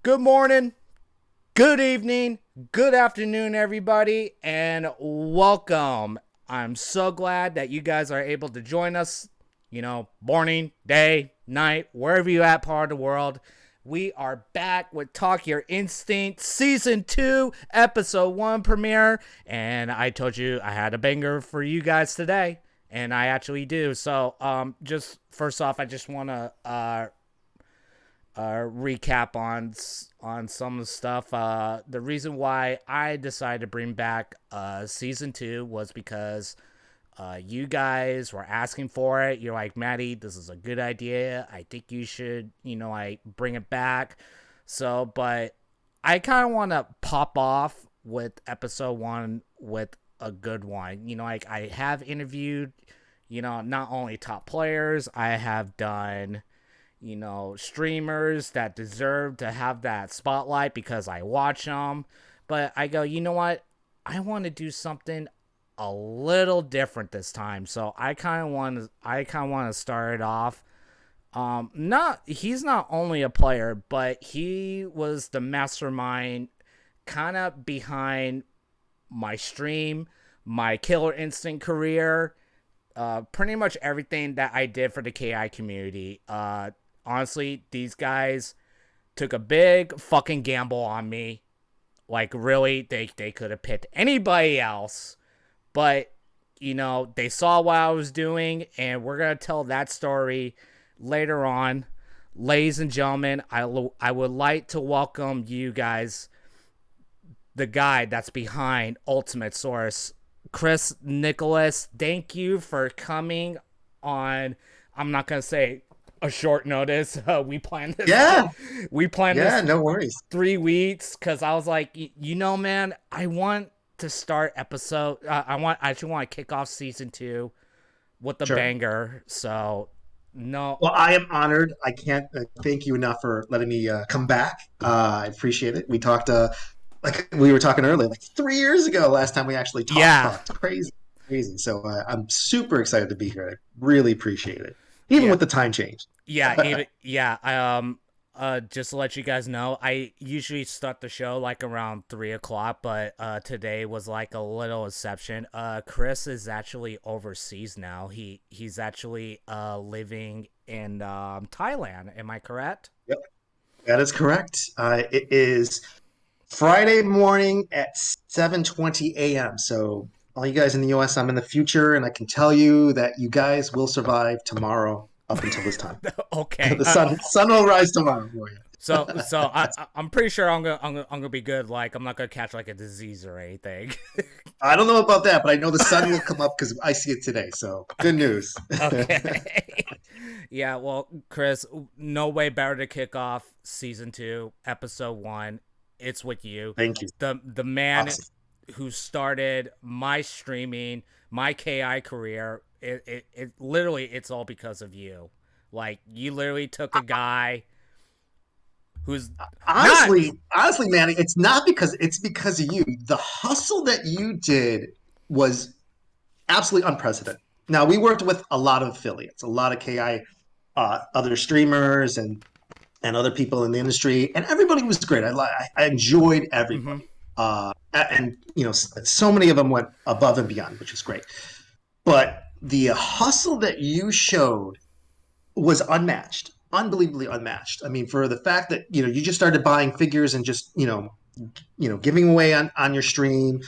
Good morning, good evening, good afternoon, everybody, and welcome. I'm so glad that you guys are able to join us, morning, day, night, wherever you at part of the world. We are back with Talk Your Instinct Season 2, Episode 1 premiere, and I told you I had a banger for you guys today, and I actually do. So, just first off, I just want to recap on some of the stuff. The reason why I decided to bring back season 2 was because you guys were asking for it. You're like, Maddie, this is a good idea. I think you should, I bring it back. So, but I kind of want to pop off with episode 1 with a good one. I have interviewed, not only top players, I have done streamers that deserve to have that spotlight because I watch them. But I go, you know what? I want to do something a little different this time. So I kind of want to start it off. He's not only a player, but he was the mastermind kind of behind my stream, my Killer Instinct career, pretty much everything that I did for the KI community. Honestly, these guys took a big fucking gamble on me. Like, really, they could have picked anybody else. But, they saw what I was doing, and we're going to tell that story later on. Ladies and gentlemen, I would like to welcome you guys, the guy that's behind Ultimate Source, Chris Nicholas. Thank you for coming on. I'm not going to say a short notice. We planned this. Yeah. We planned Yeah, this no worries. 3 weeks because I was like, man, I want to start episode. I actually want to kick off season 2 with a Sure. banger. So no, Well, I am honored. I can't thank you enough for letting me come back. I appreciate it. We talked, like we were talking earlier, like 3 years ago, last time we actually talked. yeah, Talked crazy, crazy. So I'm super excited to be here. I really appreciate it, even yeah, with the time change. Just to let you guys know, I usually start the show like around 3 o'clock, but today was like a little exception. Chris is actually overseas now. He's actually living in Thailand. Am I correct? Yep, that is correct. It is Friday morning at 7:20 a.m. So all you guys in the US, I'm in the future, and I can tell you that you guys will survive tomorrow up until this time. Okay. The sun will rise tomorrow for you. I'm pretty sure I'm gonna be good. Like, I'm not gonna catch like a disease or anything. I don't know about that, but I know the sun will come up because I see it today. So good news. Okay. Yeah, well, Chris, no way better to kick off season 2, episode 1. It's with you. Thank you. The man Awesome. who started my streaming, my KI career. It literally, it's all because of you. Like, you literally took a guy who's not. Honestly, Manny, it's because of you. The hustle that you did was absolutely unprecedented. Now we worked with a lot of affiliates, a lot of KI, other streamers, and other people in the industry, and everybody was great. I enjoyed Mhm. everybody, and so many of them went above and beyond, which was great. But the hustle that you showed was unmatched, unbelievably unmatched. I mean, for the fact that you just started buying figures and just giving away on your stream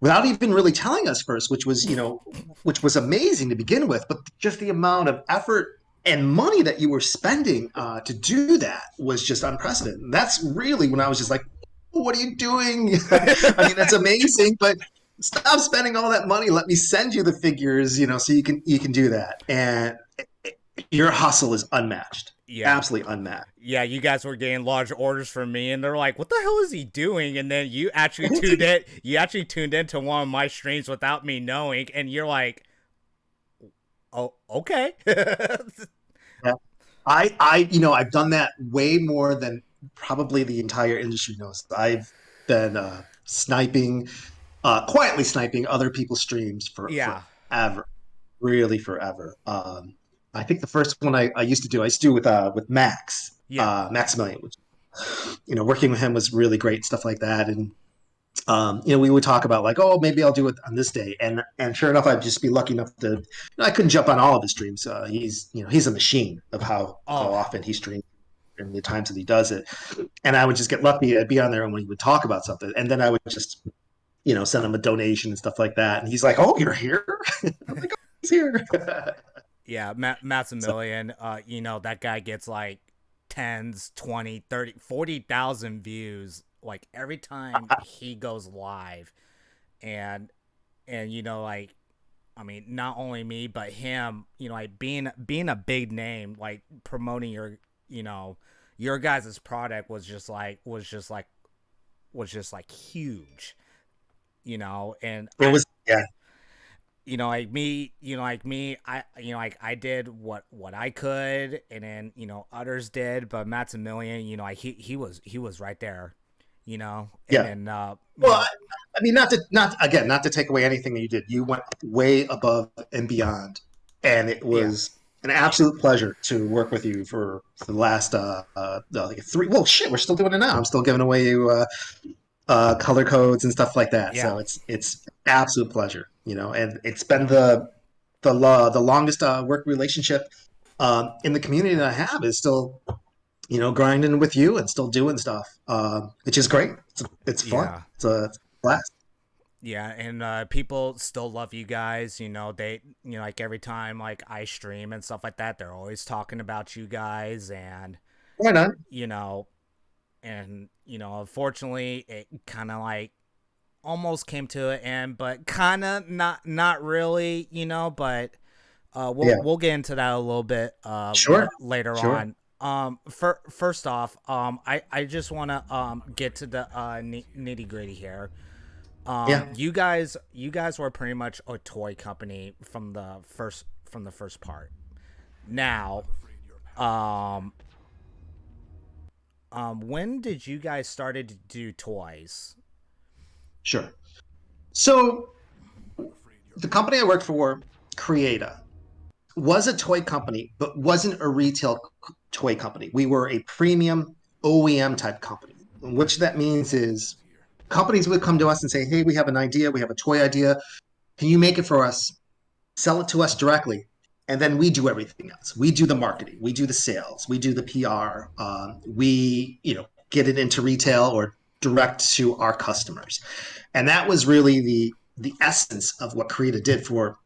without even really telling us first, which was amazing to begin with. But just the amount of effort and money that you were spending to do that was just unprecedented. And that's really when I was just like, what are you doing? I mean, that's amazing, but stop spending all that money. Let me send you the figures, so you can do that. And your hustle is unmatched, Yeah. absolutely unmatched. Yeah, you guys were getting large orders from me, and they're like, "What the hell is he doing?" And then you actually tuned in. You actually tuned into one of my streams without me knowing, and you're like, "Oh, okay." Yeah. I've done that way more than probably the entire industry knows. I've been quietly sniping other people's streams for Yeah. forever, really forever. I think the first one I used to do with Max, Yeah. Maximilian, working with him was really great, stuff like that. And we would talk about like, oh, maybe I'll do it on this day, and sure enough, I'd just be lucky enough to. I couldn't jump on all of his streams. He's a machine of how Oh, often he streams and the times that he does it, and I would just get lucky. I'd be on there and when he would talk about something, and then I would just send him a donation and stuff like that, and he's like, "Oh, you're here." I'm like, "Oh, he's here." yeah, So Maximilian, that guy gets like tens, 20, 30, 40,000 views like every time he goes live. And like, I mean, not only me but him, like being a big name, like promoting your guys' product was just like huge, and it was, yeah, I did what I could, and then others did, but Maximilian, like he was right there, and yeah. then Well, I mean, not to take away anything that you did. You went way above and beyond, and it yeah, was an absolute pleasure to work with you for the last like three. Well, shit, we're still doing it now. I'm still giving away you color codes and stuff like that. yeah, So it's absolute pleasure, and it's been the longest work relationship in the community that I have is still grinding with you and still doing stuff, which is great. It's fun. yeah. It's a blast. Yeah, and people still love you guys. They, like every time like I stream and stuff like that, they're always talking about you guys, and Why not? you know, unfortunately, it kind of like almost came to an end, but kind of not really, But we'll Yeah, we'll get into that a little bit sure, later sure. on. First off, I just want to get to the nitty gritty here. Yeah, You guys were pretty much a toy company from the first part. Now, um, when did you guys started to do toys? sure. So the company I worked for, Creata, was a toy company, but wasn't a retail toy company. We were a premium OEM type company. Which that means is companies would come to us and say, "Hey, we have an idea. We have a toy idea. Can you make it for us? Sell it to us directly." And then we do everything else. We do the marketing, we do the sales, we do the PR. We, get it into retail or direct to our customers. And that was really the essence of what Creata did for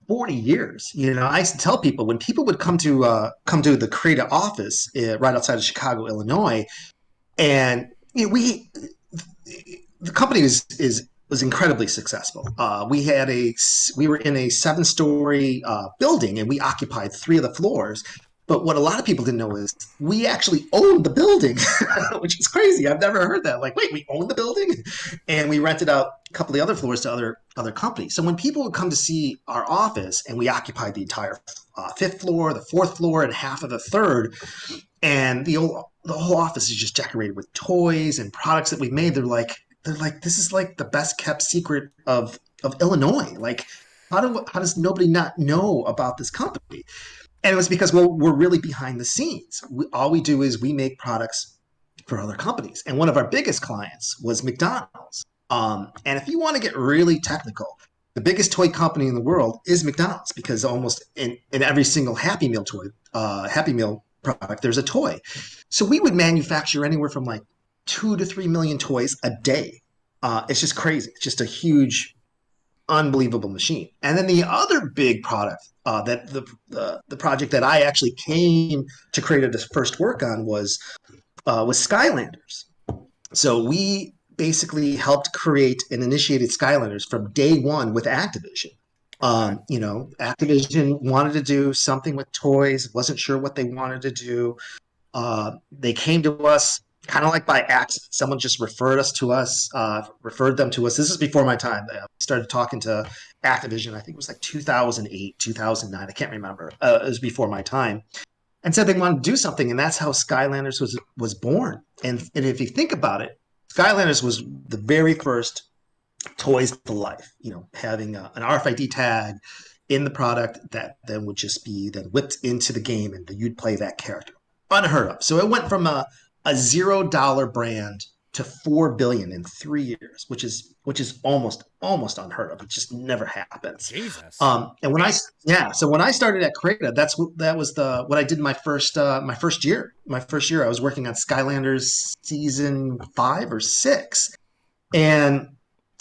40 years. I used to tell people when people would come to the Creata office right outside of Chicago, Illinois, and the company was incredibly successful. We were in a 7-story building, and we occupied 3 of the floors. But what a lot of people didn't know is we actually owned the building, which is crazy. I've never heard that. Like, wait, we own the building, and we rented out a couple of the other floors to other companies. So when people would come to see our office, and we occupied the entire 5th floor, the 4th floor, and half of the 3rd, and the whole office is just decorated with toys and products that we made. They're like this is like the best kept secret of Illinois. Like how does nobody not know about this company? And it was because, well, we're really behind the scenes. All we do is we make products for other companies. And one of our biggest clients was McDonald's. And if you want to get really technical, the biggest toy company in the world is McDonald's, because almost in every single Happy Meal product, there's a toy. So we would manufacture anywhere from like 2 to 3 million toys a day. It's just crazy. It's just a huge, unbelievable machine. And then the other big product that the project that I actually came to create this first work on was Skylanders. So we basically helped create and initiated Skylanders from day one with Activision. Okay. Activision wanted to do something with toys, wasn't sure what they wanted to do. They came to us kind of like by accident. Someone just referred them to us. This is before my time. We started talking to Activision. I think it was like 2008, 2009. I can't remember. It was before my time, and said they wanted to do something, and that's how Skylanders was born. And if you think about it, Skylanders was the very first toys to life. Having an RFID tag in the product that then would just be then whipped into the game, and you'd play that character. Unheard of. So it went from a $0 brand to 4 billion in 3 years, which is almost unheard of. It just never happens. Jesus. And when I yeah, so when I started at Creta, that was the what I did my first year. My first year, I was working on Skylanders season 5 or 6, and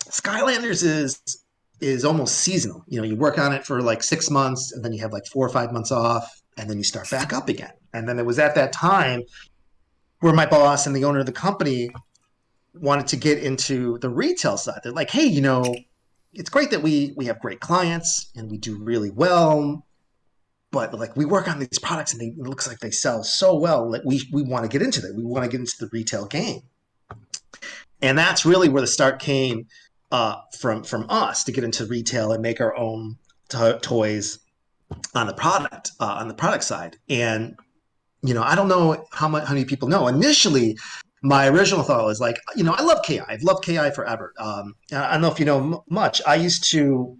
Skylanders is almost seasonal. You know, you work on it for like 6 months, and then you have like 4 or 5 months off, and then you start back up again. And then it was at that time where my boss and the owner of the company wanted to get into the retail side. They're like, hey, it's great that we have great clients and we do really well, but like we work on these products and it looks like they sell so well that we want to get into that. We want to get into the retail game. And that's really where the start came from us to get into retail and make our own toys on the product side. And I don't know how many people know. Initially, my original thought was like, I love KI. I've loved KI forever. I don't know if you know much. I used to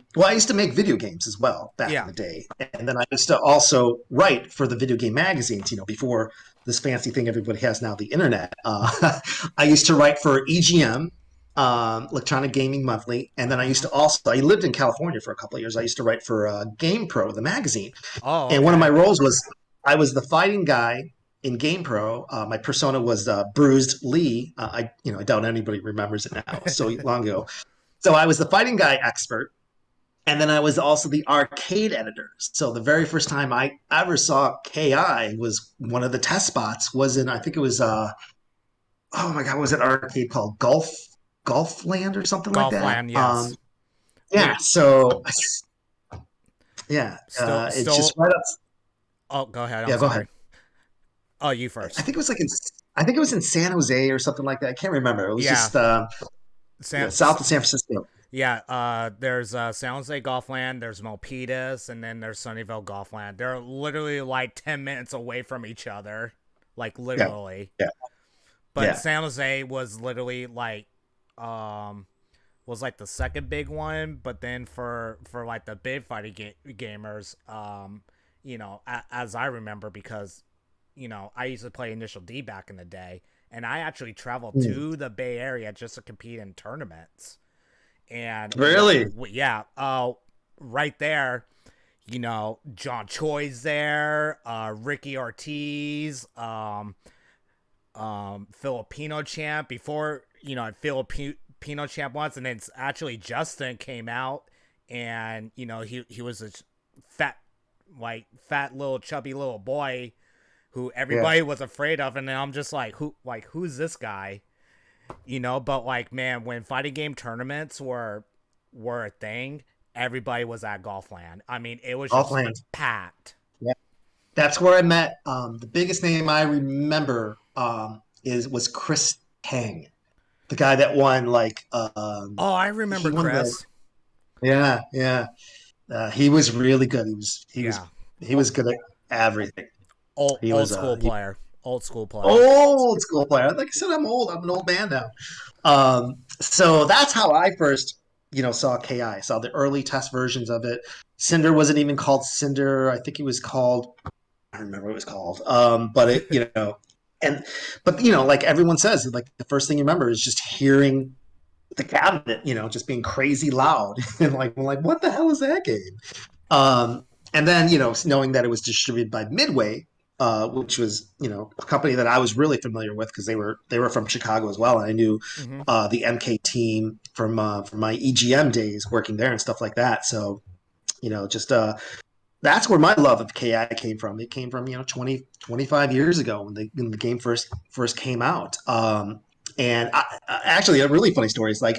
make video games as well back in Yeah. the day, and then I used to also write for the video game magazines. Before this fancy thing everybody has now, the internet. I used to write for EGM. Electronic Gaming Monthly, and then Mm-hmm. I lived in California for a couple of years. I used to write for Game Pro, the magazine, Oh, and one of my okay. roles was I was the fighting guy in Game Pro. My persona was Bruised Lee. I doubt anybody remembers it now. It was so long ago. So I was the fighting guy expert, and then I was also the arcade editor. So the very first time I ever saw KI was one of the test spots was in, I think it was oh my god, was it arcade called Golfland or something like that? Golfland, yes. Yeah. Wait, So yeah, it's still. just right up. Oh, go ahead. I'm Yeah, go ahead. sorry. Oh, you I first. think it was like I think it was in San Jose or something like that. I can't remember. It was Yeah. just San, south of San Francisco. yeah. There's San Jose Golfland. There's Milpitas, and then there's Sunnyvale Golfland. They're literally like 10 minutes away from each other, like Yeah, literally. yeah, But yeah. San Jose was literally like, um, was like the second big one. But then for like the big fighting gamers, as I remember, because I used to play Initial D back in the day, and I actually traveled Mm. to the Bay Area just to compete in tournaments. And Really? yeah, right there, John Choi's there, Ricky Ortiz, Filipino champ before Filipino champ once, and then it's actually Justin came out, and he was a fat fat little chubby little boy who Yeah. everybody was afraid of, and then I'm just like, who's this guy? But like, man, when fighting game tournaments were a thing, everybody was at Golfland. I mean, it was just Offland. packed. Yeah. That's where I met. The biggest name I remember is was Chris Tang, the guy that won Oh, I he remember won the Chris. yeah, yeah. He was really good. Yeah, He was good at everything. He old was school player. Old school player. old school player. Like I said, I'm old. I'm an old man now. So that's how I first, saw KI. Saw the early test versions of it. Cinder wasn't even called Cinder. I think it was called. I don't remember what it was called. But and but like everyone says, like the first thing you remember is just hearing the cabinet, just being crazy loud, and like what the hell is that game? And then knowing that it was distributed by Midway, which was a company that I was really familiar with because they were from Chicago as well, and I knew Mm-hmm. the MK team from my EGM days working there and stuff like that. So just that's where my love of KI came from. It came from 25 years ago when the game first came out. And actually, a really funny story is like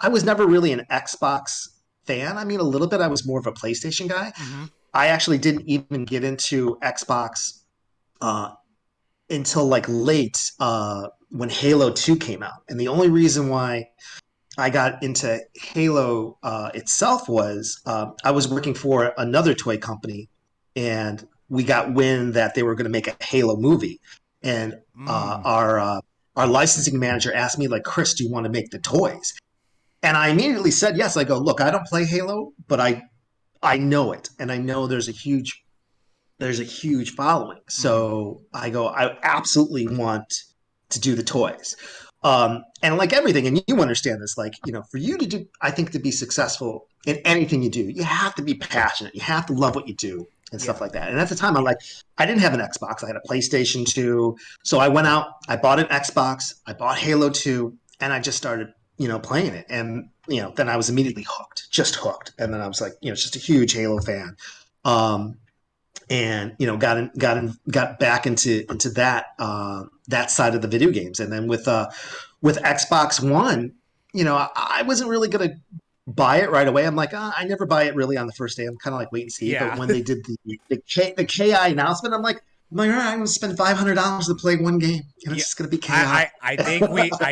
I was never really an Xbox fan. I mean, a little bit. I was more of a PlayStation guy. Mm-hmm. I actually didn't even get into Xbox uh, until like late when Halo 2 came out. And the only reason why I got into Halo itself was I was working for another toy company, and we got wind that they were going to make a Halo movie, and Mm. our licensing manager asked me like, Chris, do you want to make the toys? And I immediately said yes. I go, look, I don't play Halo, but I know it, and I know there's a huge there's a huge following. Mm-hmm. So I go, I absolutely want to do the toys. And like everything, and you understand this, like, for you to do, I think to be successful in anything you do, you have to be passionate. You have to love what you do and stuff Yeah. like that. And at the time, I didn't have an Xbox. I had a PlayStation 2. So I went out, I bought an Xbox, I bought Halo 2, and I just started, playing it. And, then I was immediately hooked, just hooked. And then I was like, just a huge Halo fan. Um, and got back into that side of the video games, and then with Xbox One, I wasn't really gonna buy it right away. I'm like, I never buy it really on the first day. I'm kind of like wait and see. But Yeah. when they did the KI announcement, I'm like, all right, I'm gonna spend $500 to play one game, and Yeah. it's just gonna be KI, I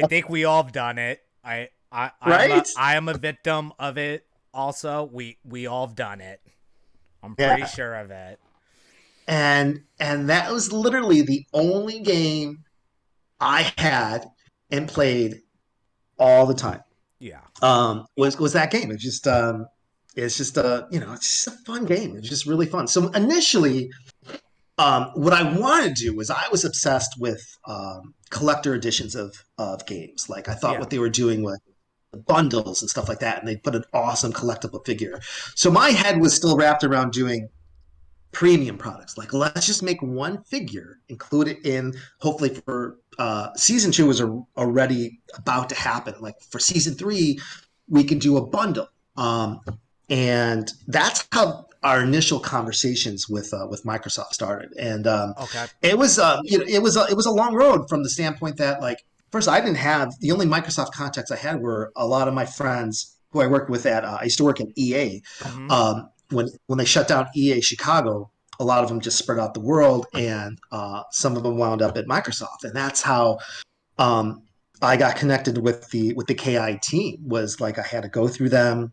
think we all have done it. right? I am a victim of it also. We all have done it. I'm pretty Yeah, sure of it. and that was literally the only game I had and played all the time. Yeah. Was that game. It's just it's just a fun game. It's just really fun. So initially, what I wanted to do was I was obsessed with collector editions of games. Like I thought Yeah. what they were doing with bundles and stuff like that, and they put an awesome collectible figure. So my head was still wrapped around doing premium products. Like let's just make one figure, include it in hopefully for season 2 was already about to happen. Like for season 3, we can do a bundle. And that's how our initial conversations with Microsoft started. And Okay. it was it was a long road from the standpoint that like first I didn't have the only Microsoft contacts I had were a lot of my friends who I worked with at I used to work at EA. Mm-hmm. When they shut down EA Chicago, a lot of them just spread out the world, and some of them wound up at Microsoft, and that's how um, I got connected with the KI team. Was like I had to go through them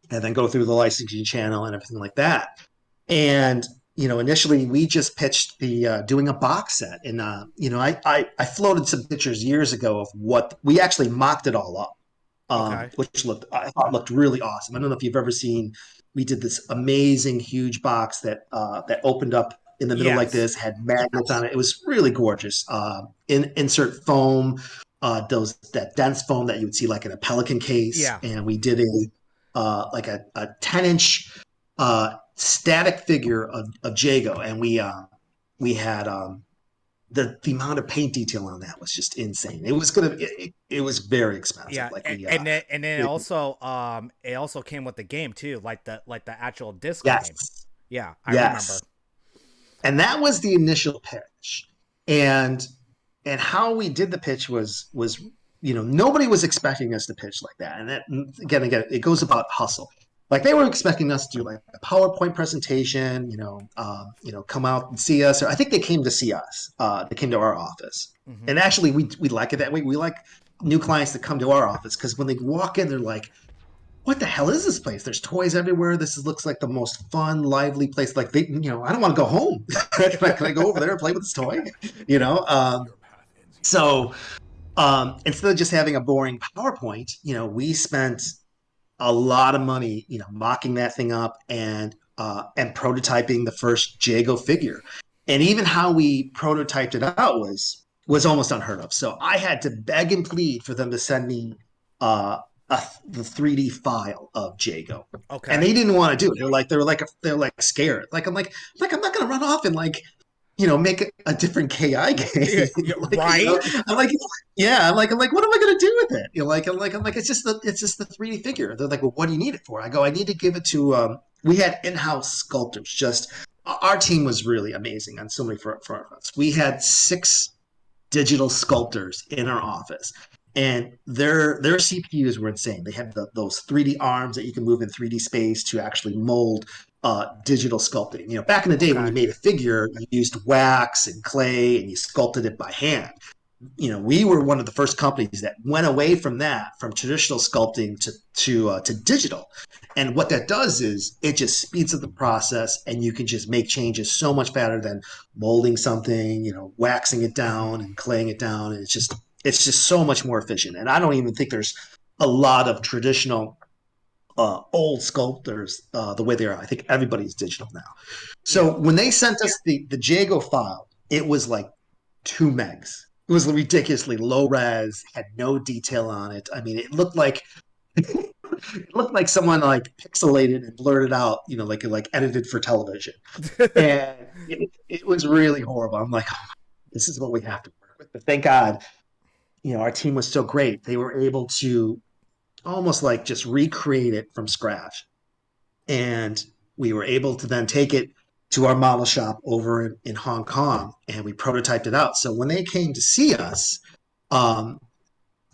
and then go through the licensing channel and everything like that. And initially we just pitched the doing a box set, and I floated some pictures years ago of what we actually mocked it all up, Okay. which I thought looked really awesome. I don't know if you've ever seen. We did this amazing huge box that opened up in the middle like Yes. this, had magnets on it. It was really gorgeous. Insert foam, those that dense foam that you would see like in a Pelican case, Yeah. and we did like a 10-inch static figure of Jago, and we had the amount of paint detail on that was just insane. It was very expensive. Yeah, Like and then it, it also came with the game too, like the actual disc game. yes, Yeah, I yes, remember. and that was the initial pitch, and how we did the pitch was nobody was expecting us to pitch like that, and that again it goes about hustle. Like they were expecting us to do like a PowerPoint presentation, come out and see us. Or I think they came to see us. They came to our office, Mm-hmm. and actually we like it that way. We like new clients to come to our office because when they walk in, they're like, "What the hell is this place? There's toys everywhere. Looks like the most fun, lively place. Like I don't want to go home. Can I go over there and play with this toy? You know." So instead of just having a boring PowerPoint, we spent a lot of money, mocking that thing up and prototyping the first Jago figure. And even how we prototyped it out was almost unheard of. So I had to beg and plead for them to send me the 3D file of Jago. And Okay. they didn't want to do it. They're like scared. I'm not gonna run off and like make a different KI Yeah, game. yeah, like, right? I'm like, yeah, I'm like, what am I gonna do with it? I'm like, it's just the 3D figure. They're like, well, what do you need it for? I go, I need to give it to. We had in-house sculptors. Just our team was really amazing on so many fronts. We had 6 digital sculptors in our office, and their CPUs were insane. They had those 3D arms that you can move in 3D space to actually mold digital sculpting. Back in the day when you Okay. made a figure, you used wax and clay and you sculpted it by hand. We were one of the first companies that went away from that, from traditional sculpting to digital. And what that does is it just speeds up the process, and you can just make changes so much better than molding something, waxing it Mm-hmm. down and claying it down. And it's just so much more efficient. And I don't even think there's a lot of traditional old sculptors the way they are. I think everybody's digital now. Yeah. So when they sent us the Jago file, it was like 2 megs. It was ridiculously low res, had no detail on it. I mean, it looked like it looked like someone like pixelated and blurred it out, like edited for television. And it was really horrible. I'm like, oh, this is what we have to work with. But thank God, our team was so great. They were able to almost like just recreate it from scratch. And we were able to then take it to our model shop over in Hong Kong and we prototyped it out. So when they came to see us, um,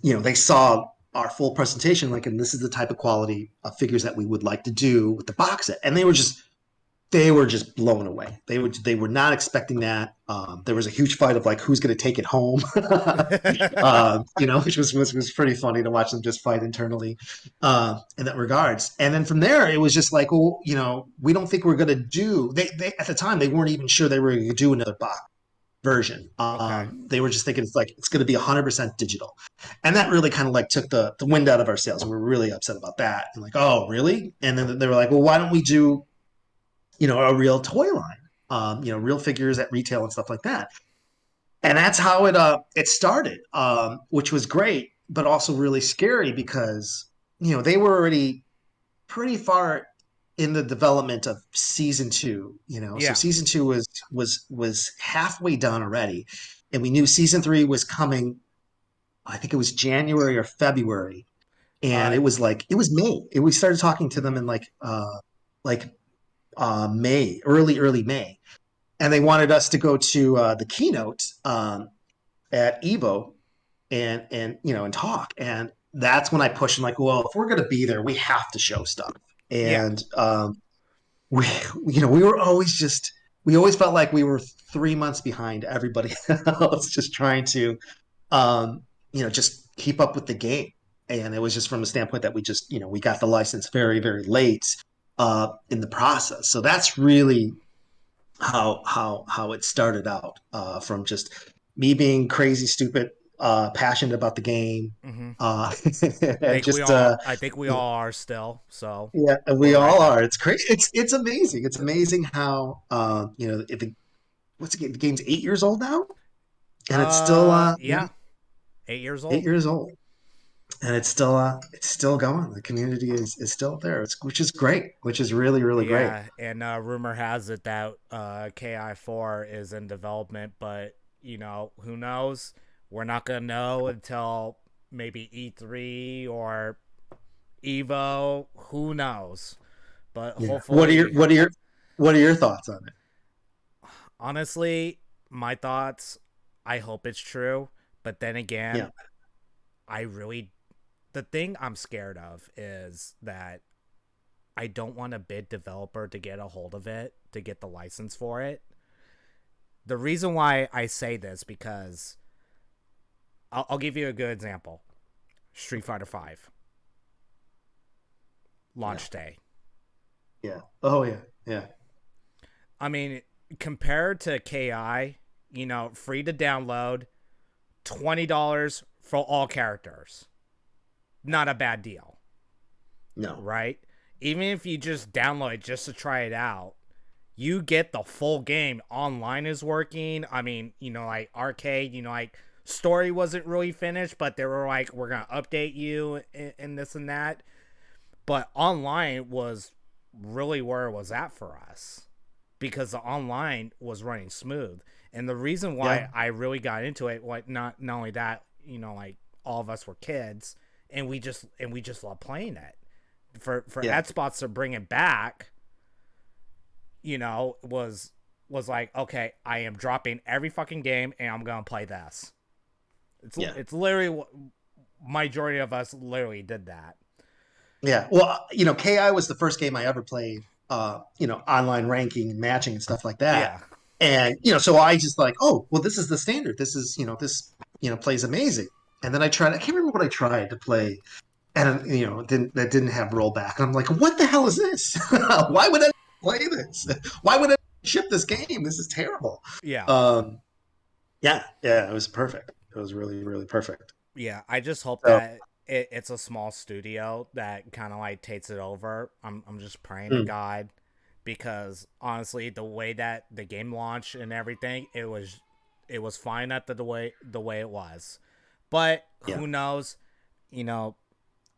they saw our full presentation, like, and this is the type of quality of figures that we would like to do with the box set. And they were just blown away. They were not expecting that. There was a huge fight of like who's going to take it home, which was pretty funny to watch them just fight internally in that regards. And then from there, it was just like, well, we don't think we're going to do. They at the time they weren't even sure they were going to do another box version. Okay. They were just thinking it's going to be 100% digital, and that really kind of like took the wind out of our sails. And we were really upset about that. And like, oh, really? And then they were like, well, why don't we do a real toy line, real figures at retail and stuff like that. And that's how it started, which was great, but also really scary because they were already pretty far in the development of season two. So Yeah. season two was halfway done already, and we knew season three was coming. I think it was January or February, and Uh. it was May. We started talking to them Mhm. in like May, early May, and they wanted us to go to the keynote at Evo and talk. And that's when I pushed. I'm like, well, if we're gonna be there, we have to show stuff. Yeah. And we we were always just we always felt like we were 3 months behind everybody else, just trying to just keep up with the game. And it was just from the standpoint that we just we got the license very very late in the process. So that's really how it started out from just me being crazy stupid passionate about the game Mhm. and just I think we all are still. So yeah, we we're right all there. are. It's crazy. It's amazing. It's amazing how if what's the game's 8 years old now, and it's still Yeah. 8 years eight old. years old, and it's still going. The community is still there. Which is great, which is really really great. Yeah, and rumor has it that KI4 is in development, but who knows? We're not gonna know until maybe E3 or Evo. Who knows? But Yeah. What are your hopefully, what are your what are your thoughts on it? honestly, my thoughts. I hope it's true, but then Yeah. again, I really the thing I'm scared of is that I don't want a bid developer to get a hold of it to get the license for it. The reason why I say this because I'll give you a good example. Street Fighter V Yeah. launch day. Yeah. Oh yeah. Yeah. I mean, compared to KI, free to download, $20 for all characters. Not a bad deal, No. right? Even if you just download it just to try it out, you get the full game. Online is working. I mean, like arcade, like story wasn't really finished, but they were like, we're gonna update you and this and that. But online was really where it was at for us because the online was running smooth. And the reason why Yeah. I really got into it, like not only that, like all of us were kids and we just love playing it. For Yeah. Xbox to bring it back, was like, okay, I am dropping every fucking game and I'm gonna play this. Yeah. It's literally what majority of us literally did that. Yeah. Well, KI was the first game I ever played, online ranking and matching and stuff like that. Yeah, And, so I just like, oh, well, this is the standard. This is, this, plays amazing. And then I can't remember what I tried to play. And, that didn't have rollback. And I'm like, what the hell is this? Why would I play this? Why would I ship this game? This is terrible. yeah, Yeah. Yeah. It was perfect. It was really, really perfect. yeah. I just hope So, that. it's a small studio that kind of like takes it over. I'm just praying to Mm, God, because honestly, the way that the game launched and everything, it was fine at the way it was. But yeah, who knows? You know,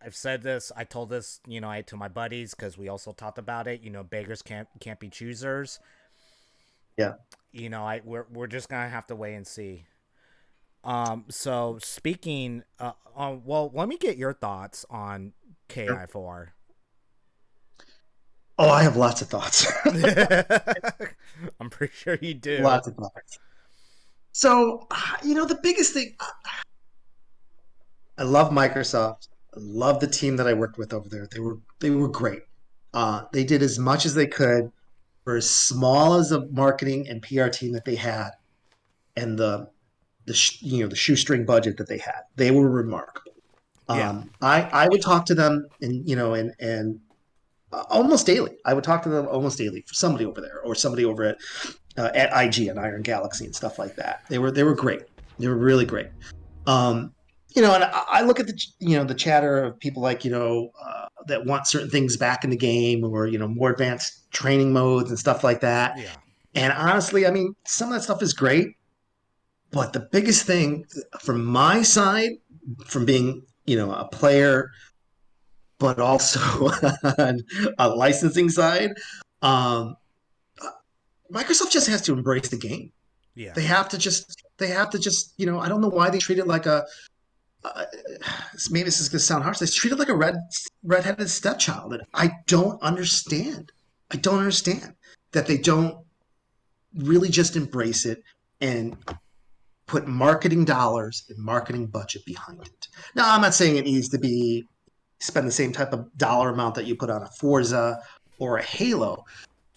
I've said this. I told this, to my buddies, because we also talked about it. Beggars can't be choosers. yeah. We're just gonna have to wait and see. So speaking, well, let me get your thoughts on Sure. KI4. Oh, I have lots of thoughts. I'm pretty sure you do. Lots of thoughts. So, the biggest thing, I love Microsoft. I love the team that I worked with over there. They were great. They did as much as they could for as small as a marketing and PR team that they had, and the shoestring budget that they had. They were remarkable. Yeah, I would talk to them and almost daily. I would talk to them almost daily for somebody over there or somebody over at IG and Iron Galaxy and stuff like that. They were great. They were really great. Um, and I look at the chatter of people like that want certain things back in the game, or more advanced training modes and stuff like that. yeah, And honestly, I mean, some of that stuff is great, but the biggest thing from my side, from being a player, but also on a licensing side, um, Microsoft just has to embrace the game. yeah, They have to just I don't know why they treat it like uh, maybe this is going to sound harsh. They treat it like a redheaded stepchild, and I don't understand that they don't really just embrace it and put marketing dollars and marketing budget behind it. Now, I'm not saying it needs to be spend the same type of dollar amount that you put on a Forza or a Halo,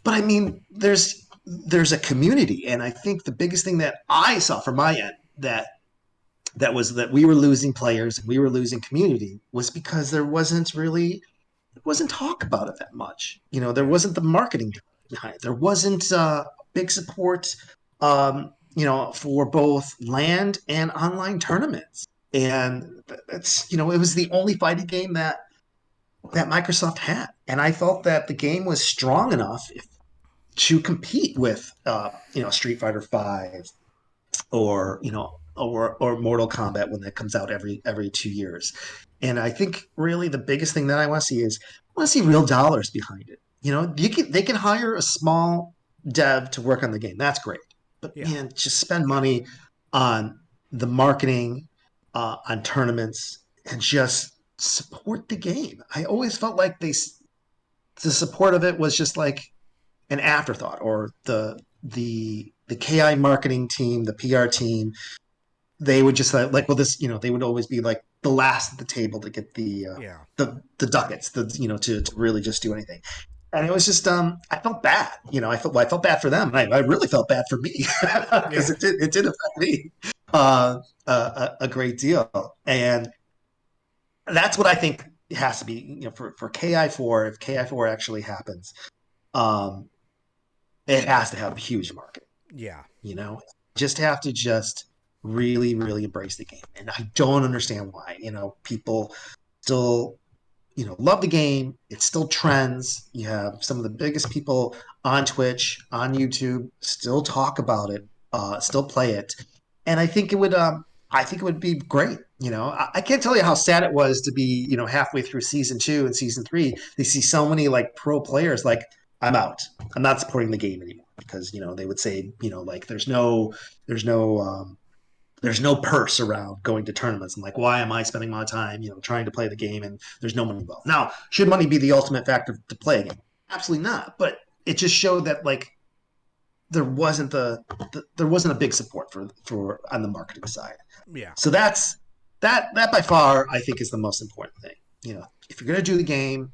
but I mean, there's a community, and I think the biggest thing that I saw from my end that was that we were losing players and we were losing community was because it wasn't talk about it that much. There yeah, wasn't the marketing behind it. There wasn't big support, for both land and online tournaments. And it was the only fighting game that Microsoft had, and I felt that the game was strong enough to compete with, Street Fighter Five, or Mortal Kombat when that comes out every 2 years. And I think really the biggest thing that I want to see is I want to see real dollars behind it. They can hire a small dev to work on the game. That's great, but yeah, man, just spend money on the marketing, on tournaments, and just support the game. I always felt like the support of it was just like an afterthought, or the KI marketing team, the PR team, they would just well, this, they would always be like the last at the table to get yeah, the ducats, to really just do anything. And it was just I felt bad. I felt bad for them. I really felt bad for me because yeah, it did affect me a great deal. And that's what I think has to be, for KI4. If KI4 actually happens, um, it has to have a huge market. yeah, You know, just have to just really, really embrace the game. And I don't understand why. People still, love the game. It still trends. You have some of the biggest people on Twitch, on YouTube, still talk about it, still play it. And I think it would be great. I can't tell you how sad it was to be, halfway through season 2 and season 3. They see so many like pro players like, I'm out. I'm not supporting the game anymore, because they would say, like there's no there's no purse around going to tournaments. I'm like, why am I spending my time, trying to play the game and there's no money involved? Now, should money be the ultimate factor to play a game? Absolutely not. But it just showed that like there wasn't a big support for on the marketing side. yeah, So that by far I think is the most important thing. If you're gonna do the game,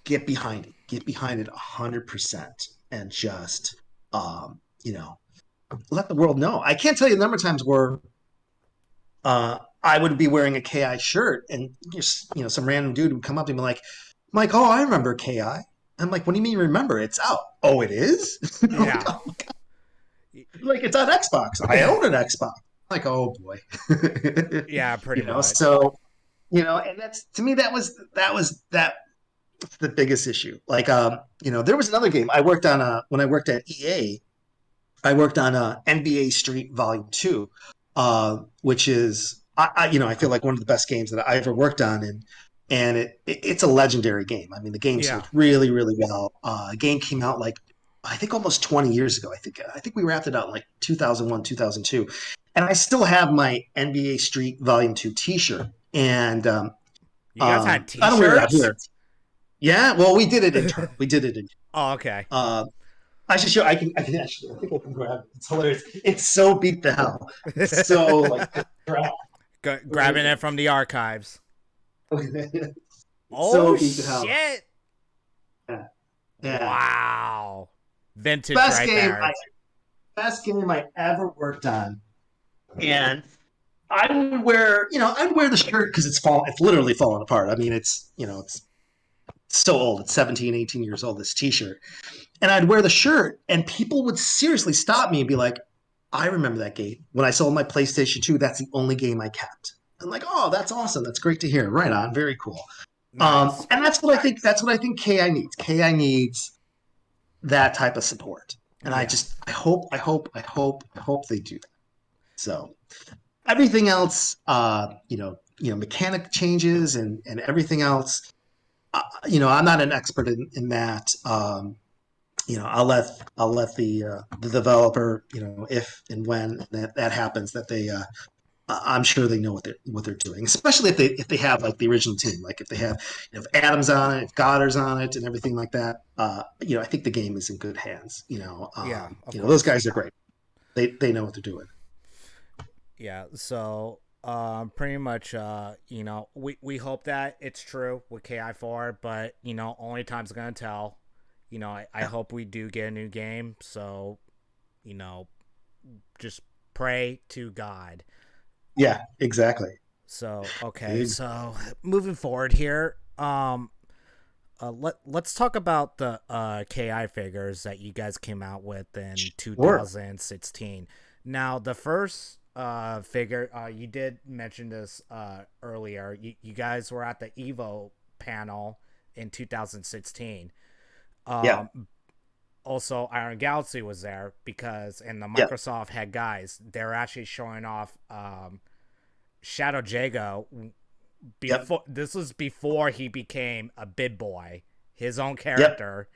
get behind it. Get behind it 100%, and just let the world know. I can't tell you the number of times where I would be wearing a KI shirt, and just some random dude would come up to me like, "Mike, oh, I remember KI." I'm like, "What do you mean remember? It's out." "Oh, it is?" Like, yeah, oh, like, it's on Xbox. I own an Xbox. I'm like, oh boy. yeah, pretty So much. And that's to me that's the biggest issue. Like, there was another game I worked on when I worked at EA. I worked on NBA Street Volume Two, which is I feel like one of the best games that I ever worked on, and it's a legendary game. I mean, the game Yeah. sold really really well. The game came out like I think almost 20 years ago. I think we wrapped it out in like 2001 2002, and I still have my NBA Street Volume Two T-shirt, and You guys had I don't wear it out T-shirts? here. Yeah, well, we did it internal. We did it. Oh, okay. Uh, I should show. I can actually. I think I can grab it. It's hilarious. It's so beat the hell. It's so like crap. Grabbing it from the archives. It's Oh so beat the hell. shit! Yeah. Yeah. Wow, vintage Best right game. there. Best game I ever worked on, and I would wear. I'd wear the shirt because It's literally falling apart. I mean, it's so old. It's 17, 18 years old. This T-shirt, and I'd wear the shirt, and people would seriously stop me and be like, I remember that game. When I sold my PlayStation 2, that's the only game I kept. I'm like, oh, that's awesome. That's great to hear. Right on. Very cool. Nice. And that's what I think KI needs. KI needs that type of support. And Yeah. I hope they do that. So everything else, mechanic changes and everything else, I'm not an expert in that. I'll let the developer, if and when that happens, that they I'm sure they know what they're doing, especially if they have like the original team, like if they have if Adams on it, if Goddard's on it, and everything like that. I think the game is in good hands. Yeah, of Those course. guys are great. They know what they're doing. Yeah. So, pretty much, we hope that it's true with KI4, but only time's gonna tell. I Yeah, hope we do get a new game. So, you know, just pray to God. yeah, exactly. So, okay. So, moving forward here, let's talk about the KI figures that you guys came out with in Sure. 2016. Now, the first figure, you did mention this earlier. You guys were at the Evo panel in 2016. Yeah, Also, Iron Galaxy was there because, and the yeah, Microsoft head guys, they're actually showing off Shadow Jago. yep, Before this was before he became a big boy, his own yep, character,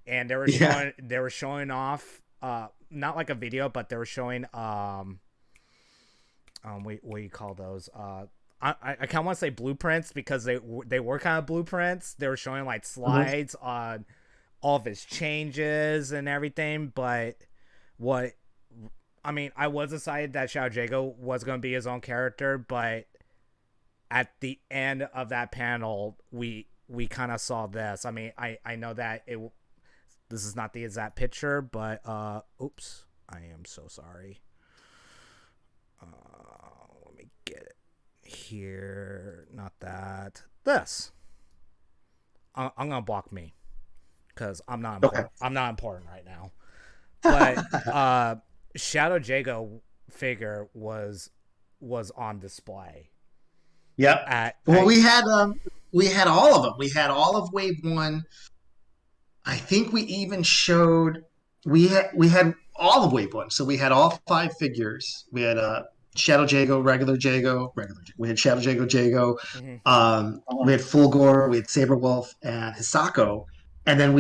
and they were yeah. showing off not like a video, but they were showing what do you call those I kind of want to say blueprints because they were kind of blueprints. They were showing like Mhm. slides on all of his changes and everything, but what I mean, I was excited that Shao Jago was going to be his own character, but at the end of that panel, we kind of saw this. I mean, I know that this is not the exact picture, but oops, I am so sorry. Let me get it here. Not that. This. I'm gonna block me because I'm not Okay. important. I'm not important right now. But Shadow Jago figure was on display Yep. at Well, we had all of them. We had all of Wave One. I think we even showed we had all of Wave One. So we had all five figures. We had Shadow Jago, regular Jago, regular. We had Shadow Jago, Jago. Mhm. We had Fulgore, we had Saberwolf, and Hisako, and then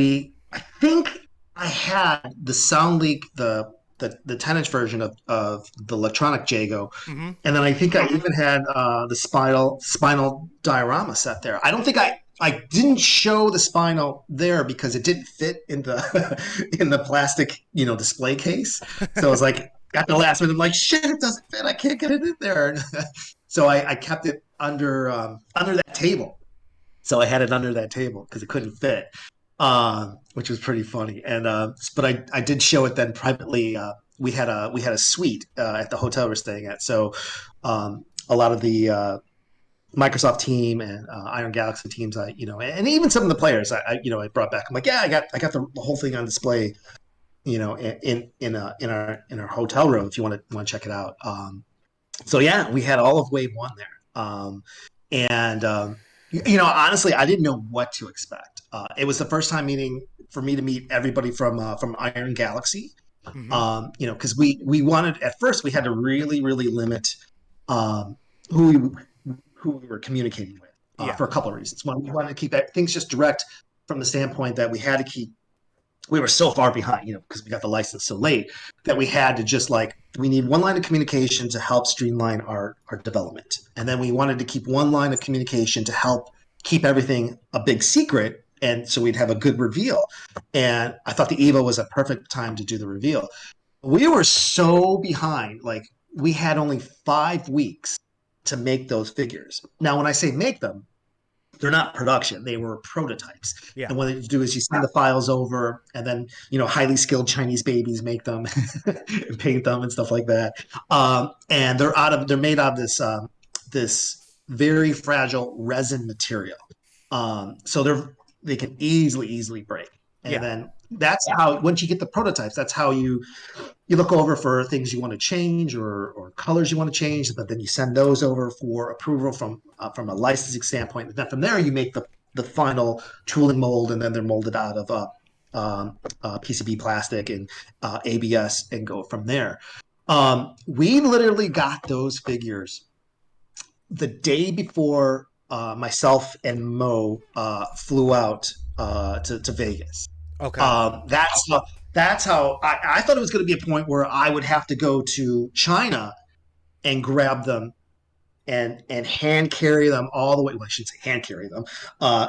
I think I had the Sound Leak, the 10-inch version of the electronic Jago, Mhm. and then I think I even had the spinal diorama set there. I don't think I didn't show the spinal there because it didn't fit in the in the plastic display case. So I was like, at the last minute, I'm like, shit, it doesn't fit. I can't get it in there. So I kept it under that table. So I had it under that table because it couldn't fit, which was pretty funny. And but I did show it then privately. We had a suite at the hotel we're staying at. So a lot of the Microsoft team and Iron Galaxy teams, and even some of the players, I brought back. I'm like, yeah, I got the whole thing on display, in our hotel room if you want to check it out. So yeah, we had all of Wave One there. And honestly, I didn't know what to expect. It was the first time meeting for me to meet everybody from Iron Galaxy. Hmm. Because we wanted at first we had to really limit um, who we were communicating with Yeah. for a couple of reasons. One, we wanted to keep things just direct from the standpoint that we had to keep. We were so far behind, because we got the license so late that we had to just like we need one line of communication to help streamline our development, and then we wanted to keep one line of communication to help keep everything a big secret, and so we'd have a good reveal. And I thought the Evo was a perfect time to do the reveal. We were so behind, like we had only 5 weeks to make those figures. Now, when I say make them, they're not production, they were prototypes. Yeah. And what you do is you send the files over, and then highly skilled Chinese babies make them and paint them and stuff like that. And they're made out of this very fragile resin material. So they can easily break. And Yeah. then that's how, once you get the prototypes, that's how you look over for things you want to change, or colors you want to change, but then you send those over for approval from a licensing standpoint. And then from there, you make the final tooling mold, and then they're molded out of PCB plastic and ABS, and go from there. We literally got those figures the day before myself and Mo flew out to Vegas. Okay. That's how I thought it was going to be a point where I would have to go to China and grab them and hand carry them all the way. Well, I shouldn't say hand carry them.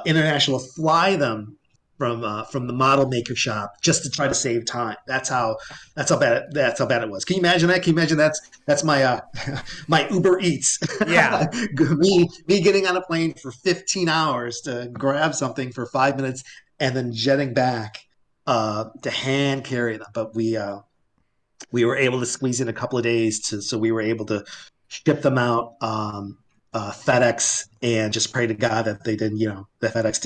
International fly them from the model maker shop just to try to save time. That's how bad it was. Can you imagine that? Can you imagine that's my my Uber Eats. Yeah. me getting on a plane for 15 hours to grab something for 5 minutes and then jetting back to hand carry them. But we were able to squeeze in a couple of days so we were able to ship them out FedEx, and just pray to God that they didn't, that FedEx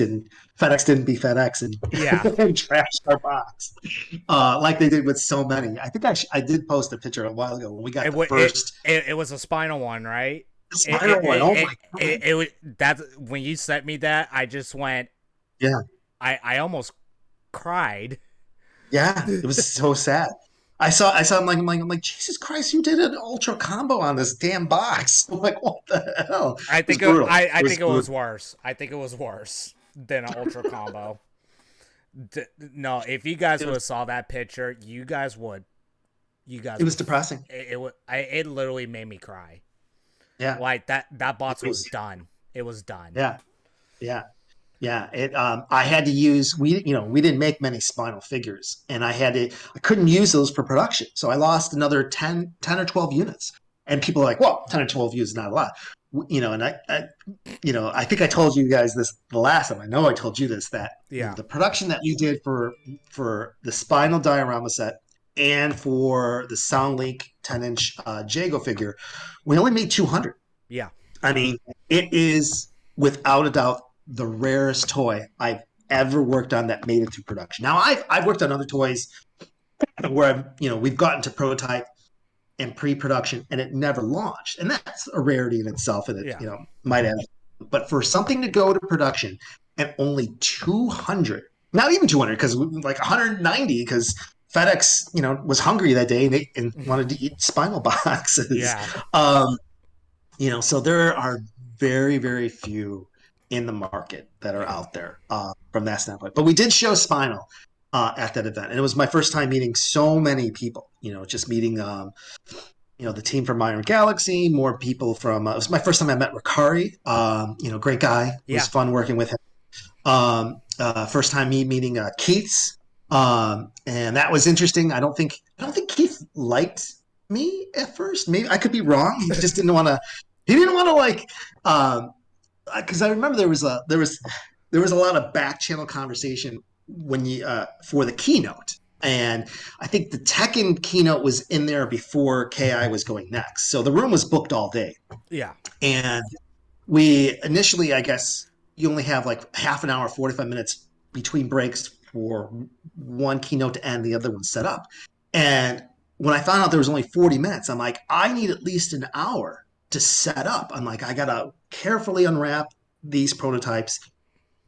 didn't be FedEx Yeah. and trash our box, like they did with so many. I think I did post a picture a while ago when we got It, the wa- it first it was a spinal one, right? spiral one. Oh my God. That's when you sent me that. I just went. Yeah. I almost cried. Yeah. It was so sad. I saw I'm like, Jesus Christ, you did an ultra combo on this damn box. I'm like, what the hell? It I was think brutal. I It was think it was brutal. worse. I think it was worse than an ultra combo. No, if you guys It would was have saw that picture, you guys would. You it guys was would. depressing. It literally made me cry. Yeah. Like that box It was was done. It was done. yeah. Yeah. Yeah, I had to use we didn't make many spinal figures, and I couldn't use those for production, so I lost another 10 or 12 units. And people are like, well, 10 or 12 units is not a lot, and I think I told you guys this the last time. I know I told you this, that Yeah. the production that we did for the spinal diorama set and for the Soundlink 10-inch Jago figure, we only made 200. Yeah. I mean, it is without a doubt the rarest toy I've ever worked on that made it through production. Now, I've worked on other toys where we've gotten to prototype and pre-production and it never launched, and that's a rarity in itself, and it Yeah. might have. But for something to go to production and only 200, not even 200, because like 190, because FedEx was hungry that day, and wanted to eat spinal boxes. Yeah. Um, so there are very few in the market that are Yeah. out there from that standpoint. But we did show Spinal at that event, and it was my first time meeting so many people. Just meeting the team from Iron Galaxy, more people from. It was my first time I met Ricari. Great guy. It was Yeah. fun working with him. First time me meeting Keith's, and that was interesting. I don't think Keith liked me at first. Maybe I could be wrong. He just didn't want to. He didn't want to like, because I remember there was a lot of back channel conversation when you for the keynote, and I think the Tekken keynote was in there before Ki was going next, so the room was booked all day, Yeah. and we initially, I guess, you only have like half an hour, 45 minutes between breaks for one keynote to end, the other one set up. And when I found out there was only 40 minutes, I'm like, I need at least an hour to set up. I'm like, I gotta carefully unwrap these prototypes,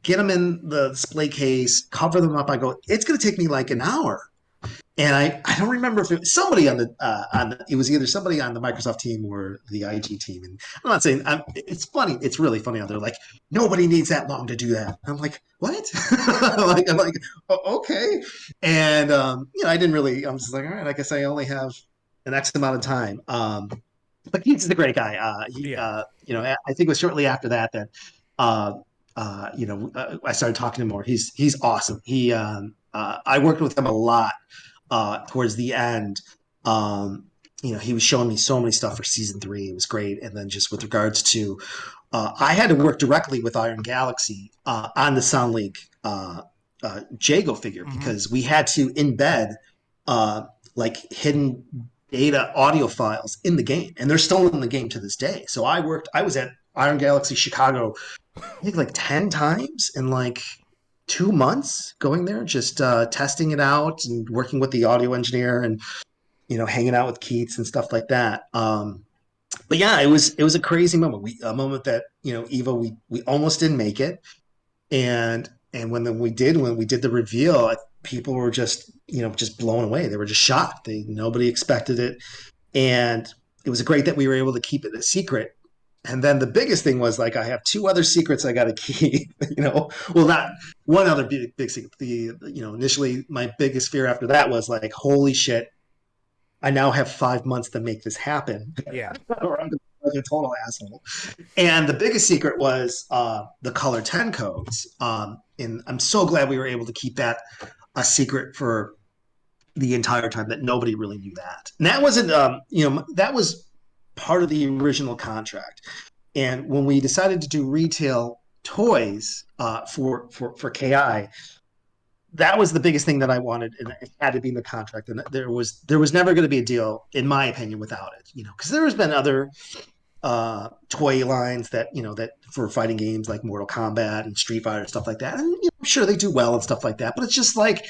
get them in the display case, cover them up. I go, it's gonna take me like an hour. And I don't remember if it was somebody it was either somebody on the Microsoft team or the IG team. And I'm not saying it's funny. It's really funny out there. Like nobody needs that long to do that. I'm like, what? I'm like, oh, okay. And I didn't really. I'm just like, all right. I guess I only have an X amount of time. But he's a great guy. Yeah. I think it was shortly after that uh, I started talking to him more. He's awesome. I worked with him a lot towards the end. He was showing me so many stuff for season 3. It was great. And then just with regards to, I had to work directly with Iron Galaxy on the Sound League Jago figure Mm-hmm. because we had to embed like hidden data audio files in the game, and they're still in the game to this day. So I was at Iron Galaxy Chicago, I think like 10 times in like 2 months going there, just testing it out and working with the audio engineer and, hanging out with Keats and stuff like that. But yeah, it was a crazy moment. A moment that, Evo, we almost didn't make it. And when we did the reveal, people were just blown away. They were just shocked. Nobody expected it. And it was great that we were able to keep it a secret. And then the biggest thing was like I have 2 other secrets I got to keep. Well, not one other big secret. Initially my biggest fear after that was like, holy shit, I now have 5 months to make this happen, Yeah. or I'm like a total asshole. And the biggest secret was the color 10 codes. And I'm so glad we were able to keep that a secret for the entire time, that nobody really knew that. And that wasn't, that was part of the original contract. And when we decided to do retail toys for KI, that was the biggest thing that I wanted, and it had to be in the contract. And there was never going to be a deal, in my opinion, without it. Because there has been other toy lines that for fighting games like Mortal Kombat and Street Fighter and stuff like that. And I'm sure they do well and stuff like that. But it's just like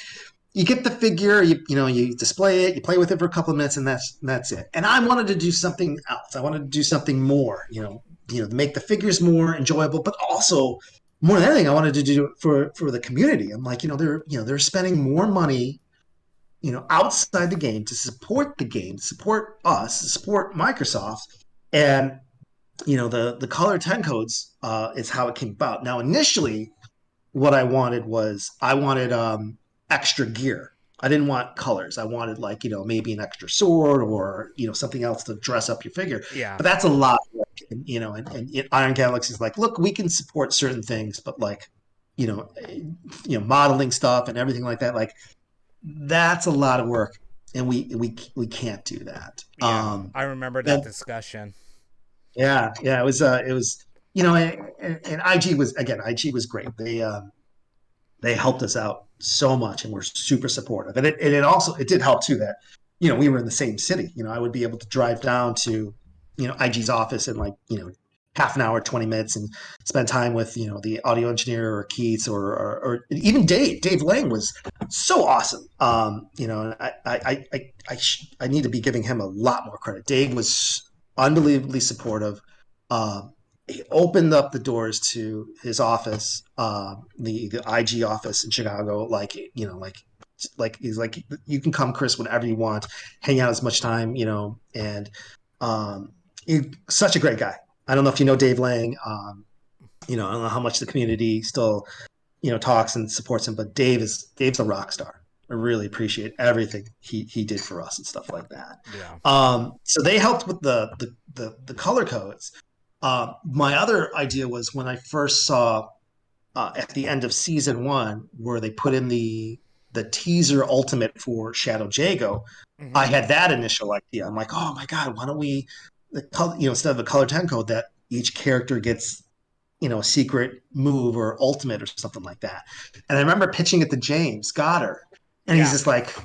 you get the figure, you display it, you play with it for a couple of minutes, and that's it. And I wanted to do something else. I wanted to do something more. To make the figures more enjoyable, but also more than anything, I wanted to do it for the community. I'm like, they're spending more money, outside the game to support the game, to support us, to support Microsoft, and the color 10 codes is how it came about. Now, initially, what I wanted extra gear. I didn't want colors. I wanted like, maybe an extra sword or, something else to dress up your figure. Yeah. But that's a lot of work. And Iron Galaxy is like, look, we can support certain things, but like, modeling stuff and everything like that, like that's a lot of work. And we can't do that. Yeah. I remember that And discussion. yeah, it was, and IG was great. They helped us out so much and were super supportive. And it did help too that, we were in the same city. I would be able to drive down to, IG's office in like, half an hour, 20 minutes and spend time with, the audio engineer or Keats or even Dave Lang was so awesome. I need to be giving him a lot more credit. Dave was unbelievably supportive. He opened up the doors to his office, the IG office in Chicago. Like he's like, you can come, Chris, whenever you want, hang out as much time, and he's such a great guy. I don't know if you know Dave Lang. I don't know how much the community still, talks and supports him, but Dave's a rock star. I really appreciate everything he did for us and stuff like that. Yeah. So they helped with the color codes. My other idea was when I first saw at the end of season 1 where they put in the teaser ultimate for Shadow Jago. I Mm-hmm. had that initial idea. I'm like, oh my god, why don't we, instead of a color 10 code, that each character gets a secret move or ultimate or something like that. And I remember pitching it to James Goddard, and he's Yeah. just like,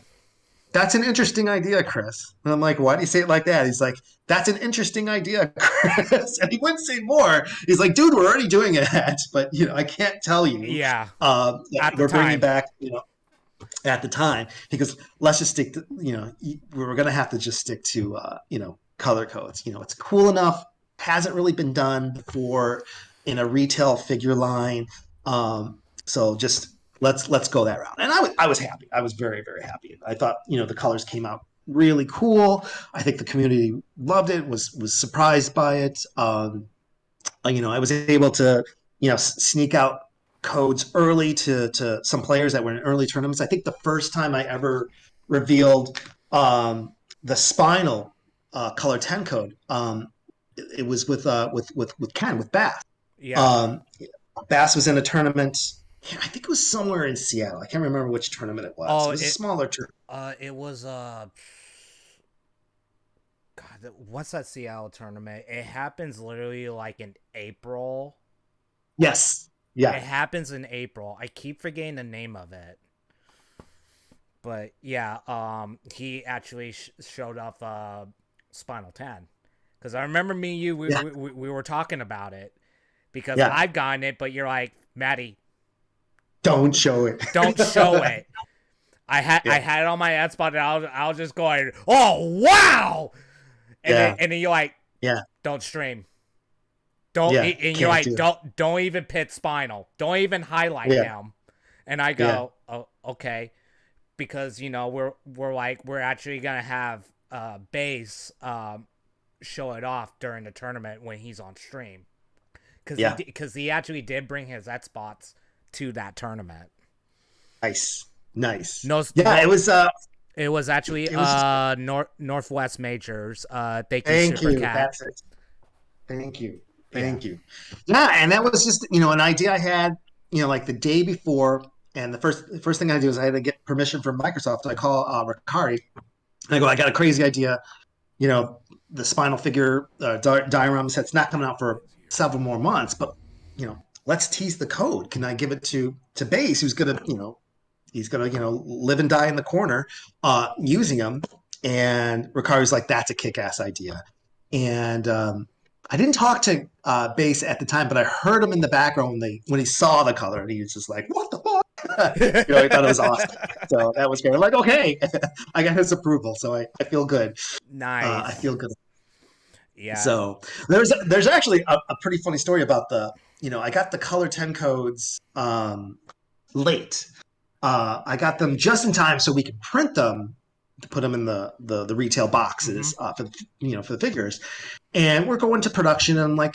that's an interesting idea, Chris. And I'm like, why do you say it like that? He's like, that's an interesting idea, Chris. And he wouldn't say more. He's like, dude, we're already doing it. But, I can't tell you. Yeah. That At the we're bringing time. back, at the time. He goes, let's just stick to, we're going to have to just stick to, color codes. It's cool enough hasn't really been done before in a retail figure line. So just let's go that route. And I was happy. I was very very happy. I thought the colors came out really cool. I think the community loved it. Was surprised by it. I was able to sneak out codes early to some players that were in early tournaments. I think the first time I ever revealed the Spinal color 10 code, it was with Ken, with Bass. Yeah. Um, Bass was in a tournament. I think it was somewhere in Seattle. I can't remember which tournament it was. Oh, It was a smaller tournament. it was God, what's that Seattle tournament? It happens literally like in April. Yes. It Yeah. happens in April. I keep forgetting the name of it. But yeah, he actually showed off Spinal 10. Because I remember me and you, Yeah. we were talking about it. Because Yeah. I've gotten it, but you're like, Maddie, Don't show it. don't show it. I Yeah. had it on my ad spot, and I was just going, oh wow, Yeah. and then you're like, Yeah. don't stream, don't, Yeah. and you're Can't like, do it. don't even pit Spinal, don't even highlight Yeah. him, and I Yeah. go, oh okay, because we're actually gonna have Base show it off during the tournament when he's on stream, Yeah. because he actually did bring his ad spots to that tournament. Nice. Nice. No, Yeah, no, it was it was actually it was just Northwest Majors. Thank you, thank Super you. Cat. That's it. Thank you. Yeah. Thank you. Yeah, and that was just, an idea I had, like the day before. And the first thing I do is I had to get permission from Microsoft. So I call Ricari and I go, I got a crazy idea. You know, the Spinal Figure diorama set's not coming out for several more months, but let's tease the code. Can I give it to Base, who's gonna, he's gonna, live and die in the corner using them? And Ricari's like, that's a kick-ass idea. And I didn't talk to Base at the time, but I heard him in the background when he saw the color, and he was just like, "What the fuck?" I thought it was awesome. So that was great. I'm like, okay, I got his approval, so I feel good. I Nice. feel good. Yeah. So there's actually a pretty funny story about I got the color 10 codes late. I got them just in time so we could print them to put them in the retail Mm-hmm. boxes for the figures. And we're going to production, and I'm like,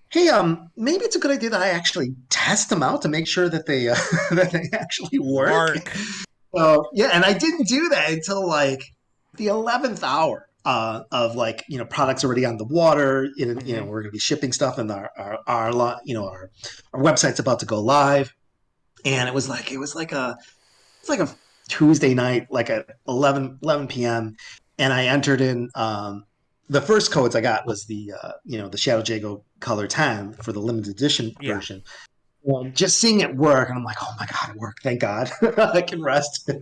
hey, maybe it's a good idea that I actually test them out to make sure that they that they actually work. Work. So yeah, and I didn't do that until like the 11th hour products already on the water. Mm-hmm. We're going to be shipping stuff, and our website's about to go live. And it was like a Tuesday night, like at 11 p.m. And I entered in the first codes I got was the Shadow Jago Color 10 for the limited edition Yeah. version. And just seeing it work, and I'm like, oh my god, it worked! Thank God, I can rest from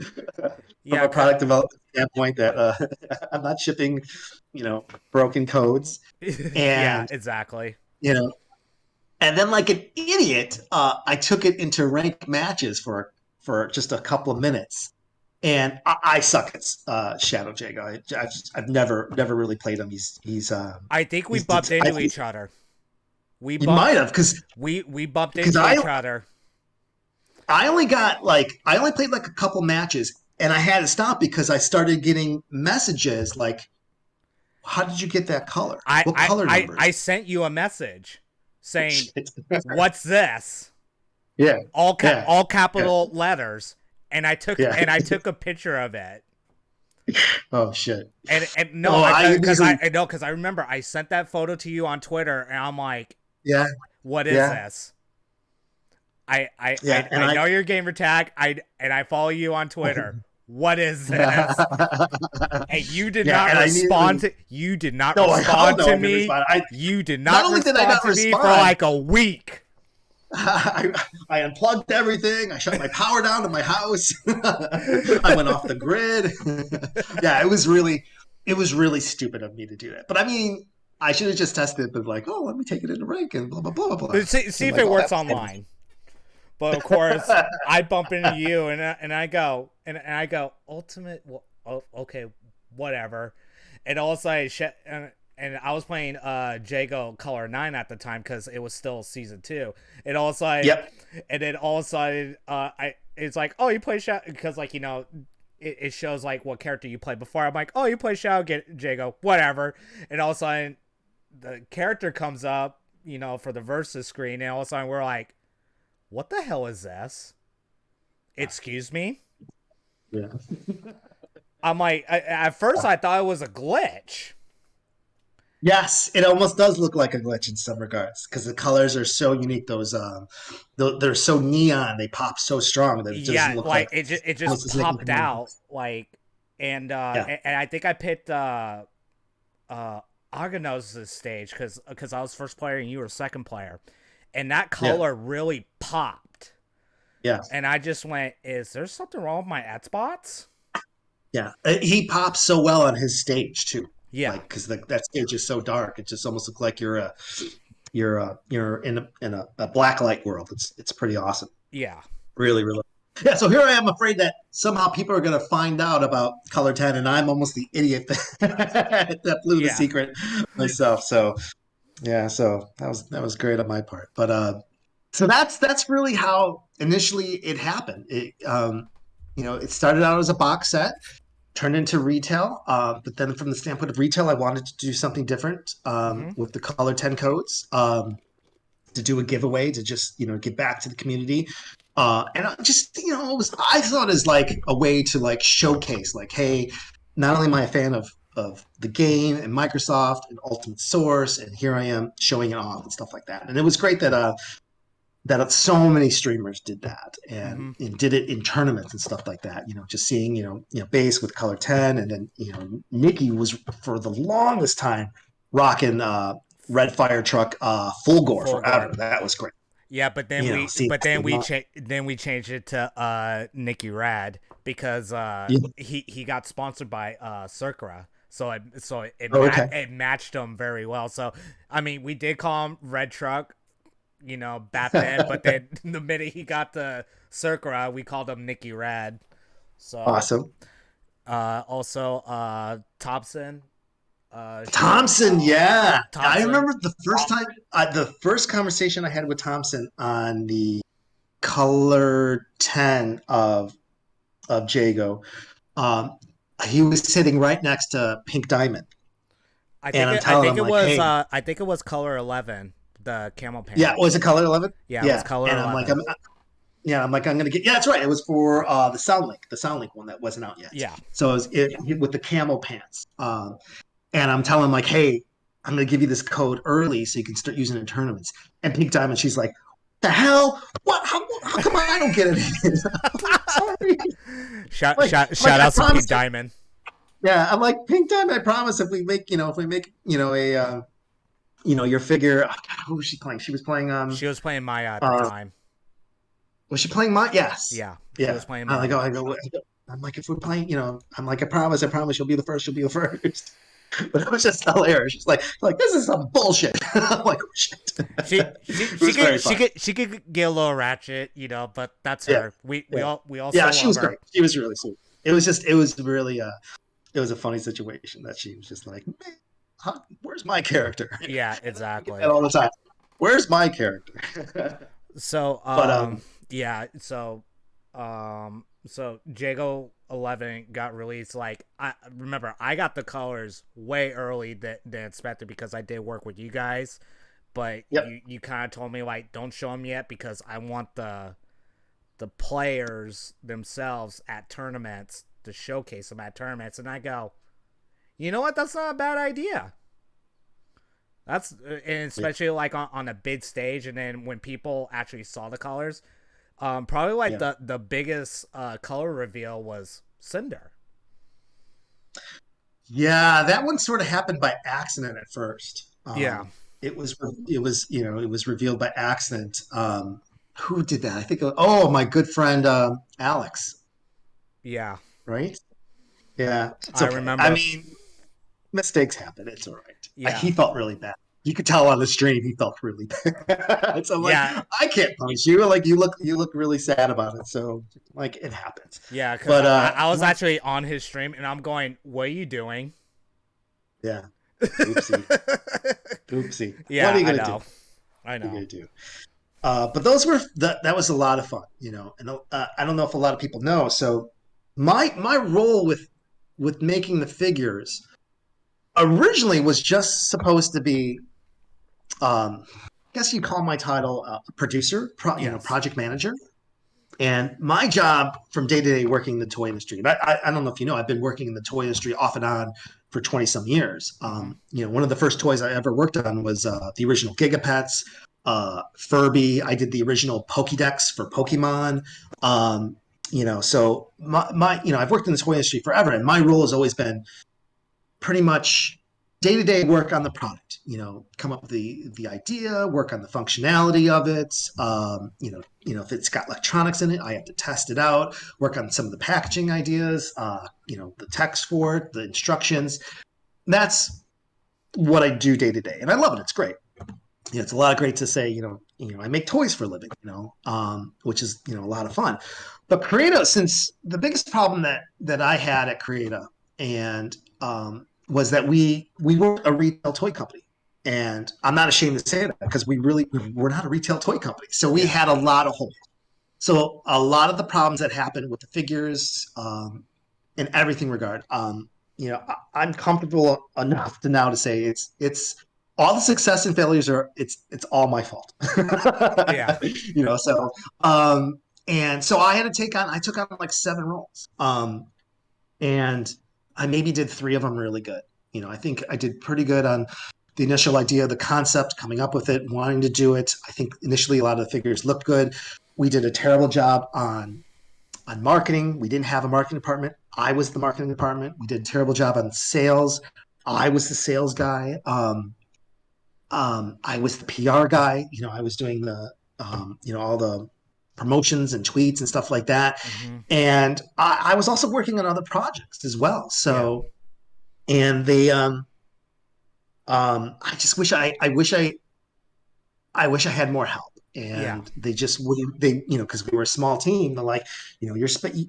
Yeah. a product development standpoint that I'm not shipping, broken codes. Yeah. And Exactly. you know, and then like an idiot, I took it into ranked matches for just a couple of minutes. And I suck at Shadow Jago. I've never really played him. I think we He's bumped into each other. We you bumped. might have because We bumped because into each other. I only played like a couple matches, and I had to stop because I started getting messages like, "How did you get that color? What color numbers?" I sent you a message saying, "What's this?" Yeah, yeah, All yeah, capital letters, and I took yeah. a picture of it. Oh shit! And no, Oh, I because usually I know, because I remember I sent that photo to you on Twitter, and I'm like, yeah, "What is yeah, this?" I I yeah, I, and I know your gamer tag. I follow you on Twitter. What is this? And you did yeah, not and I respond immediately to you did not no, hell respond no, I to didn't me. respond. You did Not not only did I respond not to me for respond, like a week. I unplugged everything. I shut my power down to my house. I went off the grid. Yeah, it was really stupid of me to do that. But I mean, I should have just tested it, but like, oh, let me take it into rank and blah blah blah blah blah. See I'm if like, it oh, works that's online. But of course, I bump into you, and I go, ultimate. Well, oh, okay, whatever. And all of a sudden, and I was playing Jago Color 9 at the time because it was still season 2. And all of a sudden, Yep. and then all of a sudden, it's like, oh, you play Shadow, because like it shows like what character you played before. I'm like, oh, you play Shadow, get Jago, whatever. And all of a sudden, the character comes up, for the versus screen, and all of a sudden we're like, what the hell is this? Excuse me? Yeah. I'm like, at first I thought it was a glitch. Yes, it almost does look like a glitch in some regards because the colors are so unique. They're so neon. They pop so strong that it doesn't Yeah, look like like it almost just as if you popped can. out, like, and Yeah, I think I picked Argonos' stage because I was first player and you were second player, and that yeah, color really popped, yeah, and I just went, is there something wrong with my ad spots? yeah. He pops so well on his stage too. Yeah, Like because that stage is so dark, it just almost looks like you're in a black light world. It's pretty awesome. yeah, Really, really. Yeah, so here I am afraid that somehow people are going to find out about Color 10, and I'm almost the idiot that blew the yeah. secret myself. So, yeah, so that was great on my part. But so that's really how initially it happened. It started out as a box set, turned into retail. But then from the standpoint of retail, I wanted to do something different Mm-hmm. with the Color 10 codes. To do a giveaway to just give back to the community and I thought as like a way to like showcase like, hey, not only am I a fan of the game and Microsoft and Ultimate Source, and here I am showing it off and stuff like that. And it was great that so many streamers did that Mm-hmm. and did it in tournaments and stuff like that. Just seeing base with Color 10, and then Nikki was for the longest time rocking Red Fire Truck Full Gore Full forever. gore. That was great. Yeah, but then we Seeing but then that we stuff. cha- then we changed it to Nicky Rad because Yeah. he got sponsored by Circra. Oh, okay. It matched him very well. So I mean, we did call him Red Truck, back then, but then the minute he got the Circra, we called him Nicky Rad. So Awesome. also Thompson, Thompson, yeah. I Thompson. remember the first conversation I had with Thompson on the Color 10 of Jago. Um, he was sitting right next to Pink Diamond, and I'm I telling think him it like, was "Hey, color 11, the camel yeah, was pants. it Color 11? Yeah, it was Yeah." color And I'm like, 11. yeah, I'm like, I'm gonna get. Yeah, that's right. It was for the Sound Link one that wasn't out yet. Yeah. So with the camel pants. And I'm telling him like, hey, I'm gonna give you this code early so you can start using it in tournaments. And Pink Diamond, she's like, the hell? What? How come I don't get it? I'm like, sorry. Shout I out to Pink promise. Diamond. Yeah, I'm like, Pink Diamond, I promise if we make a your figure. Oh, God, who was she playing? She was playing She was playing Maya at the uh time. was she playing my yes. Yeah, she Yeah. was playing I Maya. go, I go, I'm like, if we're playing, I'm like, I promise you'll be the first, you'll be the first. But it was just hilarious. She's like this is some bullshit. I'm like, oh shit. It was very fun. She could get a little ratchet, but that's Yeah, her. yeah, We all yeah. still She love was her. great. She was really sweet. It was really it was a funny situation that she was just like, man, where's my character? Yeah, I get that exactly. all the time. Where's my character? So But yeah, so Jago 11 got released. Like, I remember I got the colors way early than expected because I did work with you guys, but yep, you kind of told me like, don't show them yet because I want the players themselves at tournaments to showcase them at tournaments. And I go, you know what? That's not a bad idea. That's and yeah, especially like on a big stage, and then when people actually saw the colors, probably like yeah. the biggest color reveal was Cinder. Yeah, that one sort of happened by accident at first. Yeah, It was revealed by accident. Who did that? I think. Oh, my good friend Alex. yeah, Right? Yeah, it's I okay. I remember. mean, mistakes happen. It's all right. Yeah, He felt really bad. You could tell on the stream he felt really bad. So I'm like, yeah, I can't punish you. Like you look really sad about it. So like it happens. yeah. Because But I was actually on his stream, and I'm going, "What are you doing?" yeah. Oopsie, oopsie. What Yeah, are you I gonna do? know. I What are you know. gonna do? But those were that was a lot of fun, and I don't know if a lot of people know. So my role with making the figures originally was just supposed to be, I guess you call my title producer, Yes. project manager. And my job from day to day working in the toy industry, and I don't know if you know, I've been working in the toy industry off and on for 20 some years. Mm-hmm. One of the first toys I ever worked on was the original Gigapets, Furby. I did the original Pokédex for Pokemon. So I've worked in the toy industry forever, and my role has always been pretty much day to day work on the product. Come up with the idea, work on the functionality of it. If it's got electronics in it, I have to test it out, work on some of the packaging ideas. The text for it, the instructions. That's what I do day to day, and I love it. It's great. It's a lot of great to say. I make toys for a living. Which is a lot of fun. But Creata, since the biggest problem that I had at Creata, and was that we weren't a retail toy company, and I'm not ashamed to say that because we're not a retail toy company. So we Yeah. had a lot of holes. So a lot of the problems that happened with the figures, in everything regard, I'm comfortable enough to now to say it's all the success and failures are it's all my fault. Yeah. So and so I took on like 7 roles. And I maybe did 3 of them really good. I think I did pretty good on the initial idea, the concept, coming up with it, wanting to do it. I think initially a lot of the figures looked good. We did a terrible job on marketing. We didn't have a marketing department. I was the marketing department. We did a terrible job on sales. I was the sales guy. I was the PR guy. I was doing all the promotions and tweets and stuff like that. Mm-hmm. And I was also working on other projects as well. Yeah. So, and I just wish I wish I had more help. Yeah. And they just wouldn't, because we were a small team. They're like,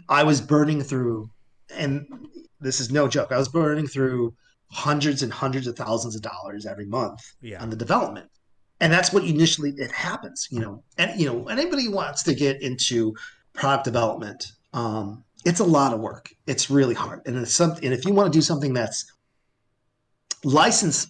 I was burning through, and this is no joke, I was burning through hundreds and hundreds of thousands of dollars every month Yeah. on the development. And that's what initially it happens, and, anybody who wants to get into product development, it's a lot of work. It's really hard. And if you want to do something that's license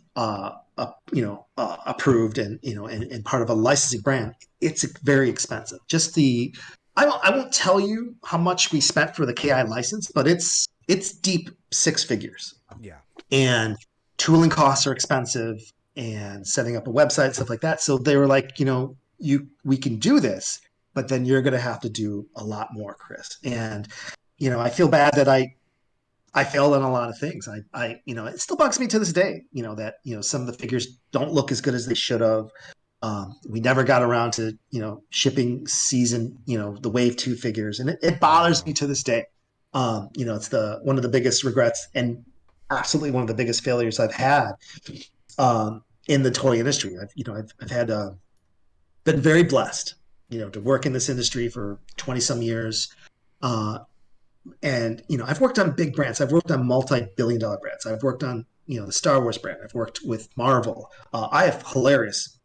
approved and part of a licensing brand, it's very expensive. Just I won't tell you how much we spent for the KI license, but it's deep 6 figures, Yeah. and tooling costs are expensive, and setting up a website, stuff like that. So they were like, we can do this, but then you're going to have to do a lot more, Chris. And I feel bad that I failed on a lot of things. It still bugs me to this day, that, some of the figures don't look as good as they should have. We never got around to, shipping season, the Wave 2 figures. And it bothers me Wow. to this day. It's one of the biggest regrets and absolutely one of the biggest failures I've had, in the toy industry. I've had, been very blessed, to work in this industry for 20 some years. Uh, and I've worked on big brands. I've worked on multi-billion-dollar brands. I've worked on the Star Wars brand. I've worked with Marvel. I have hilarious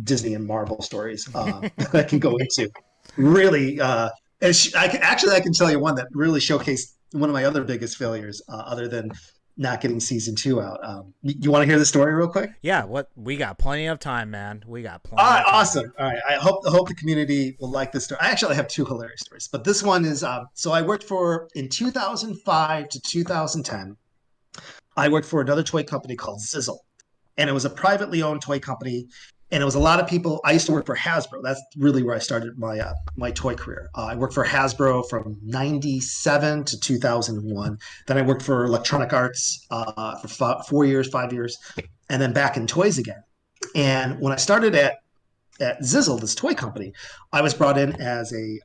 Disney and Marvel stories that I can go into. Really, I can tell you one that really showcased one of my other biggest failures, other than not getting season 2 out. You want to hear the story real quick? Yeah. What we got plenty of time, man. We got All plenty right, of time. awesome. All right, I hope the community will like this story. I actually have 2 hilarious stories, but this one is, so I worked for in 2005 to 2010. I worked for another toy company called Zizzle, and it was a privately owned toy company. And it was a lot of people. I used to work for Hasbro. That's really where I started my toy career. I worked for Hasbro from '97 to 2001. Then I worked for Electronic Arts for 4 years, 5 years, and then back in toys again. And when I started at Zizzle, this toy company, I was brought in as a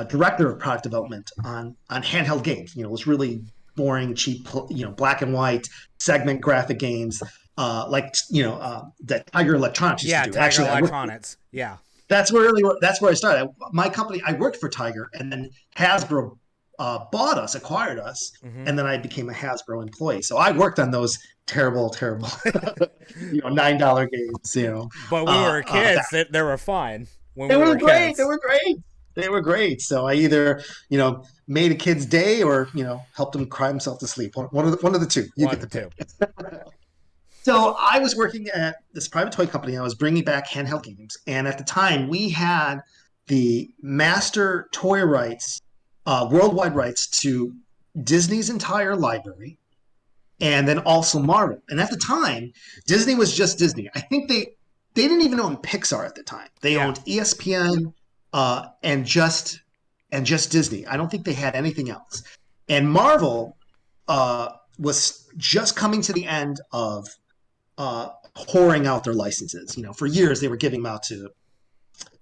director of product development on handheld games. It was really boring, cheap, black and white segment graphic games, that Tiger Electronics used to Yeah. do. Tiger Actually, Electronics. Yeah. that's where I started. My company, I worked for Tiger, and then Hasbro bought us, acquired us, Hmm. and then I became a Hasbro employee. So I worked on those terrible, terrible, $9 games. But when we were Back. kids, they were fine. When They we were were great. They kids. were great. They were great. So I either made a kid's day or helped him cry himself to sleep. One of the two. You One get the and two. pick. So I was working at this private toy company. I was bringing back handheld games, and at the time we had the master toy rights, worldwide rights to Disney's entire library, and then also Marvel. And at the time, Disney was just Disney. I think they didn't even own Pixar at the time. They Yeah. owned ESPN and just Disney. I don't think they had anything else. And Marvel was just coming to the end of whoring out their licenses. For years they were giving them out to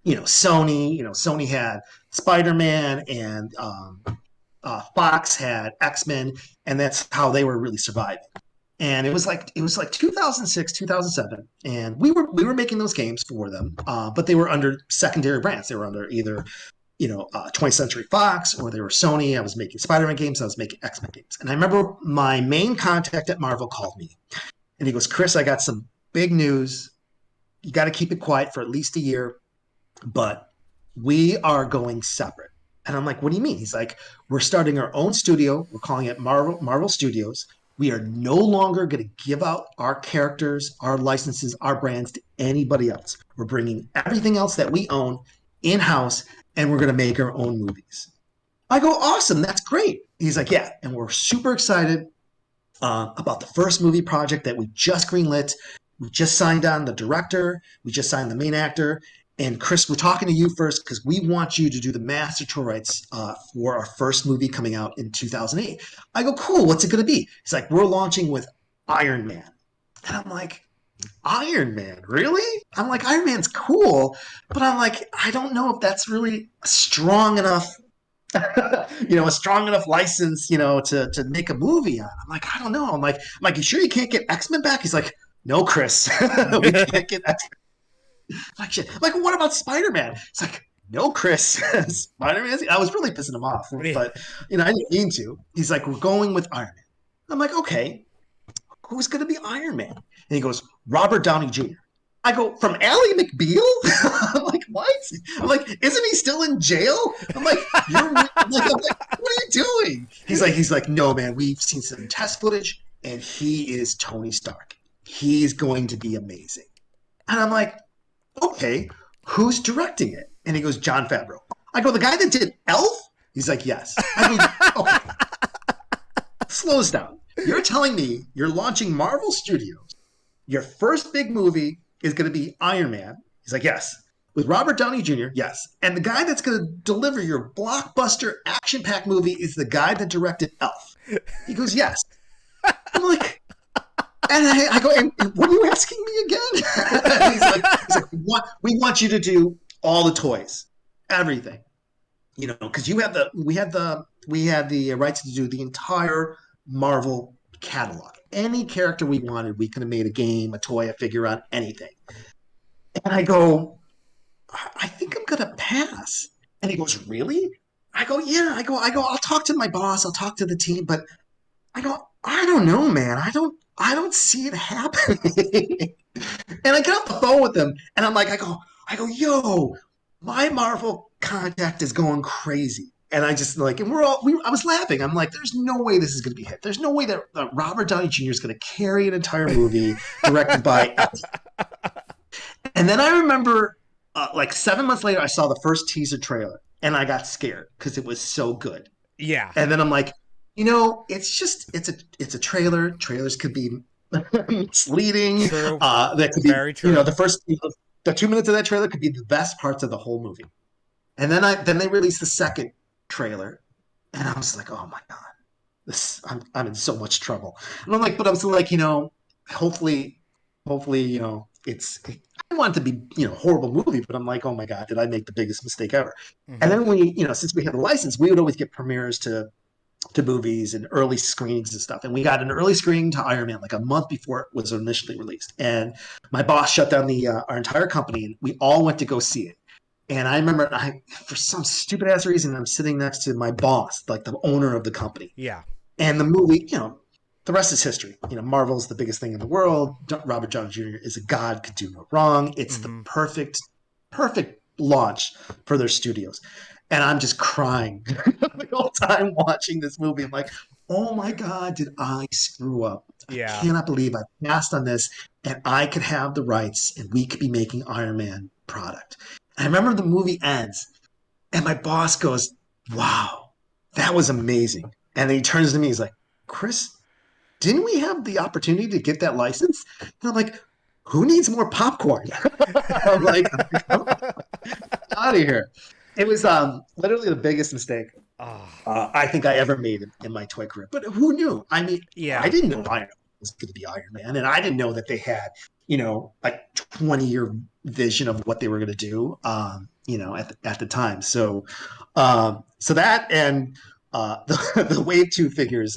Sony. Sony had Spider-Man, and Fox had X-Men, and that's how they were really surviving. And it was like 2006, 2007, and we were making those games for them, but they were under secondary brands. They were under either 20th Century Fox, or they were Sony. I was making Spider-Man games. I was making X-Men games. And I remember my main contact at Marvel called me, and he goes, "Chris, I got some big news. You got to keep it quiet for at least a year, but we are going separate." And I'm like, "What do you mean?" He's like, "We're starting our own studio. We're calling it Marvel Studios. We are no longer going to give out our characters, our licenses, our brands to anybody else. We're bringing everything else that we own in house, and we're going to make our own movies." I go, "Awesome. That's great." He's like, "Yeah. And we're super excited about the first movie project that we just greenlit. We just signed on the director. We just signed the main actor. And Chris, we're talking to you first because we want you to do the master tour rights for our first movie coming out in 2008. I go, "Cool. What's it going to be?" He's like, "We're launching with Iron Man." And I'm like, "Iron Man? Really?" I'm like, "Iron Man's cool, but I'm like, I don't know if that's really strong enough a strong enough license, to make a movie on. I'm like, I don't know. I'm like, "You sure you can't get X-Men back?" He's like, "No, Chris, we can't get X-Men." I'm like, shit. I'm like, "What about Spider-Man?" It's like, "No, Chris, Spider-Man." I was really pissing him off, Yeah. but I didn't mean to. He's like, "We're going with Iron Man." I'm like, "Okay, who's going to be Iron Man?" And he goes, "Robert Downey Jr." I go, "From Ally McBeal?" I'm like, "What?" I'm like, "Isn't he still in jail?" I'm like, "What are you doing?" He's like, "No, man, we've seen some test footage, and he is Tony Stark. He's going to be amazing." And I'm like, "Okay, who's directing it?" And he goes, "John Favreau." I go, "The guy that did Elf?" He's like, "Yes." I go, "Okay, slows down. You're telling me you're launching Marvel Studios. Your first big movie is going to be Iron Man." He's like, "Yes." With Robert Downey Jr., yes. "And the guy that's going to deliver your blockbuster action packed movie is the guy that directed Elf." He goes, "Yes." I'm like, and I go, "And what are you asking me again?" he's like, "We want you to do all the toys, everything, because we had the rights to do the entire Marvel catalog. Any character we wanted, we could have made a game, a toy, a figure out anything." And I go, "I think I'm gonna pass." And he goes, "Really?" I go, "Yeah." I go, "I'll talk to my boss, I'll talk to the team, but I go, I don't know, man. I don't see it happening." And I get off the phone with him, and I go, "Yo, my Marvel contact is going crazy." And I just like, and I was laughing. I'm like, "There's no way this is going to be a hit. There's no way that Robert Downey Jr. is going to carry an entire movie directed by." And then I remember, like 7 months later, I saw the first teaser trailer, and I got scared because it was so good. Yeah. And then I'm like, it's a trailer. Trailers could be misleading. True. That could be, Very true. the first, the 2 minutes of that trailer could be the best parts of the whole movie. And then they released the second trailer, and I was like, "Oh my god, I'm in so much trouble." And I'm like, but I'm still like, hopefully, it's. I want it to be, a horrible movie, but I'm like, "Oh my god, did I make the biggest mistake ever?" And Hmm. then since we had the license, we would always get premieres to movies and early screenings and stuff. And we got an early screening to Iron Man like a month before it was initially released. And my boss shut down our entire company, and we all went to go see it. And I remember for some stupid ass reason, I'm sitting next to my boss, like the owner of the company. Yeah. And the movie, the rest is history. Marvel's the biggest thing in the world. Robert Downey Jr. is a god, could do no wrong. It's the Mm-hmm. perfect launch for their studios. And I'm just crying the whole time watching this movie. I'm like, oh my God, did I screw up? I Yeah. cannot believe I passed on this and I could have the rights and we could be making Iron Man product. And I remember the movie ends and my boss goes, wow, that was amazing. And then he turns to me, he's like, Chris, didn't we have the opportunity to get that license? And I'm like, who needs more popcorn? I'm like, out of here. It was literally the biggest mistake Oh, I think I ever made in my toy career. But who knew? I mean, I yeah. didn't know Iron Man was going to be Iron Man, and I didn't know that they had, like 20-year vision of what they were going to do, at the time. So that and the Wave 2 figures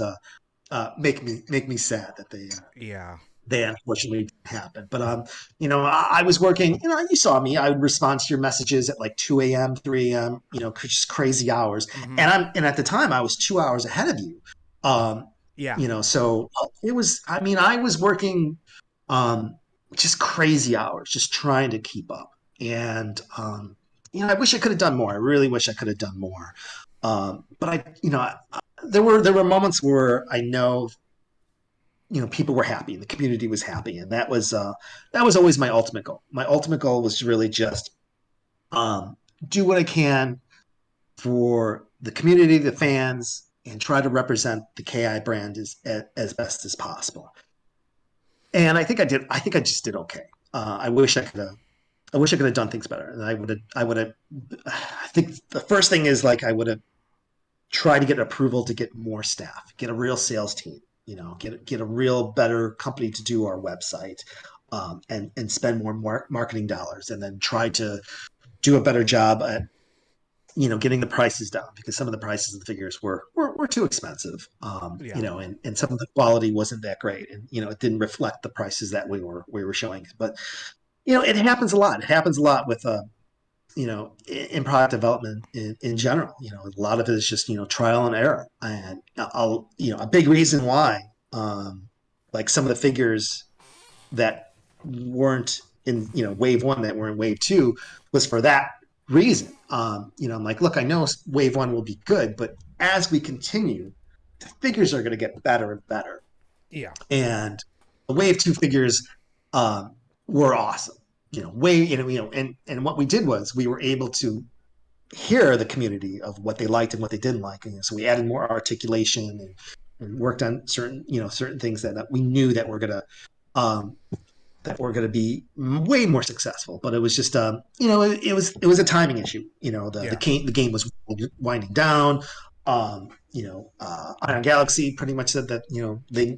make me sad that Yeah. they unfortunately didn't happen. But I was working. You saw me. I would respond to your messages at like 2 a.m., 3 a.m. Just crazy hours. Mm-hmm. And at the time I was 2 hours ahead of you. Um, Yeah. so it was. I mean, I was working just crazy hours, just trying to keep up. And I wish I could have done more. I really wish I could have done more. But there were moments where I know people were happy and the community was happy, and that was always my ultimate goal. My ultimate goal was to really just um, do what I can for the community, the fans, and try to represent the KI brand as best as possible. And I think I did. I think I just did okay. I wish I could have. I wish I could have done things better, and I would have. I would have. I think the first thing is like I would have try to get approval to get more staff, get a real sales team, get a real better company to do our website, and spend more marketing dollars, and then try to do a better job at getting the prices down because some of the prices of the figures were too expensive, Yeah. and some of the quality wasn't that great, and it didn't reflect the prices that we were showing. But it happens a lot. It happens a lot with in product development in general. A lot of it is just, trial and error. And a big reason why, like some of the figures that weren't in, wave one that were in wave two was for that reason. I'm like, look, I know wave one will be good, but as we continue, the figures are going to get better and better. Yeah. And the wave two figures were awesome. And what we did was we were able to hear the community of what they liked and what they didn't like, and so we added more articulation and worked on certain things that we knew um, that were gonna be way more successful. But it was just it was a timing issue. Yeah. The game was winding down. Iron Galaxy pretty much said that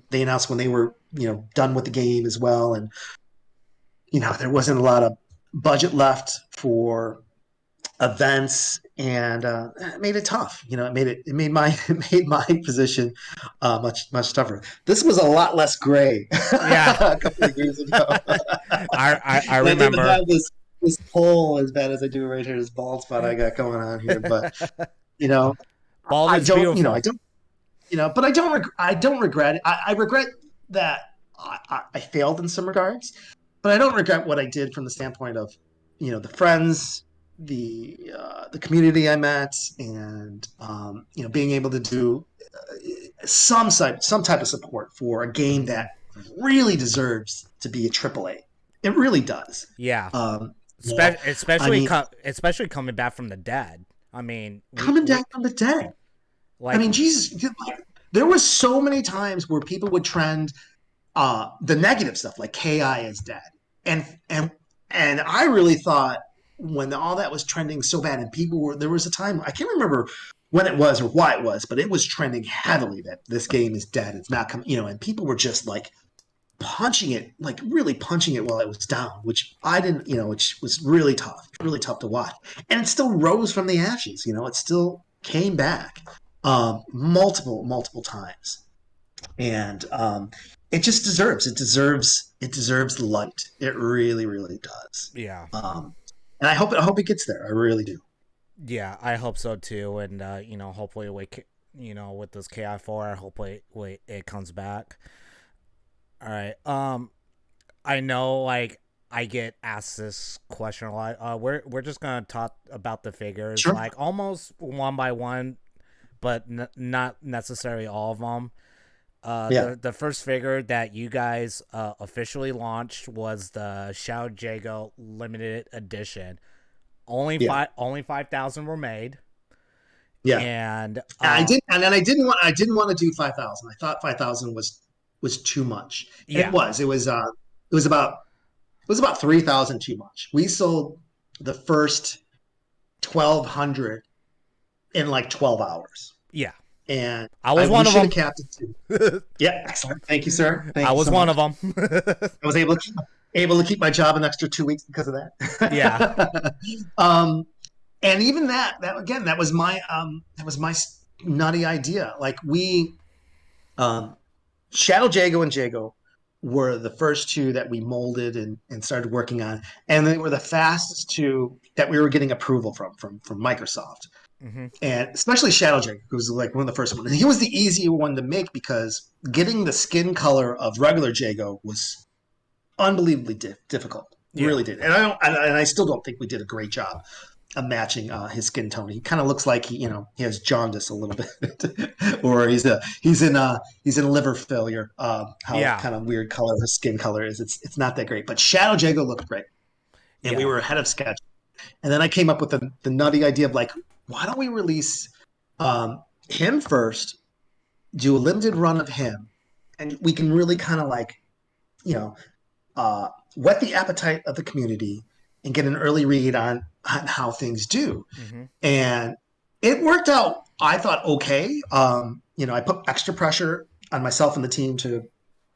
they announced when they were done with the game as well, and there wasn't a lot of budget left for events, and it made it tough. It made my position much tougher. This was a lot less gray Yeah. a couple of years ago. I And I didn't remember. have this pole as bad as I do right here, this bald spot I got going on here. But you know, Bald I is don't, I beautiful. don't, but I don't regret it. I regret that I failed in some regards, but I don't regret what I did from the standpoint of, the friends, the community I met, and being able to do some type of support for a game Hmm. that really deserves to be a AAA. It really does. Yeah. Um, I Especially mean, especially coming back from the dead. I mean, coming we down from the dead. I like mean, Jesus, there was so many times where people would trend the negative stuff, like KI is dead, and and and I really thought when all that was trending so bad, and there was a time I can't remember when it was or why it was, but it was trending heavily that this game is dead, it's not coming, and people were just like punching it, like really punching it while it was down, which I didn't, which was really tough to watch, and it still rose from the ashes, it still came back multiple times, and it just deserves light. It really does. yeah. Um, and I hope it gets there. I really do. Yeah, I hope so too. And hopefully with this KI4, hopefully it comes back. All right. I know like I get asked this question a lot. We're just gonna talk about the figures Sure. like almost one by one, but not necessarily all of them. Yeah. The first figure that you guys officially launched was the Xiao Jago limited edition. Yeah. Only 5,000 were made, Yeah. and And I did, and then I didn't want to do 5,000. I thought 5,000 was too much, and it yeah, was. It was about it was about 3,000 too much. We sold the first 1,200 in like 12 hours, yeah, and I was we one of should have them. capped it too. Yeah, excellent. Thank you, sir. I Thank you was so one much. of them. I was able to keep my job an extra 2 weeks because of yeah. that. um, and even that again, that was my nutty idea. Like um, Shadow Jago and Jago were the first two that we molded and started working on, and they were the fastest two that we were getting approval from Microsoft, Mm-hmm. and especially Shadow Jago, who was like one of the first ones. And he was the easier one to make because getting the skin color of regular Jago was unbelievably difficult. Yeah. Really did, and I still don't think we did a great job matching his skin tone. He kind of looks like he has jaundice a little bit, or he's in liver failure. How Yeah. kind of weird color his skin color is. It's not that great. But Shadow Jago looked great, and we Yeah. were ahead of schedule. And then I came up with the nutty idea of like, why don't we release him first, do a limited run of him, and we can really kind of like you know whet the appetite of the community and get an early read on how things do. Mm-hmm. And it worked out, I thought, okay. I put extra pressure on myself and the team to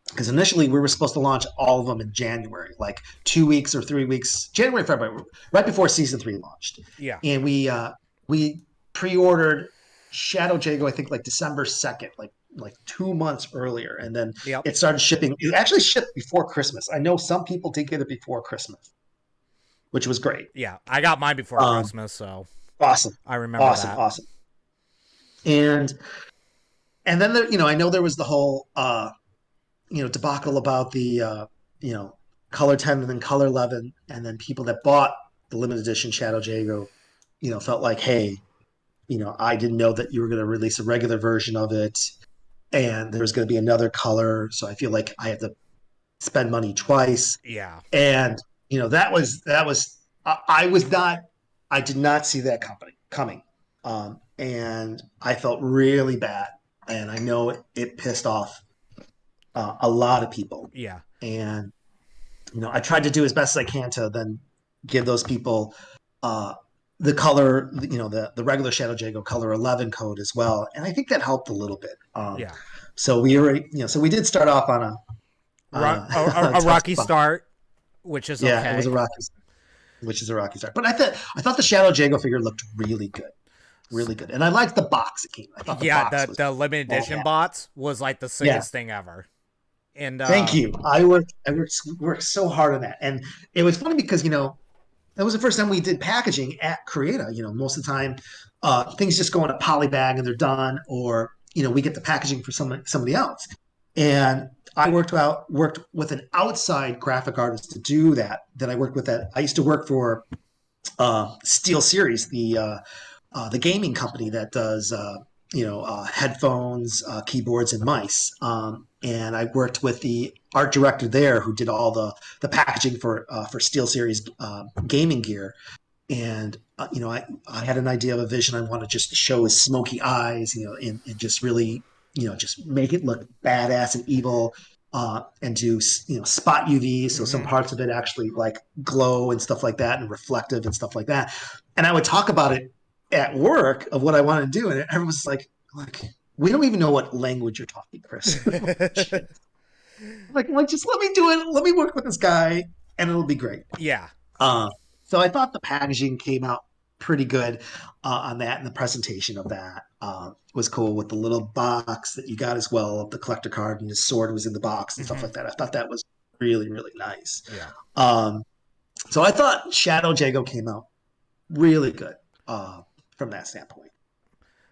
because initially we were supposed to launch all of them in January, like 2 weeks or 3 weeks, January, February, right before season three launched, Yeah. and we pre-ordered Shadow Jago, I think like December 2nd, like 2 months earlier, and then Yep. it started shipping. It actually shipped before Christmas. I know some people did get it before Christmas, which was great. Yeah. I got mine before Um, Christmas, so awesome, I remember awesome, that. awesome. And then I know there was the whole debacle about the you know color 10 and then color 11, and then people that bought the limited edition Shadow Jago felt like, hey, I didn't know that you were going to release a regular version of it, and there's going to be another color, so I feel like I have to spend money twice. Yeah. And that was I was not I did not see that company coming, and I felt really bad, and I know it pissed off a lot of people. Yeah. And I tried to do as best as I can to then give those people uh, the color, the regular Shadow Jago color 11 code as well, and I think that helped a little bit. Yeah. So we did start off on a A tough rocky spot. start, which is Yeah, it was okay. a rocky, which is a rocky start. But I thought the Shadow Jago figure looked really good, really good, and I liked the box it came. I thought the Yeah, box was the limited edition fantastic. bots was like the Yeah, sickest thing ever. And thank you. I worked so hard on that, and it was funny because that was the first time we did packaging at Creata. Most of the time, things just go in a poly bag and they're done, or we get the packaging for somebody else. And I worked with an outside graphic artist to do that. That I worked with that. I used to work for Steel Series, the gaming company that does headphones, keyboards, and mice. And I worked with the art director there who did all the packaging for Steel Series gaming gear. And I had an idea of a vision. I wanted just to show his smoky eyes, and just really, just make it look badass and evil. And do spot UV, so some mm-hmm. parts of it actually like glow and stuff like that, and reflective and stuff like that. And I would talk about it at work of what I wanted to do, and everyone's like, we don't even know what language you're talking, Chris. like, just let me do it. Let me work with this guy, and it'll be great. yeah. Uh, so I thought the packaging came out pretty good on that, and the presentation of that was cool with the little box that you got as well of the collector card, and his sword was in the box and stuff Mm-hmm. like that. I thought that was really, really nice. Yeah. Um, So I thought Shadow Jago came out really good from that standpoint.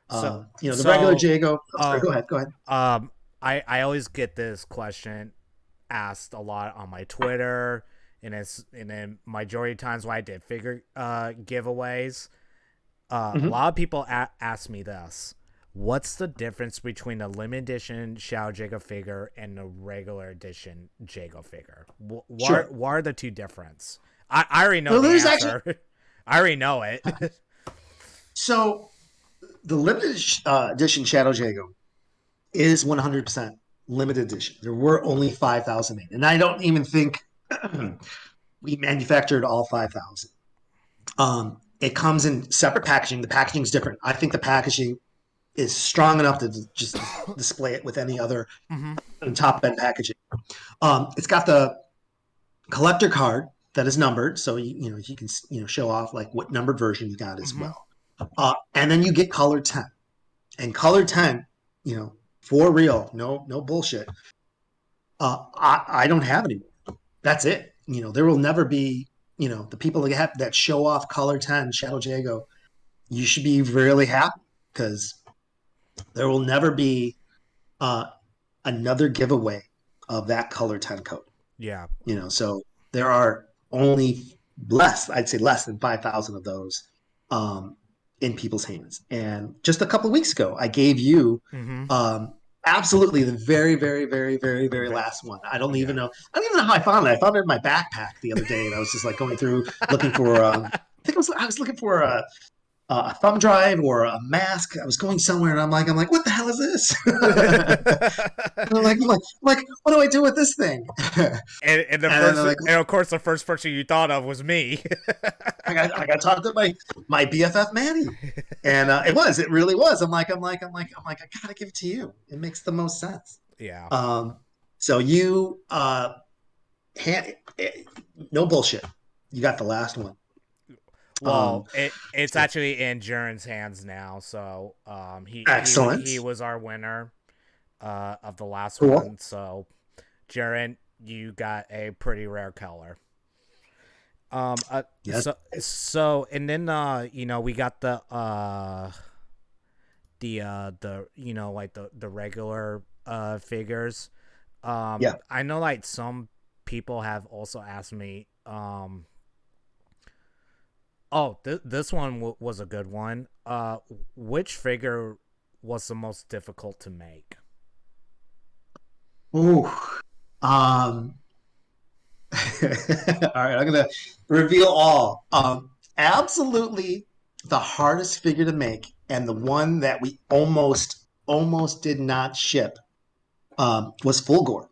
So The regular so Jago. I'm sorry. uh Go ahead. Go ahead. um I always get this question asked a lot on my Twitter, and then majority of times when I did figure giveaways, a Mm-hmm. lot of people ask me this: what's the difference between a limited edition Xiao Jago figure and a regular edition Jago figure? Sure. What are the two difference? I already know Well, the there's actually answer. I already know it. so the limited edition Shadow Jago is 100% limited edition. There were only 5,000 made, and I don't even think we manufactured all 5,000. It comes in separate packaging. The packaging is different. I think the packaging is strong enough to just display it with any other Mm-hmm. top end packaging. It's got the collector card that is numbered, so you can show off like what numbered version you got as Mm-hmm. well. And then you get color 10, and color 10, for real, no bullshit. I don't have any. That's it. There will never be. The people that show off color 10 Shadow Jago. You should be really happy because there will never be uh, another giveaway of that color 10 code. Yeah. So there are only I'd say less than 5,000 of those um, in people's hands. And just a couple of weeks ago, I gave you Mm-hmm. um, absolutely the very, very, very, very, very last one. I don't even Yeah. know. I don't even know how I found it. I found it in my backpack the other day, and I was just like going through looking for. I think I was looking for a thumb drive or a mask. I was going somewhere, and I'm like, what the hell is this? And I'm like, what do I do with this thing? And the And then first, I'm like, and of course, the first person you thought of was me. I got to talk to my BFF Manny, and it really was. I gotta give it to you. It makes the most sense. Yeah. Um, so you no bullshit. You got the last one. Um, Well, it's so actually in Jaren's hands now. So he excellent, was our winner of the last cool. one. So Jaren, you got a pretty rare color. Um. Uh, Yes. so and then we got the like the regular figures. Yeah. I know like some people have also asked me oh, this one was a good one. Which figure was the most difficult to make? Ooh. Um. All right. I'm gonna reveal all. Absolutely, the hardest figure to make, and the one that we almost did not ship, was Full Gore.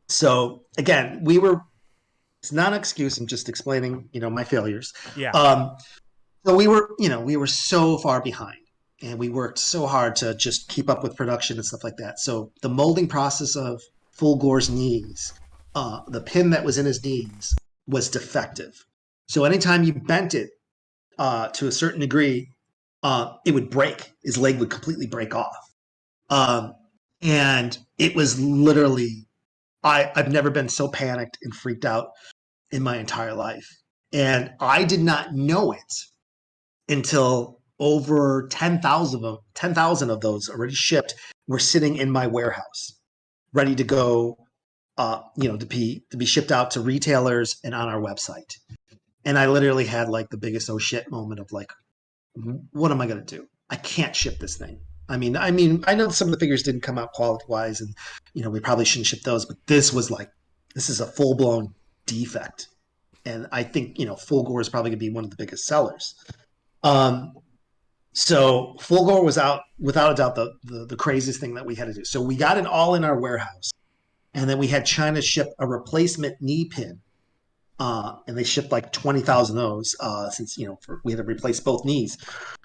So again, we were. It's not an excuse. I'm just explaining, my failures. Yeah. Um, so we were so far behind, and we worked so hard to just keep up with production and stuff like that. So the molding process of Full Gore's knees, the pin that was in his knees was defective. So anytime you bent it to a certain degree, it would break. His leg would completely break off. Um, and it was literally, I've never been so panicked and freaked out in my entire life. And I did not know it until over 10,000 of those already shipped were sitting in my warehouse, ready to go, to be shipped out to retailers and on our website. And I literally had like the biggest oh shit moment of like, what am I going to do? I can't ship this thing. I know some of the figures didn't come out quality wise, and we probably shouldn't ship those, but this is a full blown defect, and I think Full Gore is probably going to be one of the biggest sellers. Um, so Full Gore was out without a doubt the craziest thing that we had to do. So we got it all in our warehouse, and then we had China ship a replacement knee pin, and they shipped like 20,000 of those since we had to replace both knees.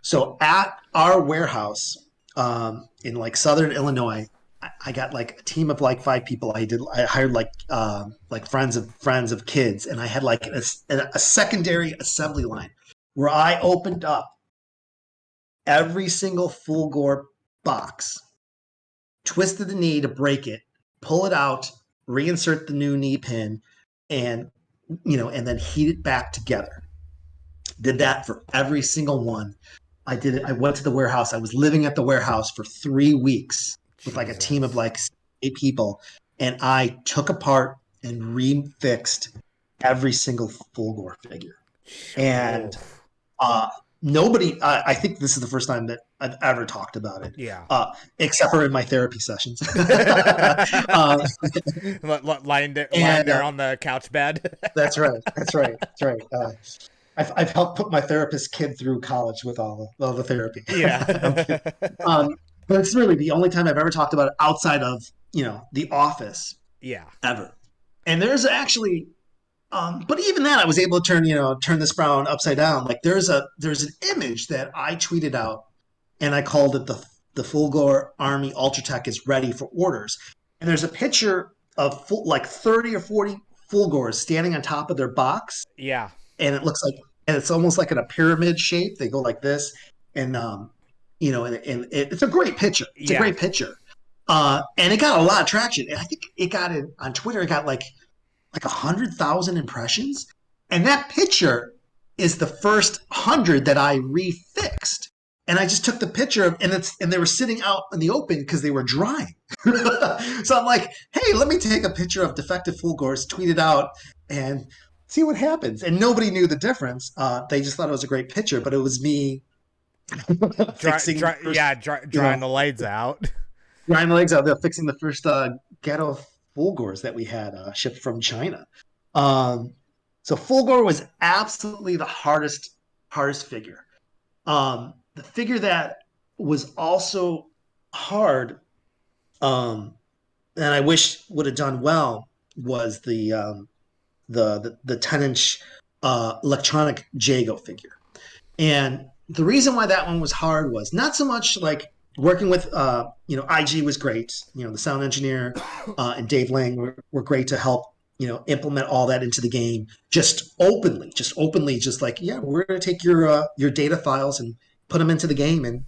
So at our warehouse in like Southern Illinois, I got like a team of like 5 people. I hired like friends of kids, and I had like a secondary assembly line where I opened up every single Full Gore box, twisted the knee to break it, pull it out, reinsert the new knee pin, and and then heat it back together. Did that for every single one. I did it. I went to the warehouse. I was living at the warehouse for 3 weeks with like a team of Jesus. like 8 people, and I took apart and refixed every single Fulgore figure. Oh, And uh, nobody, I think this is the first time that I've ever talked about it, yeah. except for in my therapy sessions. uh, Lying and there on the couch bed. That's right. That's right. That's right. I've helped put my therapist kid through college with all the therapy. I'm kidding. Yeah. Um, but it's really the only time I've ever talked about it outside of the office Yeah. ever. And there's actually, but even that I was able to turn this brown upside down. Like there's an image that I tweeted out, and I called it the Fulgore Army Ultratech is ready for orders. And there's a picture of like 30 or 40 Fulgores standing on top of their box, Yeah. and it looks like, and it's almost like in a pyramid shape. They go like this, and it's a great picture. It's a Yeah. great picture, and it got a lot of traction. And I think it got it on Twitter. It got like 100,000 impressions, and that picture is the first 100 that I refixed. And I just took the picture of, and they were sitting out in the open because they were drying. So I'm like, hey, let me take a picture of defective Fulgores, tweet it out, and see what happens. And nobody knew the difference. They just thought it was a great picture, but it was me fixing the first, Drying the lights out. grind the legs out there, fixing the first ghetto Fulgores that we had shipped from China. Um, so Fulgore was absolutely the hardest figure. The figure that was also hard, and I wish would have done well, was the 10-inch electronic Jago figure. And the reason why that one was hard was not so much like working with, IG was great. The sound engineer and Dave Lang were great to help, implement all that into the game just openly, just like, yeah, we're going to take your data files and put them into the game, and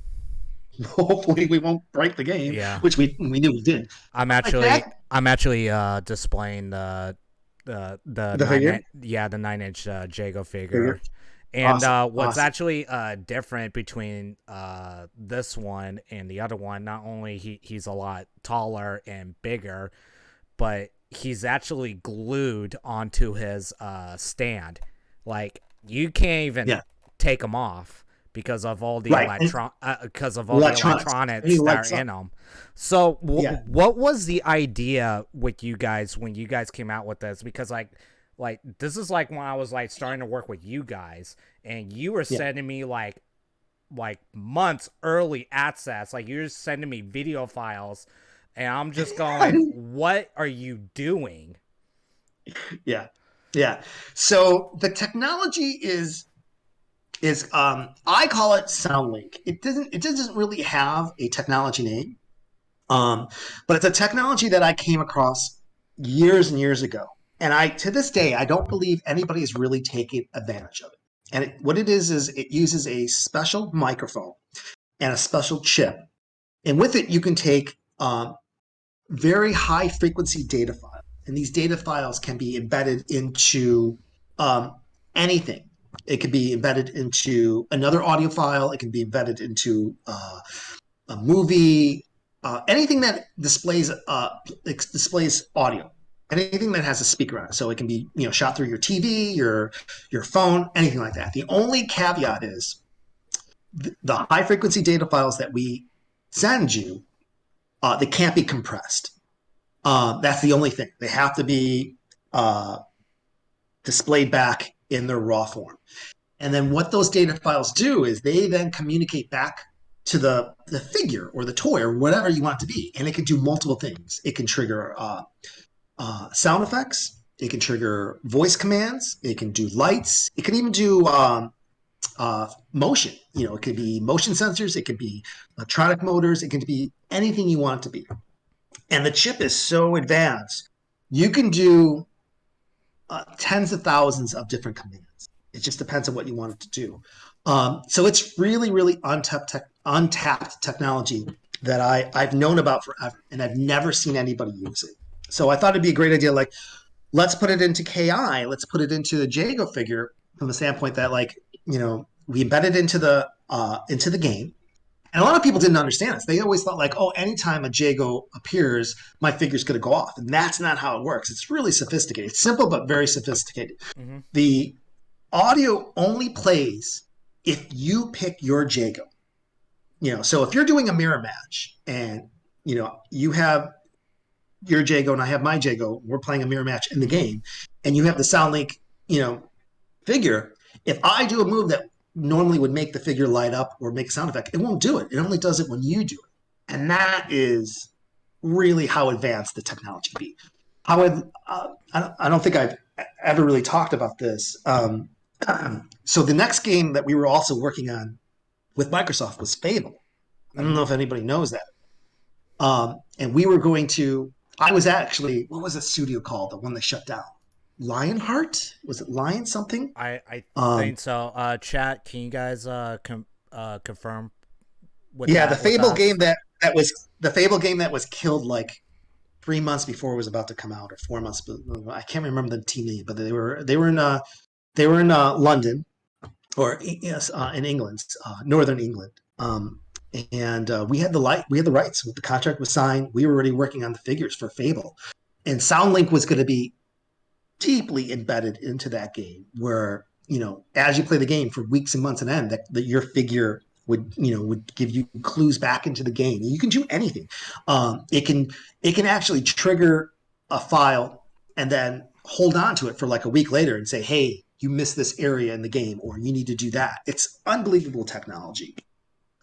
hopefully we won't break the game, Yeah. which we knew we did. I'm Like actually that, I'm actually displaying the the figure, the 9 inch Jago figure, figure. And awesome, what's awesome. actually different between this one and the other one, not only he's a lot taller and bigger, but he's actually glued onto his stand. Like you can't even Yeah, take him off right. And because of all the electronics, and he electronics that are lights up. in them. So Yeah. what was the idea with you guys when you guys came out with this? Because like this is like when I was like starting to work with you guys, and you were Yeah. sending me like months early access. Like you're just sending me video files, and I'm just going, "What are you doing?" Yeah. Yeah. So the technology is I call it SoundLink. It doesn't really have a technology name. But it's a technology that I came across years and years ago. And to this day, I don't believe anybody has really taken advantage of it. And what it is it uses a special microphone and a special chip. And with it, you can take very high frequency data files. And these data files can be embedded into um, anything. It could be embedded into another audio file. It can be embedded into a movie, anything that displays audio, anything that has a speaker on it. So it can be shot through your TV, your phone, anything like that. The only caveat is the high frequency data files that we send you, they can't be compressed. That's the only thing. They have to be uh, displayed back in their raw form. And then what those data files do is they then communicate back to the figure or the toy or whatever you want it to be. And it can do multiple things. It can trigger sound effects. It can trigger voice commands. It can do lights. It can even do motion. It could be motion sensors. It could be electronic motors. It can be anything you want it to be. And the chip is so advanced, you can do tens of thousands of different commands. It just depends on what you want it to do. So it's really, really untapped technology that I've known about forever, and I've never seen anybody use it. So I thought it'd be a great idea. Like, let's put it into KI. Let's put it into the Jago figure from the standpoint that like we embedded into the game. And a lot of people didn't understand this. They always thought like, oh, anytime a Jago appears, my figure's going to go off, and that's not how it works. It's really sophisticated. It's simple but very sophisticated. Mm-hmm. The audio only plays if you pick your Jago. So if you're doing a mirror match and you have your Jago and I have my Jago, we're playing a mirror match in the Mm-hmm. game, and you have the Sound Link, figure. If I do a move that normally would make the figure light up or make a sound effect, it won't do it. It only does it when you do it, and that is really how advanced the technology can be. I don't think I've ever really talked about this. So the next game that we were also working on with Microsoft was Fable. I don't know Mm-hmm. if anybody knows that. And we were going to. I was actually, what was the studio called? The one that shut down. Lionheart? Was it Lion something? I Um, think so. Chat, can you guys confirm with yeah, the that with Fable game us? that was the Fable game that was killed like 3 months before it was about to come out, or 4 months. I can't remember the team name, but they were in London, or yes, in England, northern England. And we had the rights. The contract was signed. We were already working on the figures for Fable, and SoundLink was going to be deeply embedded into that game, where as you play the game for weeks and months and end, that your figure would give you clues back into the game. You can do anything. It can actually trigger a file and then hold on to it for like a week later and say, hey, you missed this area in the game, or you need to do that. It's unbelievable technology.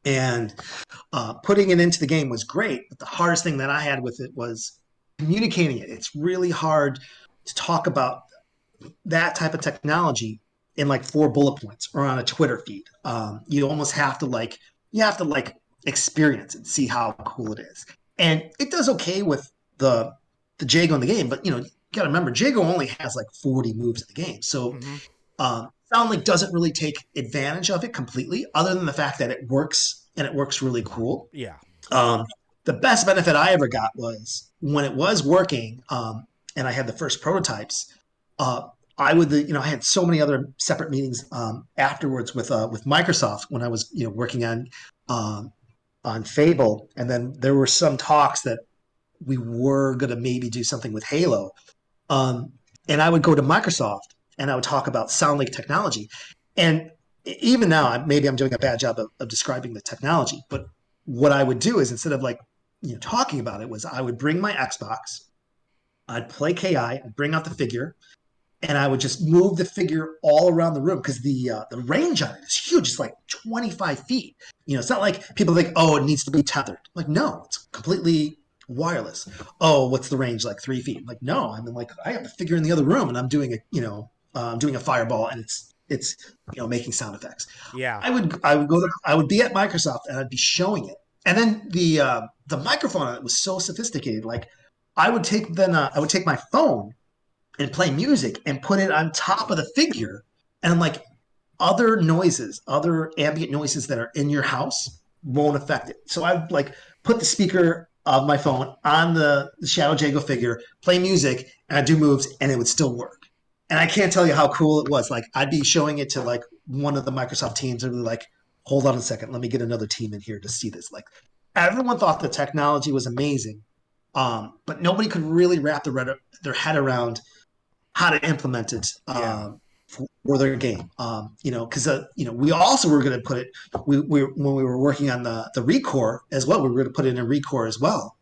And putting it into the game was great, but the hardest thing that I had with it was communicating it. It's really hard to talk about that type of technology in like 4 bullet points or on a Twitter feed. You almost have to like experience and see how cool it is. And it does okay with the Jago in the game, but you got to remember Jago only has like 40 moves in the game, so Mm-hmm. SoundLink doesn't really take advantage of it completely, other than the fact that it works and it works really cool. Yeah. Um, the best benefit I ever got was when it was working, and I had the first prototypes. Uh, I had so many other separate meetings afterwards with Microsoft when I was working on Fable, and then there were some talks that we were going to maybe do something with Halo. Um, and I would go to Microsoft and I would talk about SoundLink technology. And even now, maybe I'm doing a bad job of describing the technology, but what I would do is instead of like talking about it, was I would bring my Xbox, I'd play KI, I'd bring out the figure, and I would just move the figure all around the room because the range on it is huge. It's like 25 feet. It's not like people think, oh, it needs to be tethered. Like, no, it's completely wireless. Oh, what's the range? Like 3 feet. Like, no, I mean, like I have a figure in the other room and I'm doing a fireball and it's making sound effects. Yeah. I would be at Microsoft and I'd be showing it, and then the microphone on it was so sophisticated. Like, I would take my phone and play music and put it on top of the figure, and like other ambient noises that are in your house won't affect it. So I would like put the speaker of my phone on the Shadow Jago figure, play music, and I do moves, and it would still work. And I can't tell you how cool it was. Like, I'd be showing it to like one of the Microsoft teams, and be like, "Hold on a second, let me get another team in here to see this." Like, everyone thought the technology was amazing, but nobody could really wrap their head around how to implement it Yeah. for their game. Because we also were going to put it. We when we were working on the Recore as well, we were going to put it in Recore as well.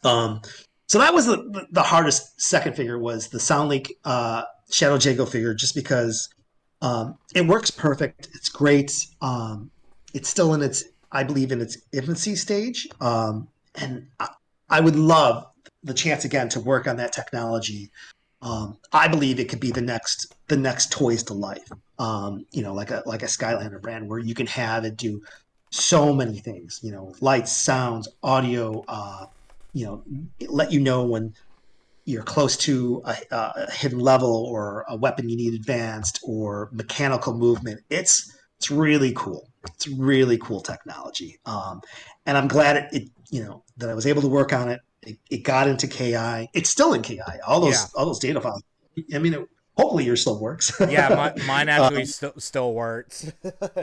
Um, so that was the hardest second figure, was the SoundLink Shadow Jago figure, just because it works perfect. It's great. It's still in its, I believe, in its infancy stage, and I would love the chance again to work on that technology. I believe it could be the next Toys to Life. Like a Skylander brand where you can have it do so many things. Lights, sounds, audio. You know, let you know when you're close to a hidden level or a weapon you need advanced or mechanical movement. It's really cool. It's really cool technology. And I'm glad that I was able to work on it. It got into KI. It's still in KI. All Yeah. those data files I mean, hopefully yours still works. Yeah, mine actually um, still works.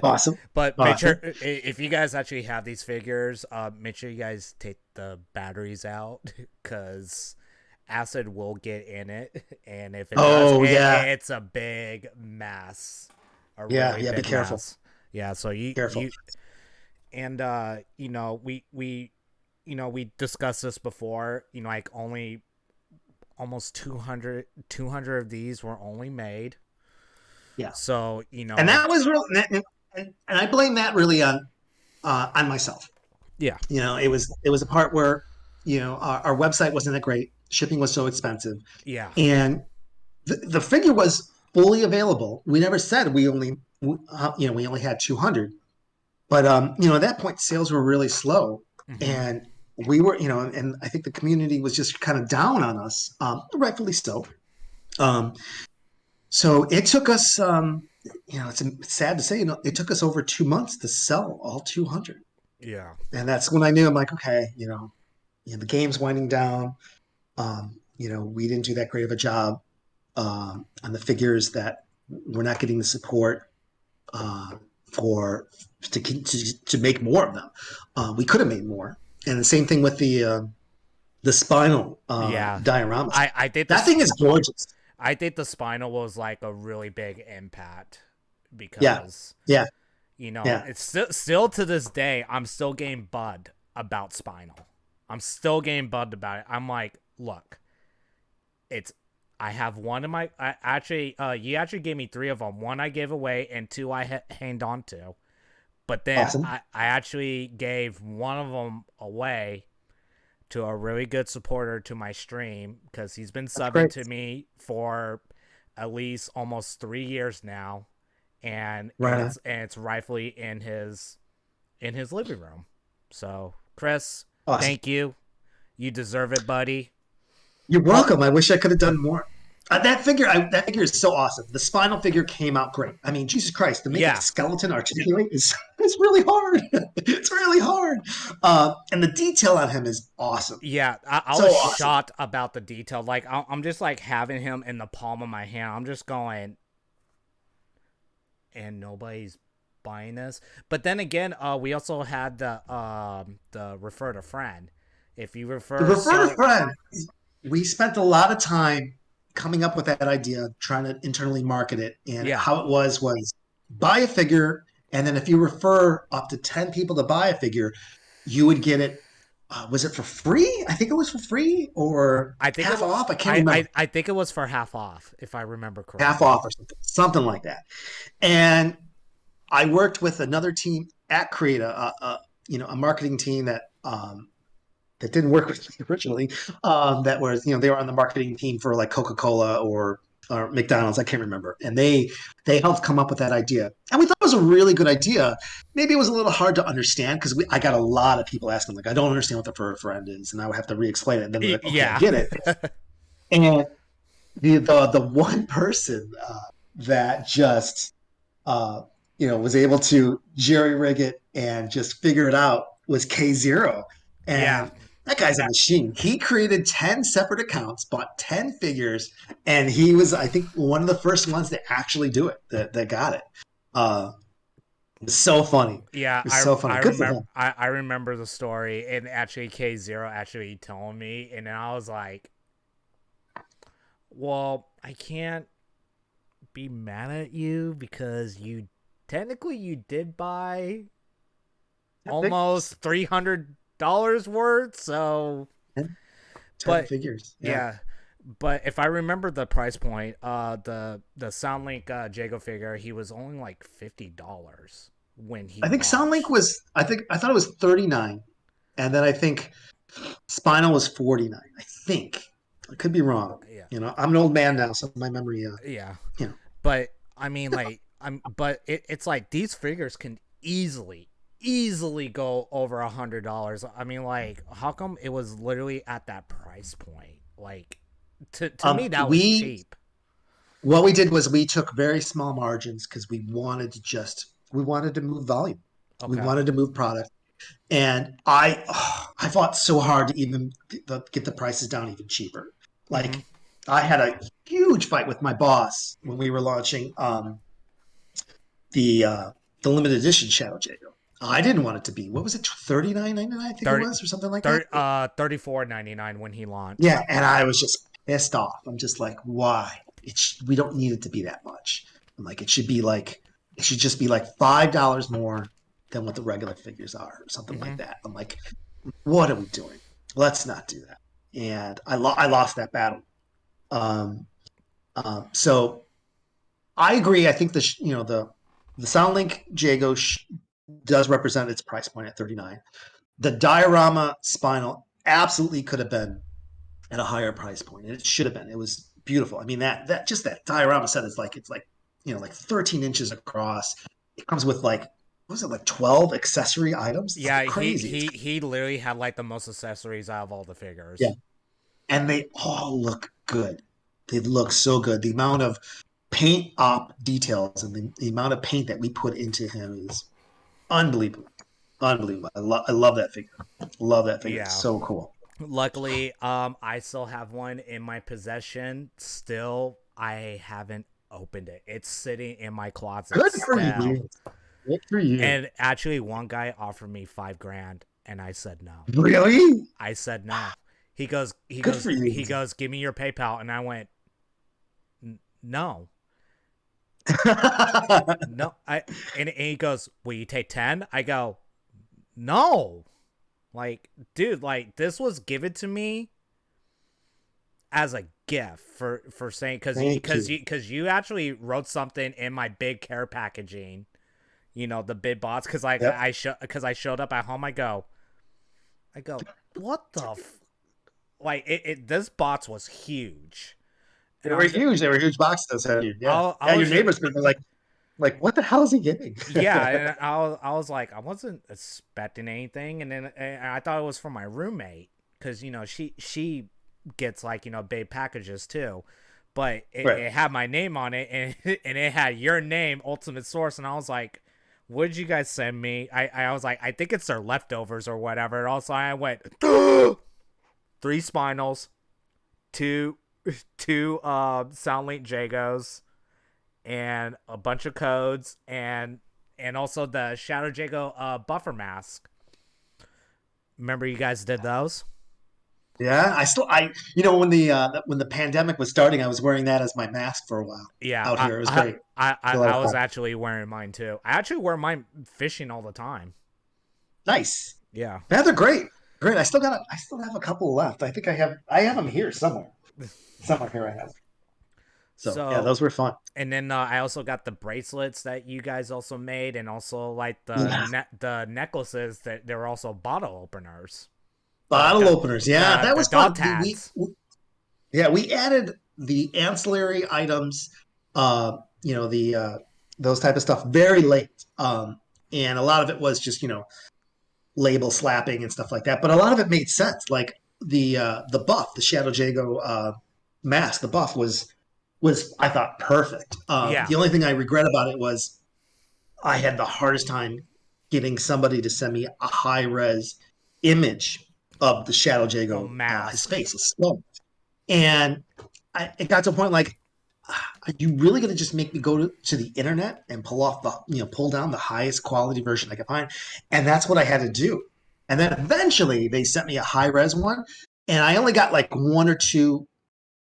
awesome, But make sure awesome. if you guys actually have these figures, make sure you guys take the batteries out because acid will get in it, and if it does, Oh yeah, it's a big mess, a yeah, really yeah. Be big careful, mess. Yeah, so careful. you and we discussed this before. Like only almost 200 of these were only made. Yeah, So and if that was real, and I blame that really on myself. yeah, It was a part where our website wasn't that great, shipping was so expensive, yeah, and the figure was fully available. We never said we only had 200, but at that point sales were really slow, mm-hmm. and we were and I think the community was just kind of down on us, rightfully so. Um, so it took us, it's sad to say, it took us over 2 months to sell all 200, Yeah, and that's when I knew I'm like, okay, the game's winding down. We didn't do that great of a job on the figures, that we're not getting the support uh, for to make more of them. We could have made more, and the same thing with the spinal yeah. dioramas. I think That thing is gorgeous. the spinal was like a really big impact Yeah, because yeah, yeah. it's still to this day I'm still getting bugged about spinal. I'm still getting bugged about it. I'm like, look, it's I have one in my. I actually, you actually gave me three of them. One I gave away, and two I hanged on to. But then Awesome. I actually gave one of them away to a really good supporter to my stream because he's been That's subbing great. to me for at least almost 3 years now, and Right on. it's rightfully in his living room. So Chris, Awesome. thank you. You deserve it, buddy. You're Ho- welcome. I wish I could have done more. That figure is so awesome. The spinal figure came out great. I mean, Jesus Christ, to make a yeah, skeleton articulate is it's really hard. It's really hard. And the detail on him is awesome. Yeah, I So was awesome. shocked about the detail. Like I'm just like having him in the palm of my hand. I'm just going, and nobody's buying this. But then again, we also had the refer to friend. If you The refer refer to so friend, we spent a lot of time coming up with that idea, trying to internally market it. And yeah, how it was buy a figure, and then if you refer up to 10 people to buy a figure, you would get it. Was it for free? I think it was for free or I think it half was. off. I can't remember. I think it was for half off if I remember Half correctly. off or something like that. And I worked with another team at Create, a marketing team that didn't work with me originally. That was, they were on the marketing team for like Coca-Cola or McDonald's. I can't remember. And they helped come up with that idea. And we thought it was a really good idea. Maybe it was a little hard to understand because I got a lot of people asking, like, I don't understand what the fur friend is. And I would have to re-explain it. And then they're like, okay, I Yeah, get it. And the one person that just uh, was able to jerry rig it and just figure it out was K0. yeah, And that guy's a machine. He created 10 separate accounts, bought 10 figures, and he was, I think, one of the first ones to actually do it, that got it. Uh, it was so funny. It yeah. was so funny. I Good for remember. him. I remember the story, and actually K0 actually telling me, and then I was like, well, I can't be mad at you because you did buy 10 figures. almost $300 worth. So, 10 but figures. Yeah. yeah, but if I remember the price point, the Soundlink Jago figure, he was only like $50 when he I think Soundlink launched. was, I thought it was 39. And then I think Spinal was 49. I think. I could be wrong. Yeah, I'm an old man now, so my memory, yeah. you know, But I mean, like, but it's like these figures can easily go over $100. I mean, like, how come it was literally at that price point? Like, to me, that was we cheap. what we did was we took very small margins because we wanted to move volume. We Okay. wanted to move product. And I fought so hard to even get the prices down even cheaper. Mm-hmm. Like I had a huge fight with my boss when we were launching the uh, the limited edition Shadow Jago. I didn't want it to be, what was it, 39.99? I think it 30, was, or something like that. 30 34.99 when he launched. Yeah, and I was just pissed off. I'm just like, why? We don't need it to be that much. I'm like, it should just be like $5 more than what the regular figures are, or something like Hmm. that. I'm like, what are we doing? Let's not do that. And I lost that battle. Um, so I agree. I think the Soundlink Jago does represent its price point at 39. The diorama spinal absolutely could have been at a higher price point, and it should have been. It was beautiful. I mean, that just that diorama set is like, it's like, like 13 inches across. It comes with like, what was it, like 12 accessory items? It's Yeah, like he crazy. It's he he literally had like the most accessories out of all the Yeah, figures. and they all look good. They look so good. The amount of paint op details and the amount of paint that we put into him is unbelievable. Unbelievable. I love that figure. Love that figure. It's Yeah. so cool. Luckily, I still have one in my possession. Still, I haven't opened it. It's sitting in my closet Good for still. you. Good for you. And actually, one guy offered me 5 grand, and I said no. Really? I said no. He goes, he Good goes, for you. he goes. Give me your PayPal, and I went, no, no. And he goes, will you take 10? I go, no. Like, dude, like this was given to me as a gift for saying Thank you. because you actually wrote something in my big care packaging, the bid bots, because like Yep. I showed up at home. I go, what the like this box was huge, They and were huge. They were huge boxes. Had you? Yeah. I Yeah. Your was just, neighbors were like, what the hell is he getting? yeah, and I was like, I wasn't expecting anything, and then I thought it was for my roommate because she gets like big packages too, but Right. it had my name on it, and and it had your name, Ultimate Source, and I was like, what did you guys send me? I was like, I think it's their leftovers or whatever. And also, I went 3 spinals, two two Soundlink Jagos, and a bunch of codes, and also the Shadow Jago buffer mask. Remember you guys did those? Yeah. When the pandemic was starting, I was wearing that as my mask for a while Yeah, out I here. It was I great. It I, I was a lot I of was fun. actually wearing mine too. I actually wear mine fishing all the time. Nice. Yeah. Yeah, they're great. Great. I still have a couple left. I think I have them here somewhere. Somewhere here I have. So yeah, So, those were fun. and then I also got the bracelets that you guys also made, and also like Yeah. the necklaces that they were also bottle openers. The Bottle the openers. Yeah, the that the was dot fun. tags. Yeah, we added the ancillary items, the those type of stuff very late. And a lot of it was just, label slapping and stuff like that. But a lot of it made sense. Like the buff, the Shadow Jago mask, the buff was I thought perfect. Yeah. The only thing I regret about it was I had the hardest time getting somebody to send me a high res image of the Shadow Oh, Jago, his mask. face, his skull. And it got to a point like, are you really going to just make me go to the internet and pull down the highest quality version I could find? And that's what I had to do. And then eventually they sent me a high res one, and I only got like one or two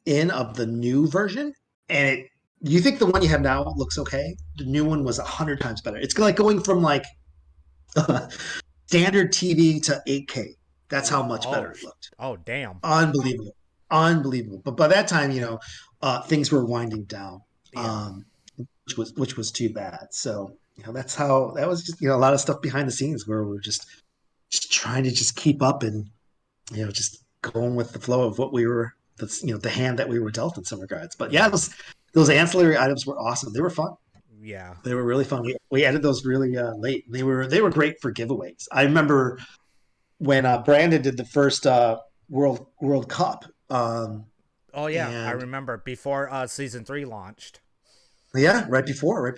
in of the new version. And you think the one you have now looks okay? The new one was 100 times better. It's like going from like standard TV to 8K. That's how much better Oh, it looked. oh, damn. Unbelievable, unbelievable. But by that time, things were winding down, Yeah. um, which was too bad. So that's how that was. Just a lot of stuff behind the scenes where we're just trying to just keep up and just going with the flow of what we were. That's the hand that we were dealt in some regards. But yeah, Yeah. those ancillary items were awesome. They were fun. Yeah. They were really fun. We added those really late. They were great for giveaways. I remember when Brandon did the first World Cup. Oh yeah, I And remember before season 3 launched. yeah, right before,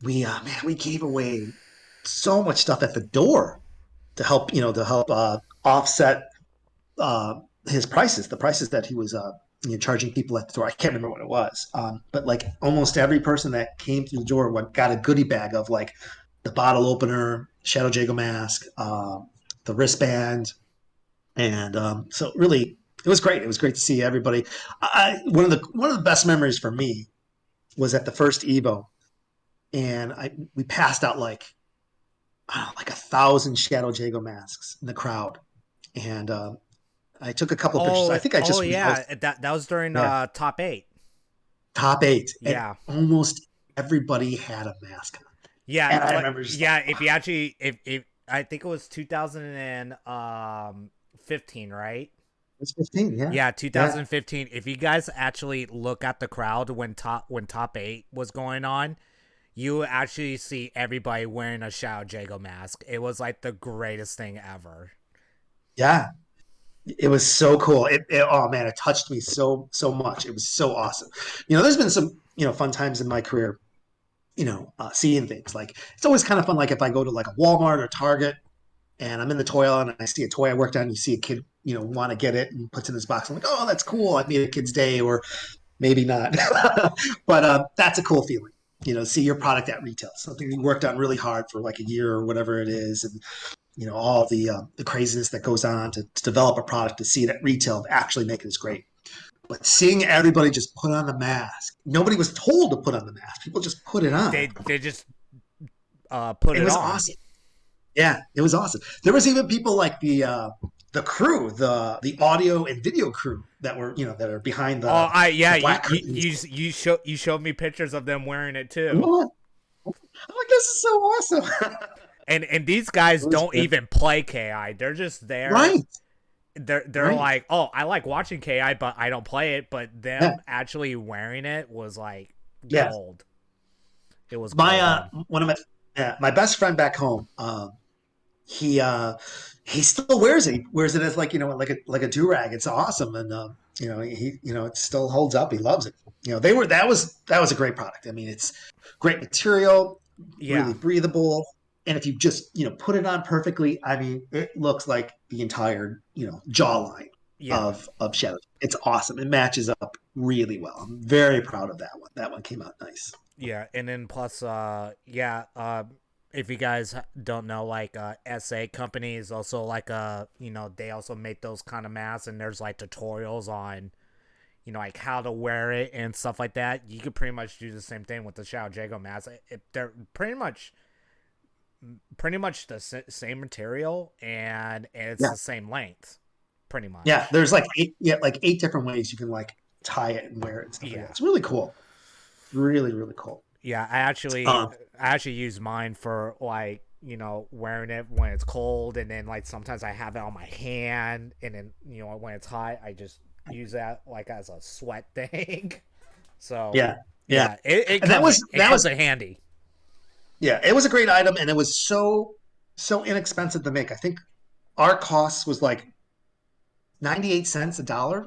we gave away so much stuff at the door to help offset his prices, the prices that he was charging people at the door. I can't remember what it was, but like almost every person that came through the door got a goodie bag of like the bottle opener, Shadow Jago mask, the wristband, and so really it was great. It was great to see everybody. One of the best memories for me was at the first Evo, and we passed out like I don't know, like 1,000 Shadow Jago masks in the crowd, and I took a couple of pictures. I think Oh I was yeah, that was during yeah top 8. top 8, and Yeah. almost everybody had a mask on. Yeah, And I like remember just like, yeah, if you actually if I think it was 2015, right? it's 15, yeah, Yeah, yeah, 2015. If you guys actually look at the crowd when top 8 was going on, you actually see everybody wearing a Shao Jago mask. It was like the greatest thing ever. yeah. It was so cool. Oh man, it touched me so much. It was so awesome. There's been some fun times in my career. Seeing things like it's always kind of fun. Like if I go to like a Walmart or Target and I'm in the toy aisle and I see a toy I worked on, you see a kid want to get it and puts it in his box. I'm like, oh, that's cool. I made a kid's day, or maybe not, but that's a cool feeling. See your product at retail, something you worked on really hard for like a year or whatever it is, and all the craziness that goes on to develop a product, to see it at retail, actually make it is great. But seeing everybody just put on the mask, nobody was told to put on the mask. People just put it on. They just put It it was on. awesome. Yeah, it was awesome. There was even people like the crew, the audio and video crew that were that are behind Oh, I yeah, the black curtains. you showed me pictures of them wearing it too. What? I'm like, this is so awesome. And these guys It was don't good. even play KI. They're just there. Right, They're right. like, "Oh, I like watching KI, but I don't play it." But Yeah, them actually wearing it was like yeah. gold. It was My golden. one of my best friend back home. He he still wears it. He wears it as like like a do rag. It's awesome, and he it still holds up. He loves it. They were that was a great product. I mean, it's great material, really Yeah, breathable, and if you just put it on perfectly, I mean, it looks like the entire jawline yeah, of Shadow. It's awesome. It matches up really well. I'm very proud of that one. That one came out nice. yeah. And then plus, yeah, if you guys don't know, like, SA company is also like they also make those kind of masks, and there's like tutorials on like how to wear it and stuff like that. You could pretty much do the same thing with the Shao Jago mask. They're pretty much the same material, and it's Yeah, the same length, pretty yeah. much. There's like eight different ways you can like tie it and wear it and stuff like that. Yeah, It's really cool. Really, really cool. yeah. Um, I actually use mine for like wearing it when it's cold, and then like sometimes I have it on my hand, and then when it's hot, I just use that like as a sweat thing. So yeah, yeah. yeah, And it comes in handy. yeah, it was a great item, and it was so inexpensive to make. I think our cost was like 98 cents a dollar,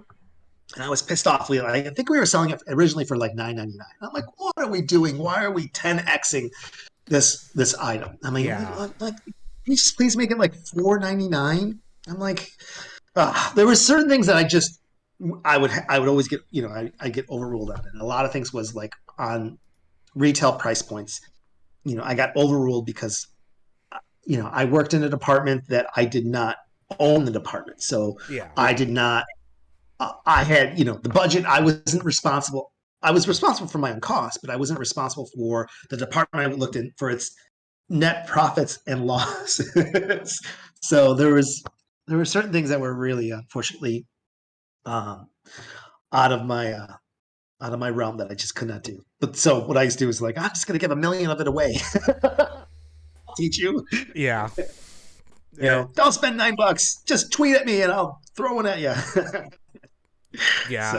and I was pissed off. I think we were selling it originally for like 9.99. I'm like, what are we doing? Why are we 10xing this item? I mean, Yeah, like, please make it like 4.99. I'm like, there were certain things that I would always get I get overruled on, and a lot of things was like on retail price points. I got overruled because I worked in a department that I did not own the department, so yeah, I did not. I had the budget. I wasn't responsible. I was responsible for my own costs, but I wasn't responsible for the department I looked in for its net profits and losses. So there were certain things that were really unfortunately um, out of my realm that I just could not do. But so what I used to do is like, I'm just going to give 1 million of it away. I'll teach you. yeah. Uh, Don't spend $9. Just tweet at me and I'll throw one at you. yeah, So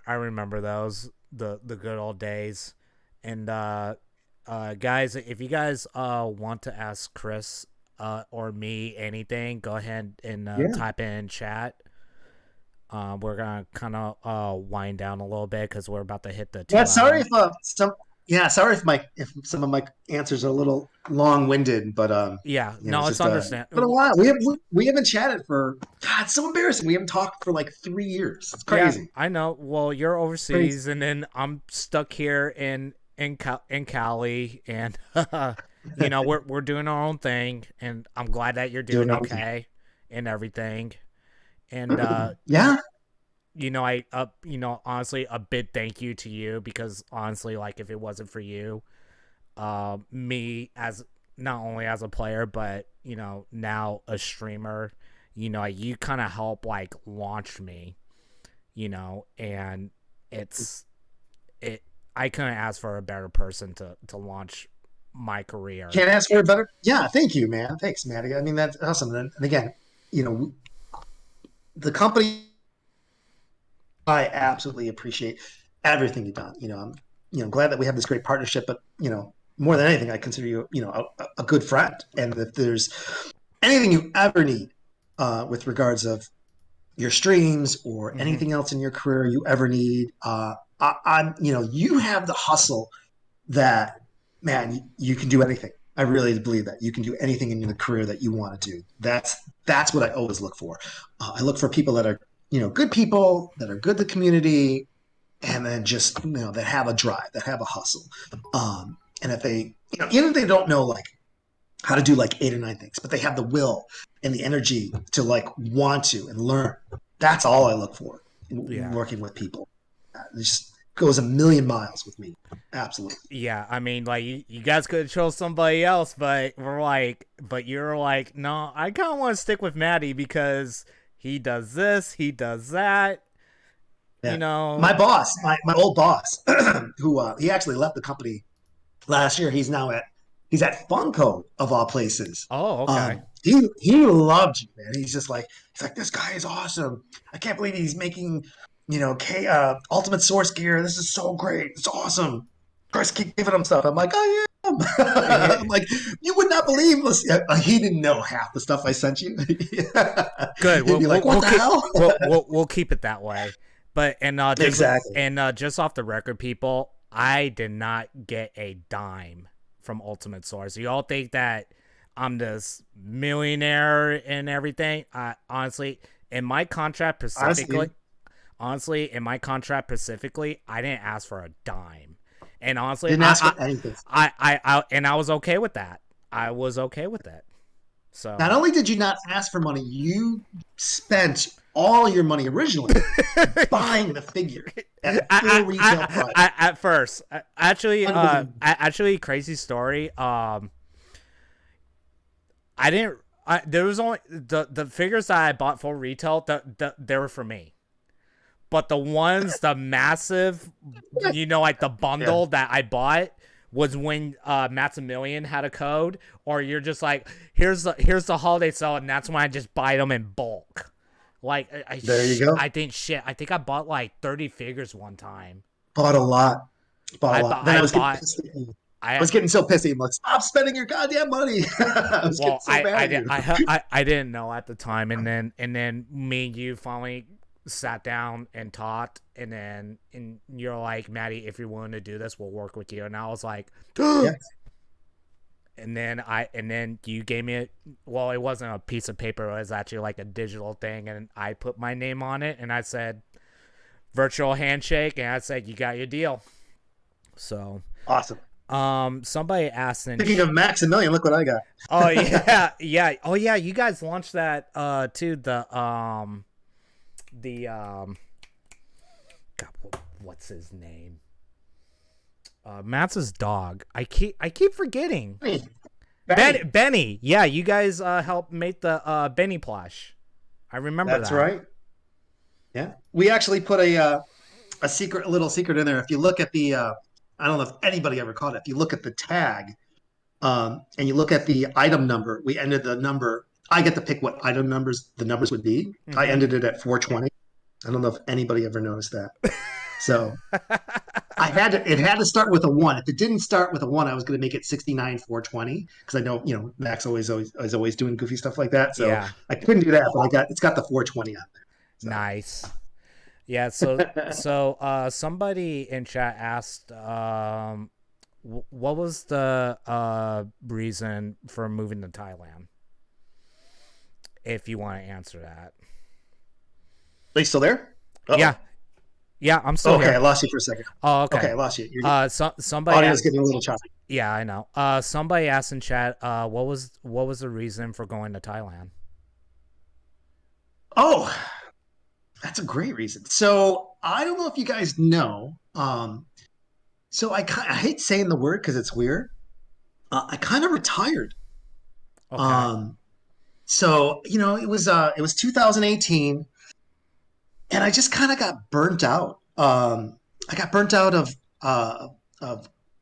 I remember those the good old days. And guys, if you guys want to ask Chris or me anything, go ahead and yeah, type in chat. We're gonna kind of wind down a little bit because we're about to hit the yeah. 2 hour. Sorry if Yeah, sorry if some of my answers are a little long-winded, but Yeah, it's no, it's just been a understandable. while. We haven't chatted for God, it's so embarrassing. We haven't talked for like 3 years. It's Yeah, crazy. I know. Well, you're Crazy. overseas, and then I'm stuck here in Cali, and we're doing our own thing, and I'm glad that you're Doing doing our own thing. okay and everything. And Yeah. honestly, a big thank you to you because honestly, like if it wasn't for you, me as not only as a player, but now a streamer, you kind of help like launch me, and it's it. I couldn't ask for a better person to launch my career. Can't ask for a better. Yeah, thank you, man. Thanks, Maddie. I mean, that's awesome. And again, you know, the company, I absolutely appreciate everything you've done. I'm, glad that we have this great partnership. But more than anything, I consider you, a good friend. And if there's anything you ever need with regards of your streams or Hmm. anything else in your career you ever need, I'm, you have the hustle that, man, you can do anything. I really believe that you can do anything in the career that you want to do. That's what I always look for. I look for people that are good people that are good to the community, and then just that have a drive, that have a hustle. And if they even if they don't know like how to do like 8 or 9 things, but they have the will and the energy to like want to and learn. That's all I look for in Yeah. working with people. It just goes a million miles with me. Absolutely. Yeah, I mean, like you guys could have chose somebody else, but you're like, no, I kind of want to stick with Maddie because he does this, he does that, you Yeah. know. My boss, my old boss, who he actually left the company last year. He's at Funko of all places. Oh, okay. He loved you, man. He's like this guy is awesome. I can't believe he's making Ultimate Source gear. This is so great. It's awesome. Chris keep giving him stuff. I'm like, I am. I'm like, you would not believe this. He didn't know half the stuff I sent you. Good. He'd We'll be like, we'll, what we'll the keep hell? we'll keep it that way. But Exactly. just off the record, people, I did not get a dime from Ultimate Source. You all think that I'm this millionaire and everything? Honestly, in my contract specifically, Honestly, I didn't ask for a dime. And honestly, didn't ask for anything. I was okay with that. I was okay with that. Not So only did you not ask for money, you spent all your money originally buying the figure at full retail price. at first, Unbelievable. actually, crazy story. I didn't. There was only the figures that I bought for retail. They were for me. But the massive, like the Yeah. bundle that I bought was when Maximilian had a code, or you're just like, here's the holiday sale, and that's when I just buy them in bulk. Like There you go. I think shit. I think I bought like 30 figures one time. Bought a lot. Bought a lot. Then I I was getting bought pissed at you. I I was getting so pissy. I'm like, stop spending your goddamn money. I was getting well so mad at you. I didn't know at the time, and then me and you finally sat down and talked, and you're like, Maddie, if you're willing to do this, we'll work with you. And I was like, Yeah. and then you gave me well, it wasn't a piece of paper, it was actually like a digital thing, and I put my name on it, and I said virtual handshake, and I said you got your deal. So Awesome. somebody asked in Speaking of Maximilian, look what I got. oh yeah, yeah, oh yeah, you guys launched that too, the God, what's his name? Matt's dog. I keep forgetting. Hey, Benny. Benny. Yeah, you guys helped make the Benny plush. I remember That's that. right. Yeah. We actually put a little secret in there. If you look at the I don't know if anybody ever caught it. If you look at the tag, and you look at the item number, we ended the number. I get to pick what item numbers the numbers would be. I Mm-hmm. ended it at 420. I don't know if anybody ever noticed that. So it had to start with a one. If it didn't start with a one, I was going to make it 69 420 because I know Max always is always doing goofy stuff like that. So Yeah. I couldn't do that, but it's got the 420 on there. Nice. Yeah. So somebody in chat asked, what was the reason for moving to Thailand? If you want to answer that. Are you still there? Yeah, Uh-oh. yeah, I'm still Okay, I here. lost you for a second. Oh, Okay, okay. I lost you. Your Somebody. audio is getting a little choppy. Yeah, I know. Somebody asked in chat. What was the reason for going to Thailand? Oh, that's a great reason. So I don't know if you guys know. So I hate saying the word because it's weird. I kind of retired. Okay. Um, so it was 2018, and I just kind of got burnt out. I got burnt out of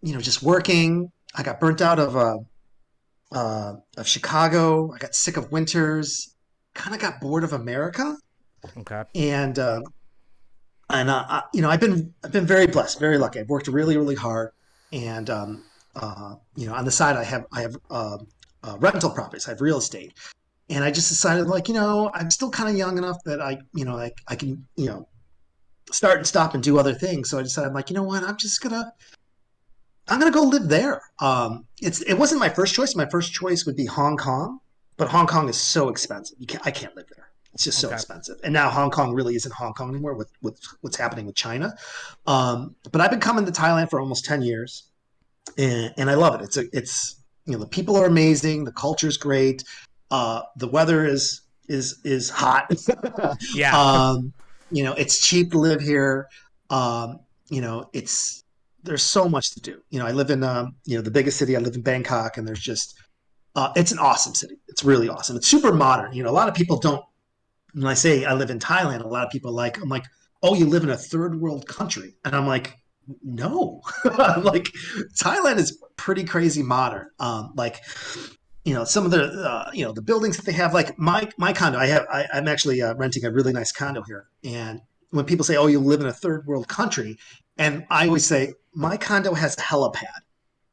just working. I got burnt out of Chicago. I got sick of winters. Kind of got bored of America, Okay. and I've been very blessed, very lucky. I've worked really, really hard, and on the side I have rental properties. I have real estate, and I just decided like I'm still kind of young enough that I can start and stop and do other things. So I decided like what I'm gonna go live there. It wasn't my first choice. My first choice would be Hong Kong, but Hong Kong is so expensive. I can't live there. It's just so Okay. expensive. And now Hong Kong really isn't Hong Kong anymore with what's happening with China. But I've been coming to Thailand for almost 10 years, and I love it. It's the people are amazing. The culture's great. The weather is hot. Yeah. um, it's cheap to live here. It's there's so much to do. I live in the biggest city. I live in Bangkok, and there's just it's an awesome city. It's really awesome. It's super modern. A lot of people don't. When I say I live in Thailand, a lot of people I'm like, oh, you live in a third world country, and I'm like, no, I'm like Thailand is pretty crazy modern. Some of the buildings that they have, like my condo. I'm actually renting a really nice condo here, and when people say, oh, you live in a third world country, and I always say my condo has a helipad.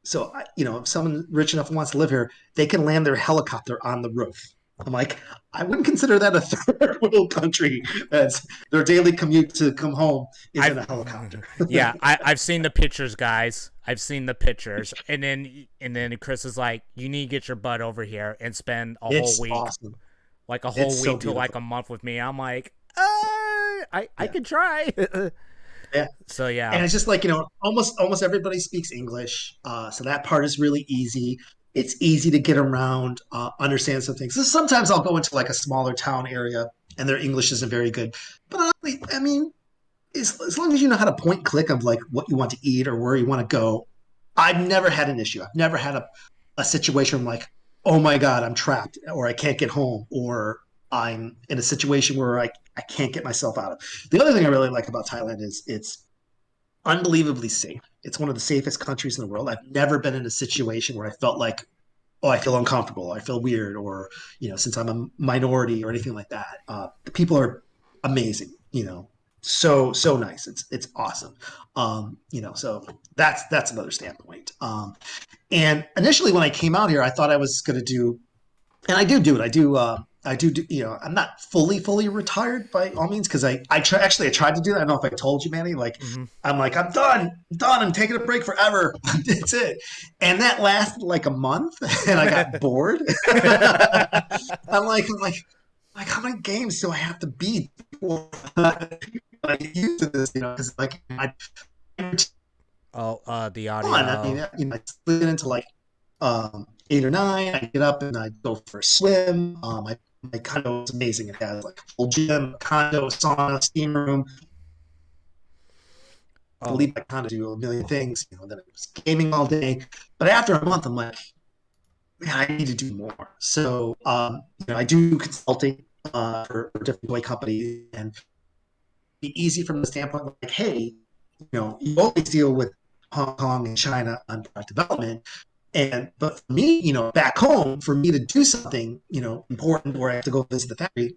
So, if someone rich enough wants to live here, they can land their helicopter on the roof. I'm like, I wouldn't consider that a third world country. That's their daily commute to come home is in I've a helicopter. yeah, I've seen the pictures, guys. I've seen the pictures, and then Chris is like, "You need to get your butt over here and spend a whole It's week, awesome. like a It's whole so week to like beautiful. a month with me." I'm like, I Yeah. could try. Yeah. So yeah. And it's just like almost everybody speaks English, so that part is really easy. It's easy to get around, understand some things. So sometimes I'll go into like a smaller town area and their English isn't very good, but honestly, I mean, as long as you know how to point click of like what you want to eat or where you want to go, I've never had an issue. I've never had a situation where I'm like, oh my god, I'm trapped or I can't get home or I'm in a situation where I can't get myself out of. The other thing I really like about Thailand is it's unbelievably safe. It's one of the safest countries in the world. I've never been in a situation where I felt like, oh, I feel uncomfortable, I feel weird, or since I'm a minority or anything like that. The people are amazing. So nice. It's awesome. So that's another standpoint. And initially, when I came out here, I thought I was going to do and I do it. I do. I'm not fully retired by all means because I tried to do that. I don't know if I told you, Manny. Like, Hmm. I'm like, I'm done. I'm taking a break forever. That's it. And that lasted like a month, and I got bored. I'm like, how many games do I have to beat before I get used to this? Because like I Oh, the fun. I mean, audio. I split it into like 8 or 9. I get up and I go for a swim. My condo is amazing. It has like a full gym, condo, sauna, steam room. I Oh, believe I kind of do a million things. Then I was gaming all day. But after a month, I'm like, man, I need to do more. So, I do consulting for different toy companies, and be easy from the standpoint of like, hey, you always deal with Hong Kong and China on product development. But for me, back home, for me to do something, important where I have to go visit the factory,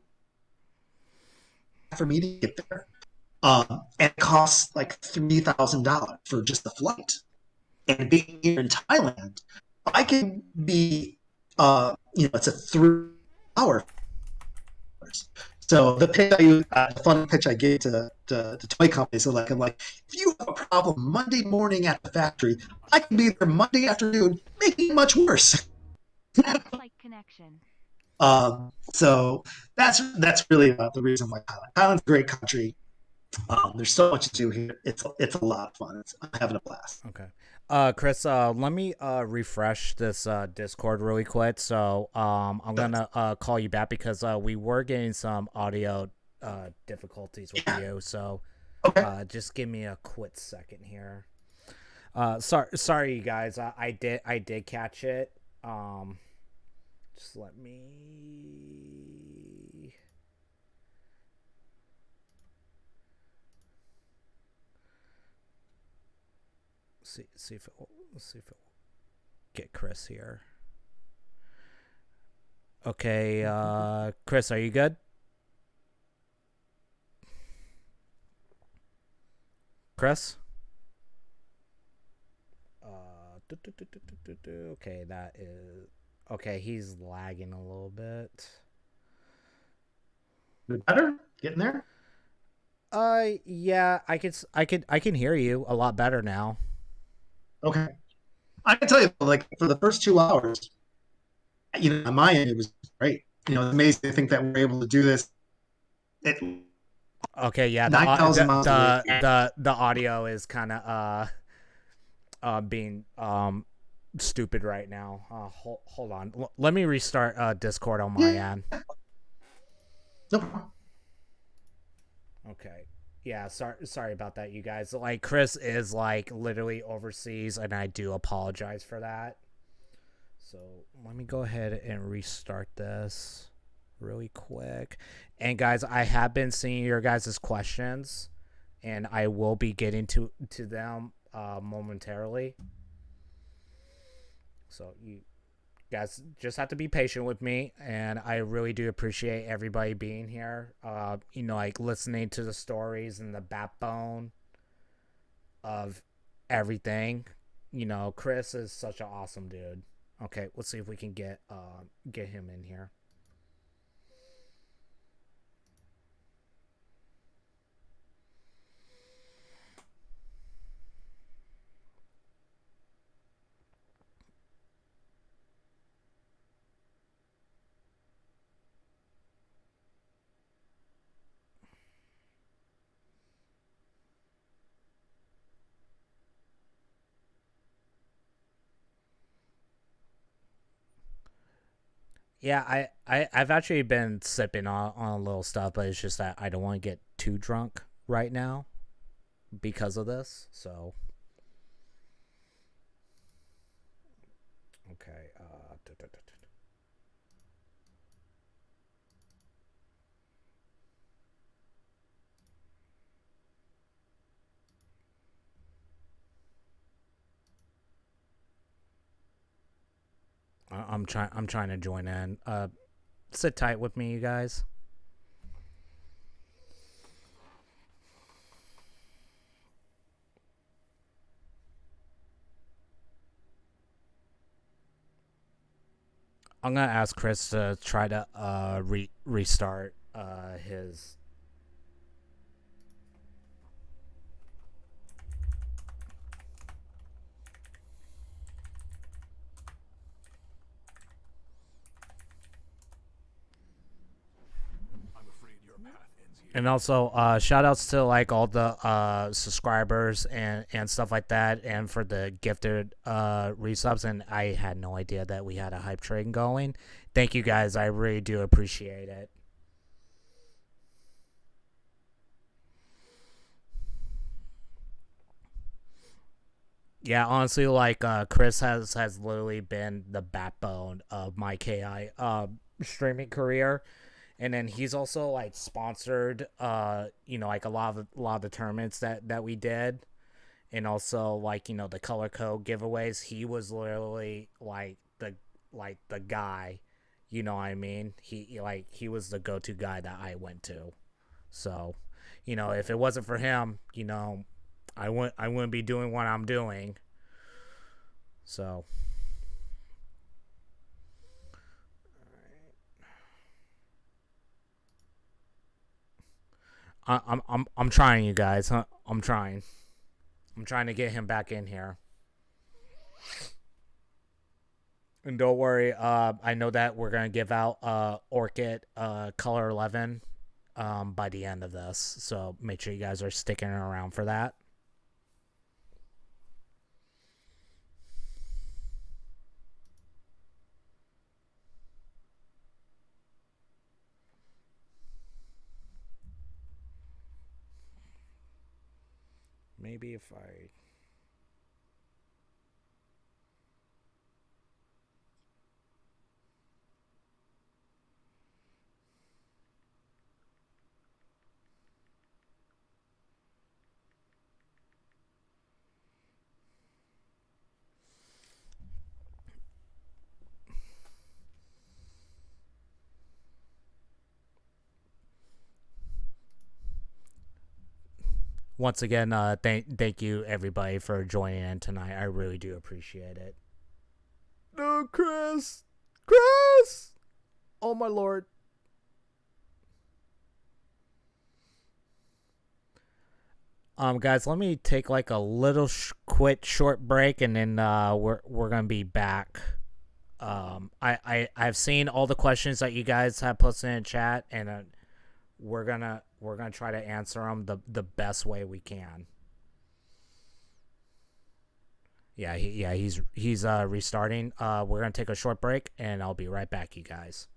for me to get there. And it costs like $3,000 for just the flight. And being here in Thailand, I can be, it's a 3 hour. So the fun pitch I gave to toy companies, so like I'm like, if you have a problem Monday morning at the factory, I can be there Monday afternoon, making it much worse. Like connection. So that's really the reason why Thailand's a great country. There's so much to do here. It's a lot of fun. I'm having a blast. Okay. Chris, let me refresh this Discord really quick. So I'm gonna call you back because we were getting some audio difficulties with Yeah. you. So Okay. just give me a quick second here. Sorry, you guys. I did catch it. Just let me see if it will, see if it will get Chris here. Okay, Chris, are you good? Chris? Okay, that is okay. He's lagging a little bit. Better getting there. Yeah, I can hear you a lot better now. Okay. I can tell you, like for the first 2 hours, on my end, it was great. It's amazing to think that we're able to do this at Okay, yeah, 9,000 miles away. the audio is kind of being stupid right now. Hold on. Let me restart Discord on my Yeah, end. no problem. Okay. Yeah, sorry about that, you guys. Like Chris is like literally overseas and I do apologize for that. So, let me go ahead and restart this really quick. And guys, I have been seeing your guys' questions and I will be getting to them momentarily. So, you guys just have to be patient with me, and I really do appreciate everybody being here, like listening to the stories and the backbone of everything. Chris is such an awesome dude. Okay, let's see if we can get him in here. Yeah, I've actually been sipping on a little stuff, but it's just that I don't want to get too drunk right now because of this. So okay, I'm trying to join in. Sit tight with me, you guys. I'm gonna ask Chris to try to restart his. And also, shout outs to like all the subscribers and stuff like that, and for the gifted resubs. And I had no idea that we had a hype train going. Thank you guys, I really do appreciate it. Yeah, honestly, like Chris has literally been the backbone of my KI streaming career, and then he's also like sponsored like a lot of the tournaments that we did, and also like the color code giveaways. He was literally like the guy, what I mean. He was the go-to guy that I went to. So if it wasn't for him, I wouldn't be doing what I'm doing. So I'm trying, you guys. Huh? I'm trying. I'm trying to get him back in here. And don't worry, I know that we're gonna give out Orchid Color 11 by the end of this, so make sure you guys are sticking around for that. Maybe if I once again, thank you everybody for joining in tonight. I really do appreciate it. No, Chris, oh my lord. Guys, let me take like a little quick short break, and then we're gonna be back. I've seen all the questions that you guys have posted in chat, and we're gonna try to answer them the best way we can. Yeah, he's restarting. We're gonna take a short break, and I'll be right back, you guys.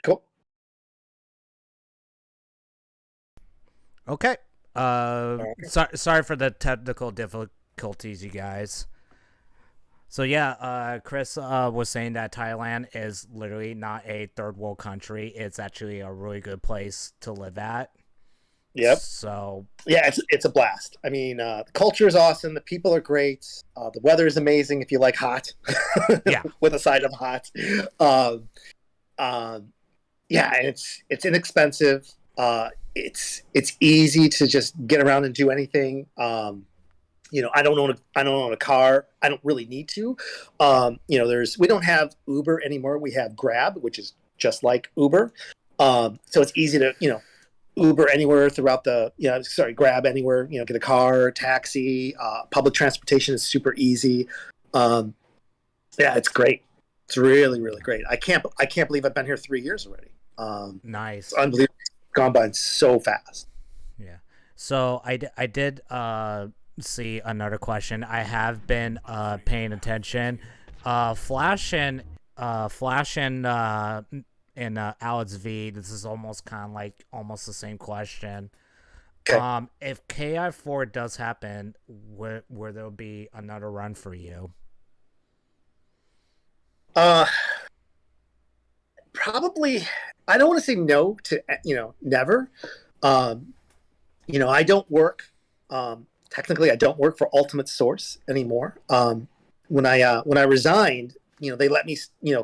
Cool. Okay. Right. Sorry for the technical difficulties, you guys. So yeah, Chris was saying that Thailand is literally not a third world country. It's actually a really good place to live at. Yep. So yeah, it's a blast. I mean, the culture is awesome. The people are great. The weather is amazing if you like hot. Yeah. With a side of hot. Um, yeah, and it's inexpensive. It's easy to just get around and do anything. I don't own a car. I don't really need to. We don't have Uber anymore. We have Grab, which is just like Uber. So it's easy to, Uber anywhere throughout Grab anywhere, get a car, taxi, public transportation is super easy. Yeah, it's great. It's really, really great. I can't believe I've been here 3 years already. Nice. It's unbelievable. It's gone by so fast. Yeah. So I did see another question. I have been paying attention. Flash and Alex V. This is almost kind of like almost the same question. Okay. If KI4 does happen, where there'll be another run for you? Probably. I don't want to say no to never. I don't work. Technically, I don't work for Ultimate Source anymore. When I resigned, they let me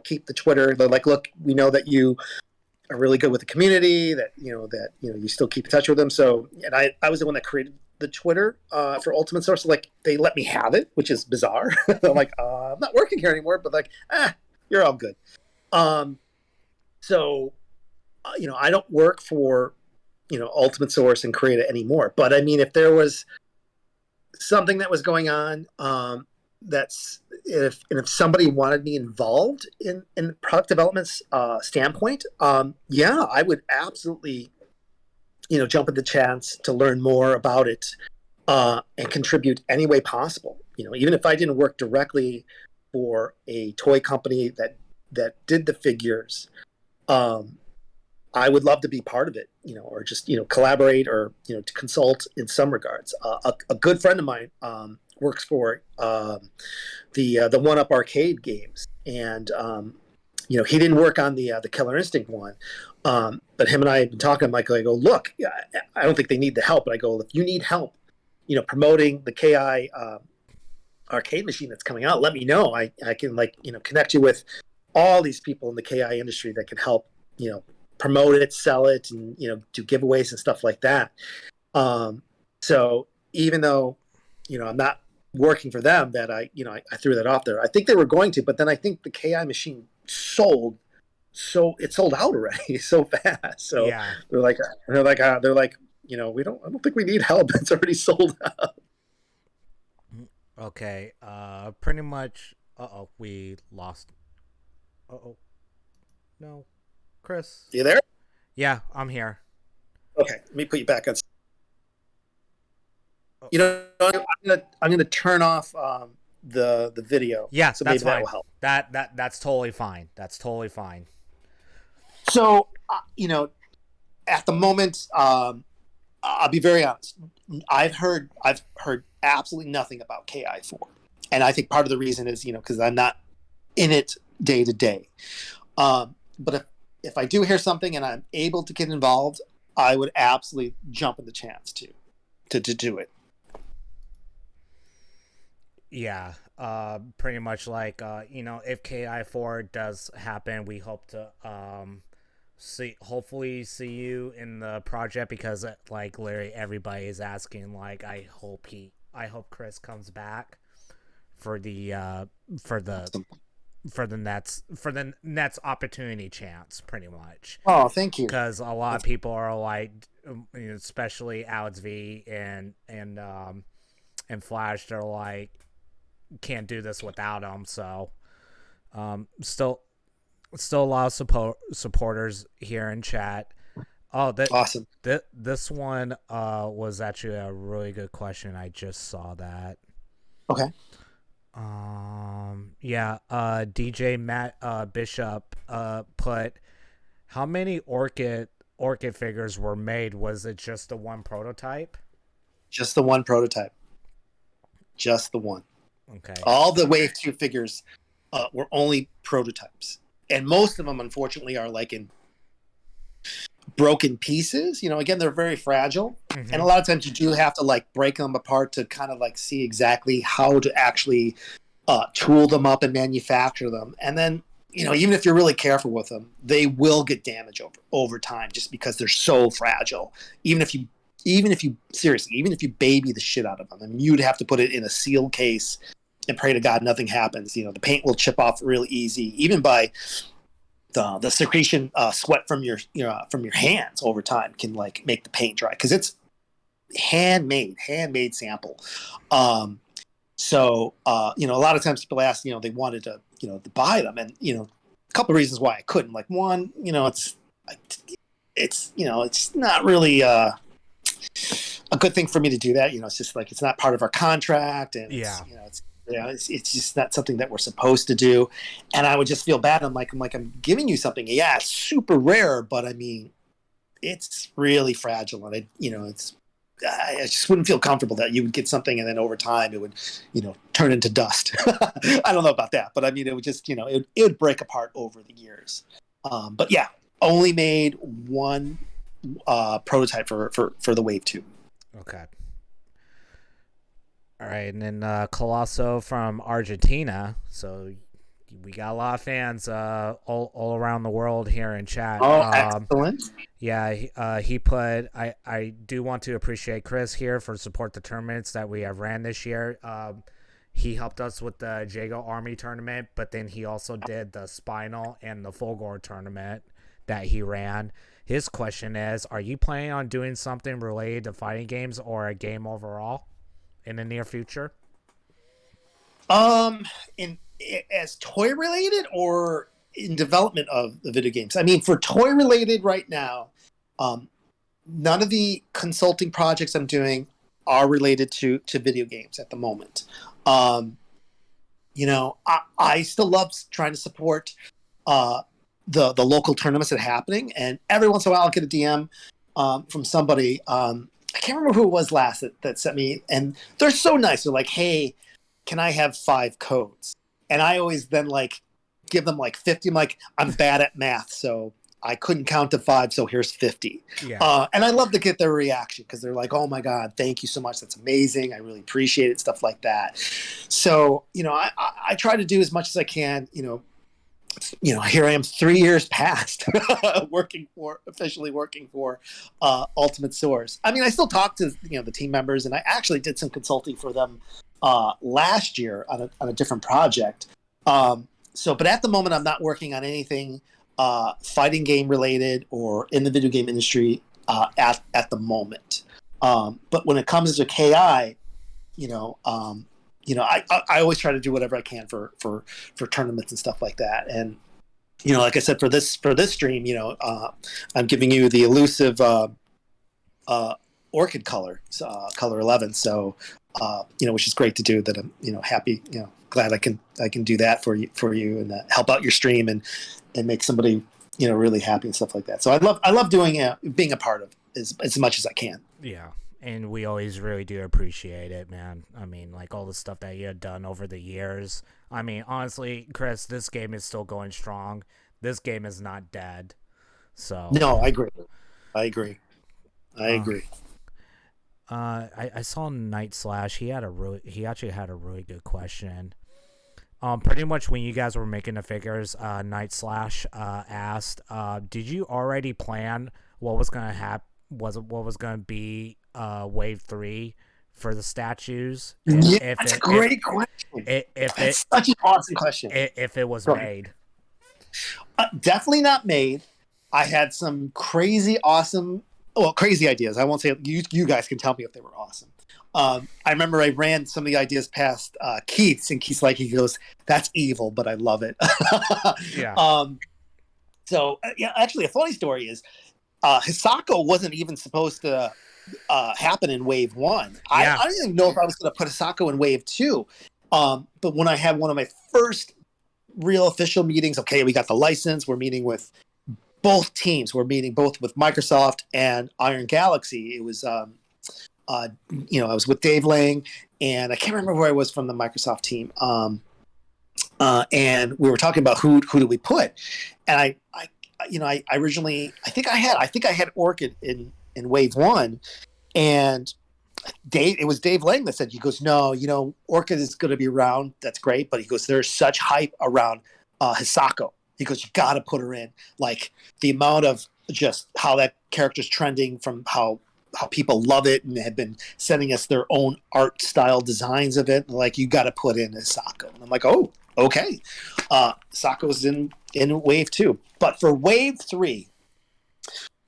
keep the Twitter. They're like, look, we know that you are really good with the community. That you still keep in touch with them. So, and I was the one that created the Twitter for Ultimate Source. So, like, they let me have it, which is bizarre. I'm like, I'm not working here anymore, but like, you're all good. So, I don't work for Ultimate Source and create it anymore. But I mean, if there was something that was going on, if somebody wanted me involved in product development standpoint, yeah, I would absolutely jump at the chance to learn more about it and contribute any way possible. Even if I didn't work directly for a toy company that did the figures. I would love to be part of it, or just, collaborate or, to consult in some regards. A good friend of mine works for the 1-Up Arcade games. And, he didn't work on the Killer Instinct one. But him and I have been talking to Michael. I go, look, I don't think they need the help. But I go, if you need help, promoting the KI arcade machine that's coming out, let me know. I can connect you with all these people in the KI industry that can help, promote it, sell it, and do giveaways and stuff like that. So even though I'm not working for them, that I threw that off there. I think they were going to, but then I think the KI machine sold out already so fast. So Yeah. they're like I don't think we need help. It's already sold out. Okay. Pretty much. We lost. No. Chris. You there? Yeah, I'm here. Okay, let me put you back on. I'm gonna turn off the video. Yeah, so that's maybe that fine. will help. That's totally fine. That's totally fine. So at the moment, I'll be very honest. I've heard absolutely nothing about KI4, and I think part of the reason is because I'm not in it day to day. But if I do hear something and I'm able to get involved, I would absolutely jump at the chance to do it. Yeah, pretty much like if KI4 does happen, we hope to hopefully see you in the project, because like literally everybody is asking, like, I hope Chris comes back for the Nets opportunity chance, pretty much. Oh, thank you. Because a lot of people are like, especially Alex V and Flash, they're like, can't do this without him. So, still a lot of supporters here in chat. Oh, Awesome. This one was actually a really good question. I just saw that. Okay. Yeah, DJ Matt Bishop put, how many Orchid figures were made? Was it just the one prototype? Just the one prototype. Just the one. Okay. All the Wave 2 figures were only prototypes. And most of them, unfortunately, are like in broken pieces. Again, they're very fragile. Mm-hmm. And a lot of times you do have to like break them apart to kind of like see exactly how to actually tool them up and manufacture them. And then, even if you're really careful with them, they will get damage over time just because they're so fragile. Even if you even if you baby the shit out of them, I mean, you'd have to put it in a sealed case and pray to God nothing happens. The paint will chip off real easy, even by the secretion, sweat from your hands over time can like make the paint dry because it's handmade sample. So a lot of times people ask, they wanted to buy them, and a couple of reasons why I couldn't. Like one, it's not really a good thing for me to do that. It's just like it's not part of our contract, and it's just not something that we're supposed to do. And I would just feel bad. I'm I'm giving you something. Yeah, it's super rare, but I mean, it's really fragile, and I just wouldn't feel comfortable that you would get something and then over time it would, turn into dust. I don't know about that, but I mean, it would just, it would break apart over the years. But yeah, only made one prototype for the Wave 2. Okay. All right, and then Colosso from Argentina. So we got a lot of fans all around the world here in chat. Oh, excellent. Yeah, he put, I do want to appreciate Chris here for support the tournaments that we have ran this year. He helped us with the Jago Army tournament, but then he also did the Spinal and the Fulgore tournament that he ran. His question is, are you planning on doing something related to fighting games or a game overall in the near future? As toy related or in development of the video games? I mean, for toy related right now, none of the consulting projects I'm doing are related to video games at the moment. I still love trying to support the local tournaments that are happening, and every once in a while I'll get a DM from somebody. I can't remember who it was last that sent me, and they're so nice. They're like, "Hey, can I have 5 codes?" And I always then give them 50. I'm like, I'm bad at math, so I couldn't count to 5, so here's 50. Yeah. And I love to get their reaction because they're like, oh my God, thank you so much. That's amazing. I really appreciate it, stuff like that. So, I try to do as much as I can, here I am 3 years past officially working for Ultimate Source. I mean, I still talk to, the team members, and I actually did some consulting for them last year on a different project. But at the moment, I'm not working on anything fighting game related or in the video game industry at the moment. But when it comes to KI, I always try to do whatever I can for tournaments and stuff like that. And like I said, for this stream, I'm giving you the elusive orchid color, color 11. So which is great to do. That I'm happy, glad I can do that for you and help out your stream and make somebody really happy and stuff like that. So I love doing being a part of as much as I can. Yeah. And we always really do appreciate it, man. I mean, all the stuff that you have done over the years. I mean, honestly, Chris, this game is still going strong. This game is not dead. So no, I agree. I saw Night Slash. He actually had a really good question. Pretty much when you guys were making the figures, Night Slash asked, did you already plan what was gonna happen? What was gonna be Wave 3 for the statues? That's a great question. It's such an awesome question. If it was made, definitely not made. I had some crazy ideas. I won't say you guys can tell me if they were awesome. I remember I ran some of the ideas past Keith's, and Keith's he goes, "That's evil, but I love it." Yeah. Actually, a funny story is Hisako wasn't even supposed to happen in Wave 1. Yeah. I didn't even know if I was going to put Hisako in Wave 2. But when I had one of my first real official meetings, okay, we got the license. We're meeting with both teams. We're meeting both with Microsoft and Iron Galaxy. It was, I was with Dave Lang, and I can't remember where I was from the Microsoft team. And we were talking about who do we put, and I originally I think I had Orchid in Wave 1, and it was Dave Lang that said, he goes, no, Orchid is going to be around. That's great. But he goes, there's such hype around Hisako. He goes, you got to put her in. The amount of just how that character's trending from how how people love it and have been sending us their own art style designs of it. Like, you got to put in a Sako. And I'm like, oh, okay. Sako's in wave 2. But for wave 3,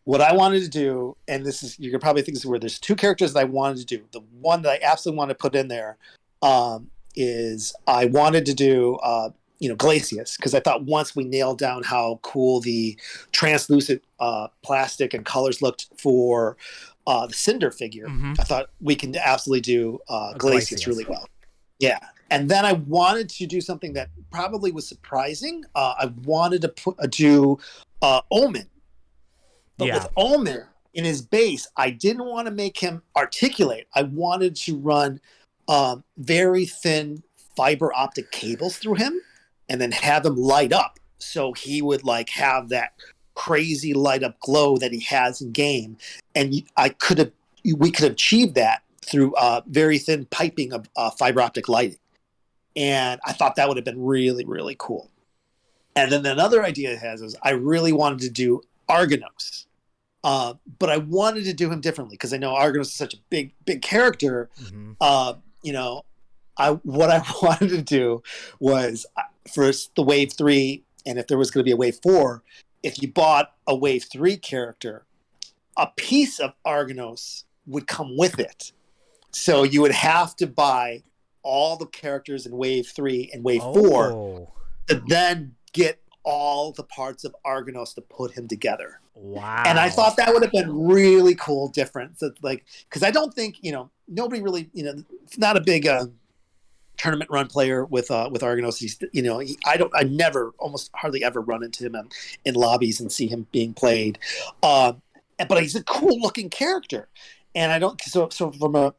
what I wanted to do, and this is, you could probably think this is where there's 2 characters that I wanted to do. The one that I absolutely want to put in there is I wanted to do, Glacius, because I thought once we nailed down how cool the translucent plastic and colors looked for the Cinder figure, Mhm. I thought we can absolutely do Glacius Glacius. really well. Yeah. And then I wanted to do something that probably was surprising. I wanted to do Omen. But Yeah. with Omen in his base, I didn't want to make him articulate. I wanted to run very thin fiber optic cables through him and then have him light up. So he would like have that crazy light up glow that he has in game. And we could have achieved that through very thin piping of fiber optic lighting. And I thought that would have been really, really cool. And then another idea it has is I really wanted to do Argonos. But I wanted to do him differently because I know Argonos is such a big character. Mm-hmm. What I wanted to do was for the wave 3, and if there was going to be a wave 4, if you bought a wave 3 character, a piece of Argonos would come with it. So you would have to buy all the characters in wave 3 and wave 4 to then get all the parts of Argonos to put him together. Wow. And I thought that would have been really cool, different. So, like, because I don't think, nobody really, it's not a big tournament run player with Argonos. He's, I never, almost hardly ever run into him in lobbies and see him being played. But he's a cool looking character. And I don't, so from a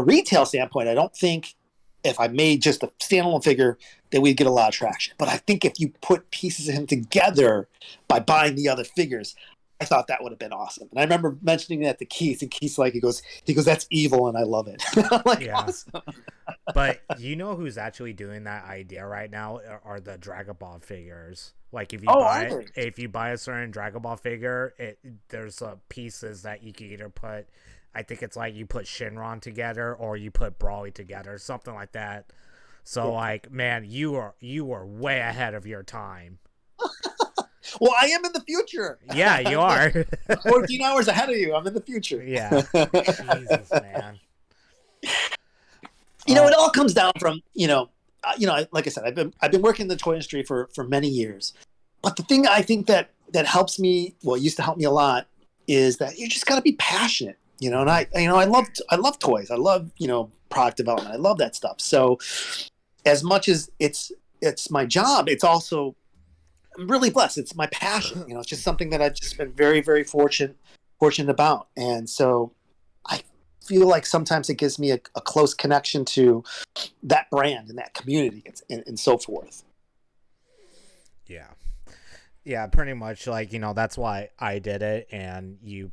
retail standpoint, I don't think if I made just a standalone figure that we'd get a lot of traction. But I think if you put pieces of him together by buying the other figures, I thought that would have been awesome. And I remember mentioning that to Keith, and Keith's like, he goes, that's evil, and I love it. I'm like, yeah. Awesome. But you know who's actually doing that idea right now are the Dragon Ball figures. Like if you buy a certain Dragon Ball figure, there's pieces that you can either put. I think it's like you put Shinron together or you put Brawly together, something like that. So like, man, you are way ahead of your time. Well, I am in the future. Yeah, you are. 14 hours ahead of you. I'm in the future. Yeah. Jesus, man. It all comes down from, like I said, I've been working in the toy industry for many years. But the thing I think that helps me, used to help me a lot, is that you just got to be passionate. And I love toys. I love, product development. I love that stuff. So as much as it's my job, it's also, I'm really blessed. It's my passion. It's just something that I've just been very, very fortunate about. And so I feel like sometimes it gives me a close connection to that brand and that community and so forth. Yeah. Yeah, pretty much like, that's why I did it. And you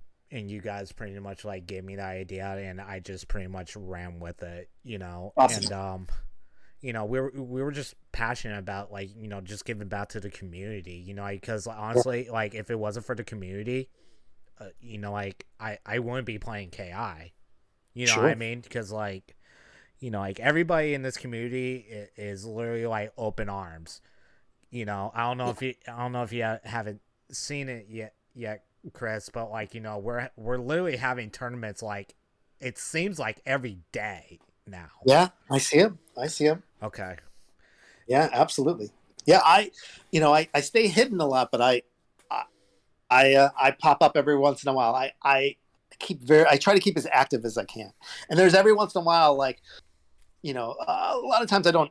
guys pretty much like gave me the idea and I just pretty much ran with it, Awesome. And we were just passionate about like, just giving back to the community, because honestly, like if it wasn't for the community, like I wouldn't be playing KI, Sure. what I mean? Because like, like everybody in this community is literally like open arms, I don't know if you haven't seen it yet, Chris, but like we're literally having tournaments like it seems like every day now. Yeah, I see him. Okay. Yeah, absolutely. Yeah, I stay hidden a lot, but I pop up every once in a while. I try to keep as active as I can, and there's every once in a while like a lot of times I don't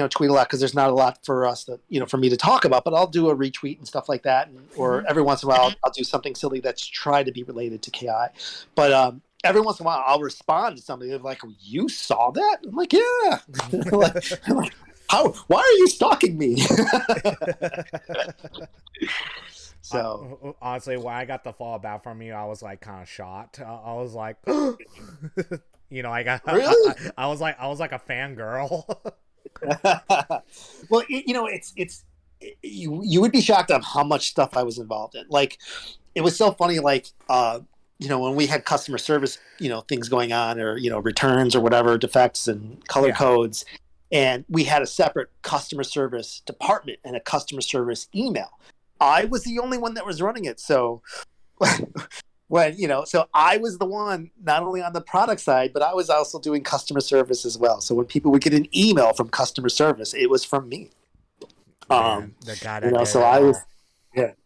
tweet a lot because there's not a lot for us to, for me to talk about, but I'll do a retweet and stuff like that. Or every once in a while, I'll do something silly that's try to be related to KI. But every once in a while, I'll respond to somebody like, oh, you saw that? I'm like, yeah. I'm like, why are you stalking me? So honestly, when I got the fall back from you, I was like kind of shocked. I was like, I got really? I was like a fangirl. Well, it's you would be shocked on how much stuff I was involved in. Like, it was so funny. Like, when we had customer service, things going on, or returns or whatever, defects and color codes, and we had a separate customer service department and a customer service email. I was the only one that was running it, so so I was the one not only on the product side, but I was also doing customer service as well. So when people would get an email from customer service, it was from me. The guy that so I was.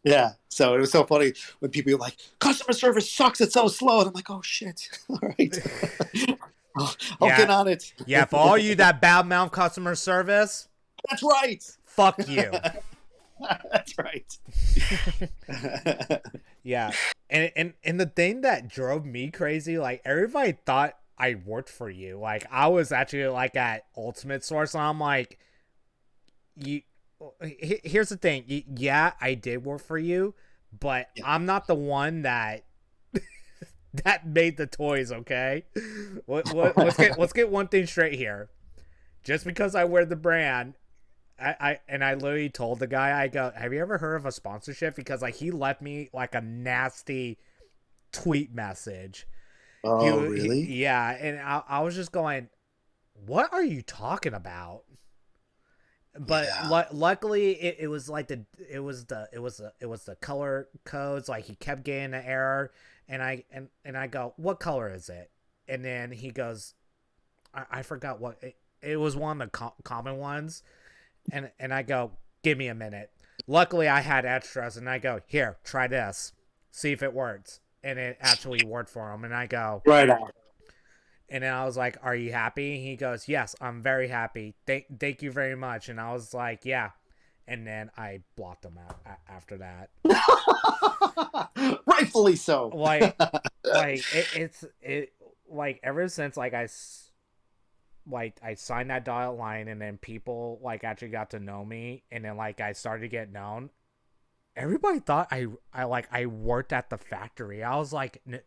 Yeah. So it was so funny when people were like, "Customer service sucks. It's so slow," and I'm like, "Oh shit! All right, I'll get on it." Yeah, for all you that badmouth customer service, that's right. Fuck you. That's right. Yeah, and the thing that drove me crazy, like everybody thought I worked for you. Like I was actually like at Ultimate Source, and I'm like, you. Here's the thing. Yeah, I did work for you, but I'm not the one that that made the toys. Okay, let's get one thing straight here. Just because I wear the brand, I literally told the guy, I go, have you ever heard of a sponsorship? Because like he left me like a nasty tweet message. Oh, really? Yeah, and I was just going, what are you talking about? But luckily it was like it was the color codes. Like he kept getting an error, and I go, what color is it? And then he goes, I forgot what it was, one of the common ones, and I go, give me a minute. Luckily I had extras, and I go, here, try this, see if it works, and it actually worked for him. And I go, right on. And then I was like, are you happy? He goes, yes, I'm very happy. Thank you very much. And I was like, yeah. And then I blocked him out after that. Rightfully so. Like it's like ever since like I signed that dotted line, and then people like actually got to know me, and then like I started to get known. Everybody thought I worked at the factory. I was like, no.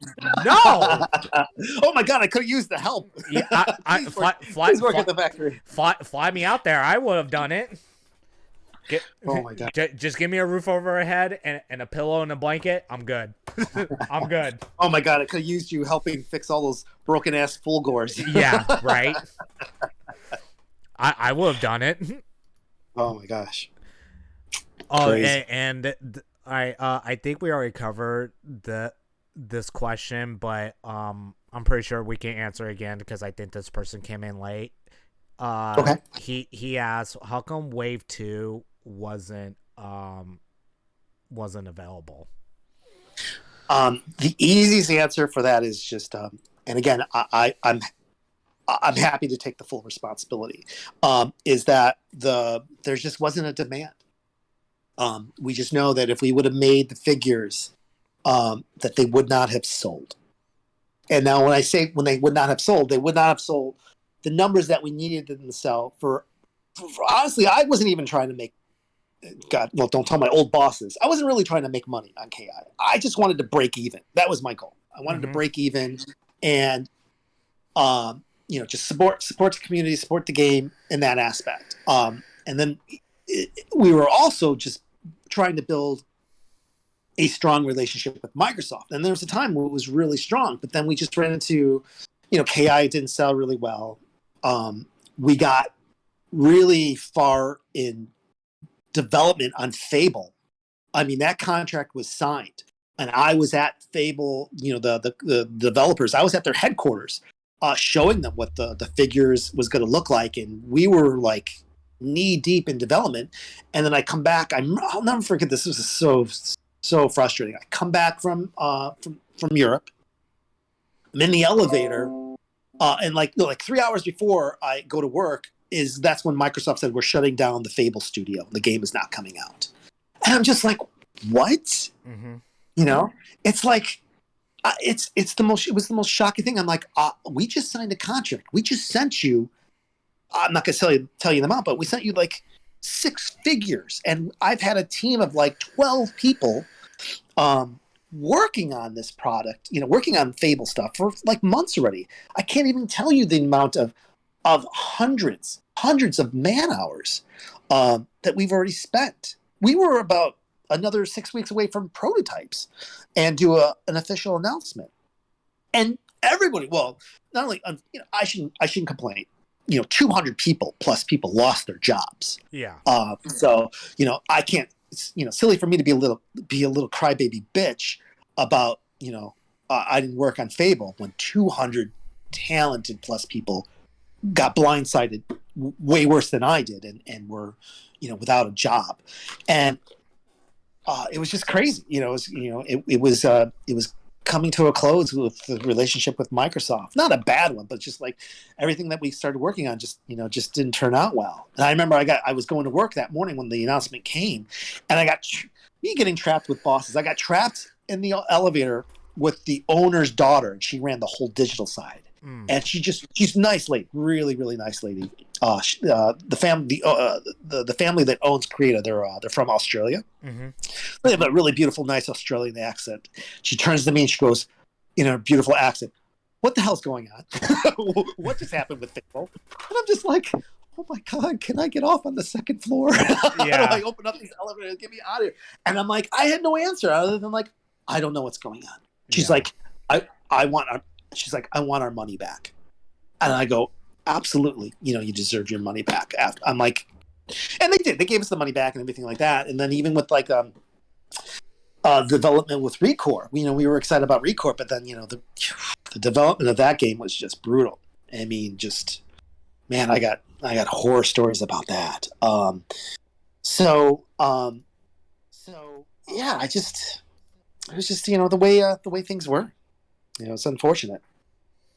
Oh my god, I could have used the help. Yeah, please work at the factory. Fly me out there. I would have done it. Oh my god. Just give me a roof over our head and a pillow and a blanket. I'm good. I'm good. Oh my god, I could have used you helping fix all those broken ass Fulgors. Yeah, right. I would have done it. Oh my gosh. Oh, and I think we already covered this question, but I'm pretty sure we can answer again because I think this person came in late. Okay. He asked, how come Wave 2 wasn't available? The easiest answer for that is just, and again, I'm happy to take the full responsibility. Is that there just wasn't a demand. We just know that if we would have made the figures, that they would not have sold. And now when I say when they would not have sold, they would not have sold the numbers that we needed them to sell for honestly, I wasn't even trying to make, God, well, don't tell my old bosses. I wasn't really trying to make money on KI. I just wanted to break even. That was my goal. I wanted to break even and, just support the community, support the game in that aspect. And then we were also just trying to build a strong relationship with Microsoft. And there was a time where it was really strong, but then we just ran into, KI didn't sell really well. We got really far in development on Fable. I mean, that contract was signed, and I was at Fable, the developers. I was at their headquarters, showing them what the figures was going to look like, and we were like knee deep in development. And then I come back. I'll never forget this. This was so frustrating. I come back from Europe. I'm in the elevator, and like 3 hours before I go to work, that's when Microsoft said we're shutting down the Fable studio. The game is not coming out, and I'm just like, what? It's like it was the most shocking thing. I'm like, we just signed a contract. We just sent you. I'm not going to tell you the amount, but we sent you like 6 figures, and I've had a team of like 12 people working on this product, working on Fable stuff for like months already. I can't even tell you the amount of hundreds of man hours that we've already spent. We were about another 6 weeks away from prototypes and do an official announcement. and everybody, well, not only I shouldn't complain. 200 people plus people lost their jobs. Yeah. So I can't. It's silly for me to be a little crybaby bitch about I didn't work on Fable when 200 talented plus people got blindsided way worse than I did, and were without a job, and it was just crazy. It was coming to a close with the relationship with Microsoft. Not a bad one, but just like everything that we started working on just didn't turn out well. And I remember I was going to work that morning when the announcement came, and I got me getting trapped with bosses. I got trapped in the elevator with the owner's daughter, and she ran the whole digital side. And she's a nice lady, really, really nice lady. The family that owns Krita, they're from Australia. Mm-hmm. They have a really beautiful, nice Australian accent. She turns to me and she goes, in her beautiful accent, "What the hell's going on? What just happened with Fable?" And I'm just like, "Oh my god, can I get off on the second floor? How do I open up these elevators and get me out of here?" And I'm like, I had no answer other than like, I don't know what's going on. She's like, I want our money back. And I go, absolutely, you deserve your money back. I'm like, and they did. They gave us the money back and everything like that. And then even with like development with Recore, we were excited about Recore, but then the development of that game was just brutal. I mean, just man, I got horror stories about that. So yeah, it was just the way things were. It's unfortunate,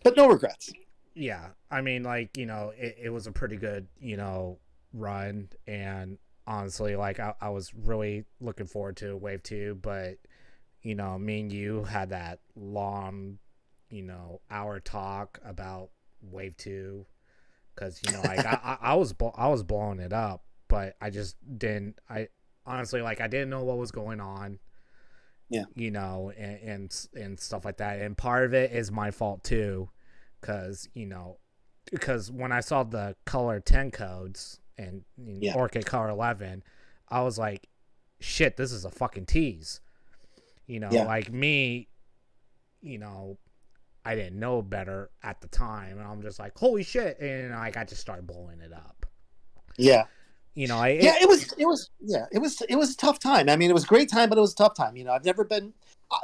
but no regrets. Yeah, I mean, like, it was a pretty good, run, and honestly, like, I was really looking forward to Wave 2, but, me and you had that long, hour talk about Wave 2, because, like, I was blowing it up, but I just didn't, honestly, like, I didn't know what was going on. Yeah. And stuff like that. And part of it is my fault too. Because when I saw the color 10 codes and Orchid color 11, I was like, shit, this is a fucking tease. Like me, I didn't know better at the time. And I'm just like, holy shit. And like, I just started blowing it up. Yeah. It was a tough time. I mean, it was a great time, but it was a tough time. I've never been.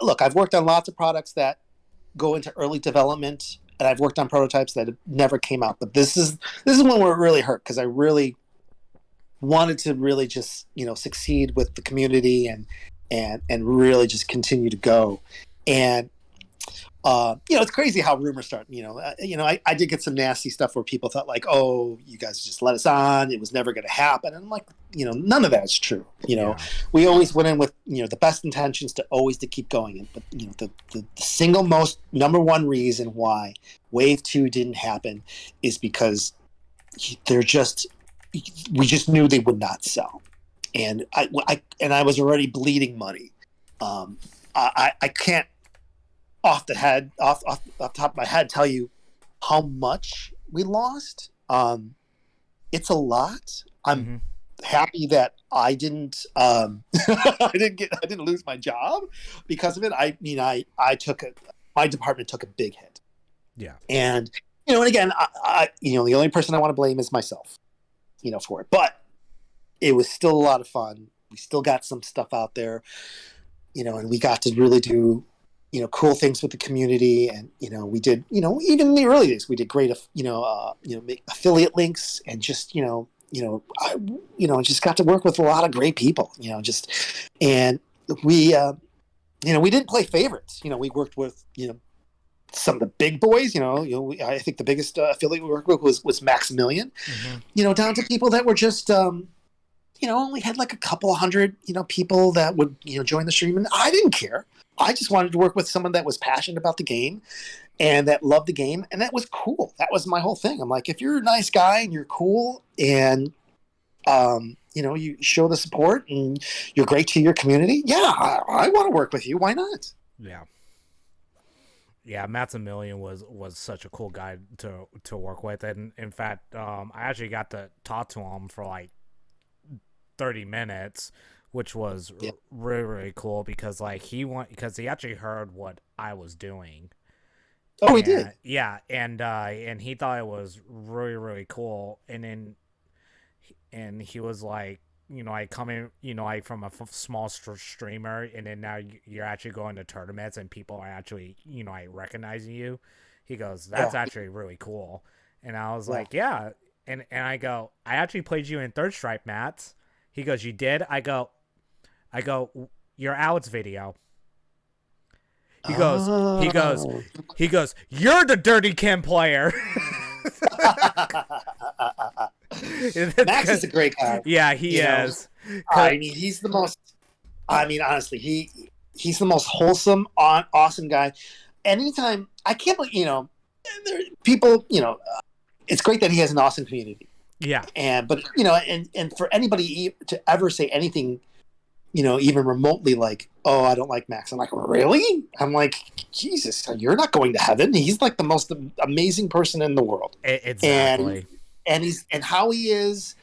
Look, I've worked on lots of products that go into early development, and I've worked on prototypes that never came out. But this is one where it really hurt, because I really wanted to really just succeed with the community and really just continue to go. And it's crazy how rumors start. I did get some nasty stuff where people thought like, "Oh, you guys just let us on. It was never going to happen." And I'm like, none of that is true. We always went in with the best intentions to keep going. But the single most number one reason why Wave 2 didn't happen is because we just knew they would not sell, and I was already bleeding money. I can't off the top of my head tell you how much we lost. It's a lot. I'm happy that I didn't I didn't lose my job because of it. My department took a big hit. Yeah. And and again, I the only person I want to blame is myself, for it. But it was still a lot of fun. We still got some stuff out there, and we got to really do cool things with the community. And we did even in the early days we did great make affiliate links, and just just got to work with a lot of great people, and we we didn't play favorites. We worked with some of the big boys. I think the biggest affiliate we worked with was Maximilian. Down to people that were just only had like a couple hundred people that would join the stream, and I didn't care. I just wanted to work with someone that was passionate about the game and that loved the game, and that was cool. That was my whole thing. I'm like, if you're a nice guy and you're cool and you show the support and you're great to your community, I want to work with you. Why not? Yeah, Maximilian was such a cool guy to work with, and in fact, I actually got to talk to him for like 30 minutes, which was really, really cool, because like he actually heard what I was doing, Oh, we And did. yeah, and he thought it was really really cool. And he was like, I come in, I from a small streamer, and then now you're actually going to tournaments and people are actually, I recognizing you. He goes, Yeah. that's actually really cool. And I was Yeah. like, yeah. And I go, I actually played you in Third Stripe, Matt. He goes, you did? I go, your Alex video. He goes, he goes, Oh. he goes, you're the Dirty Kim player. Max is a great guy. Yeah, he You know, is. I mean, he's the most. I mean, honestly, he's the most wholesome, awesome guy. Anytime I can't believe people. It's great that he has an awesome community. Yeah. But and for anybody to ever say anything, even remotely like, oh, I don't like Max. I'm like, really? I'm like, Jesus, you're not going to heaven. He's like the most amazing person in the world. Exactly. And how he is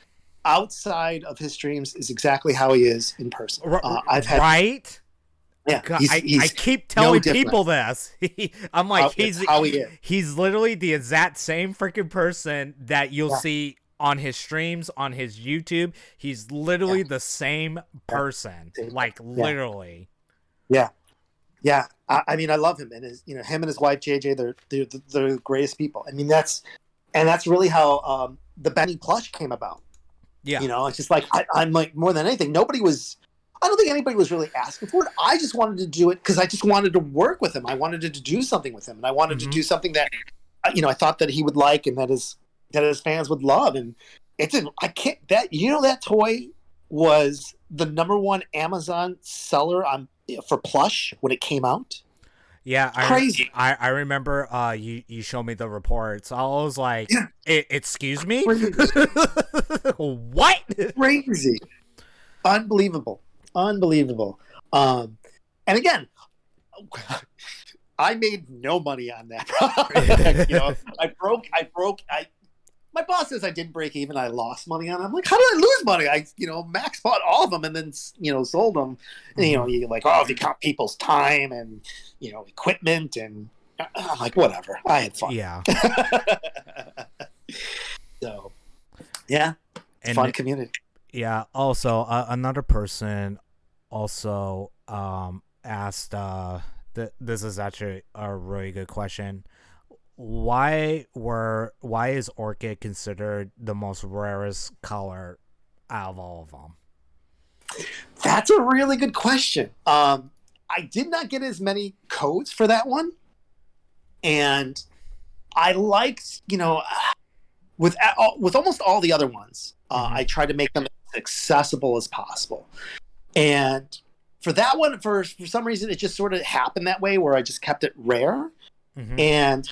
outside of his streams is exactly how he is in person. I've had right. Yeah, God, he's I keep telling no people this. I'm like, how he is. He's literally the exact same freaking person that you'll Yeah. see on his streams, on his YouTube. He's literally the same person, like literally. Yeah. I mean, I love him, and him and his wife JJ. They're the greatest people. I mean, that's really how the Benny plush came about. Yeah. It's just like I'm like, more than anything, I don't think anybody was really asking for it. I just wanted to do it because I just wanted to work with him. I wanted to do something with him, and I wanted to do something that, I thought that he would like, and that his fans would love. And that toy was the #1 Amazon seller for plush when it came out. Yeah, Crazy. I remember you showed me the reports. I was like, excuse me? What? Crazy. Unbelievable. And again, I made no money on that product. My boss says I didn't break even. I lost money on it. I'm like, how did I lose money? Max bought all of them and then, sold them. And, you're like, oh, if you count people's time and, equipment, and I'm like, whatever. I had fun. Yeah. So, yeah, it's fun community. Yeah. Also, another person also asked. This is actually a really good question. Why is orchid considered the most rarest color out of all of them? That's a really good question. I did not get as many codes for that one, and I liked, with almost all the other ones, I tried to make them as accessible as possible. And for that one, for some reason, it just sort of happened that way, where I just kept it rare. And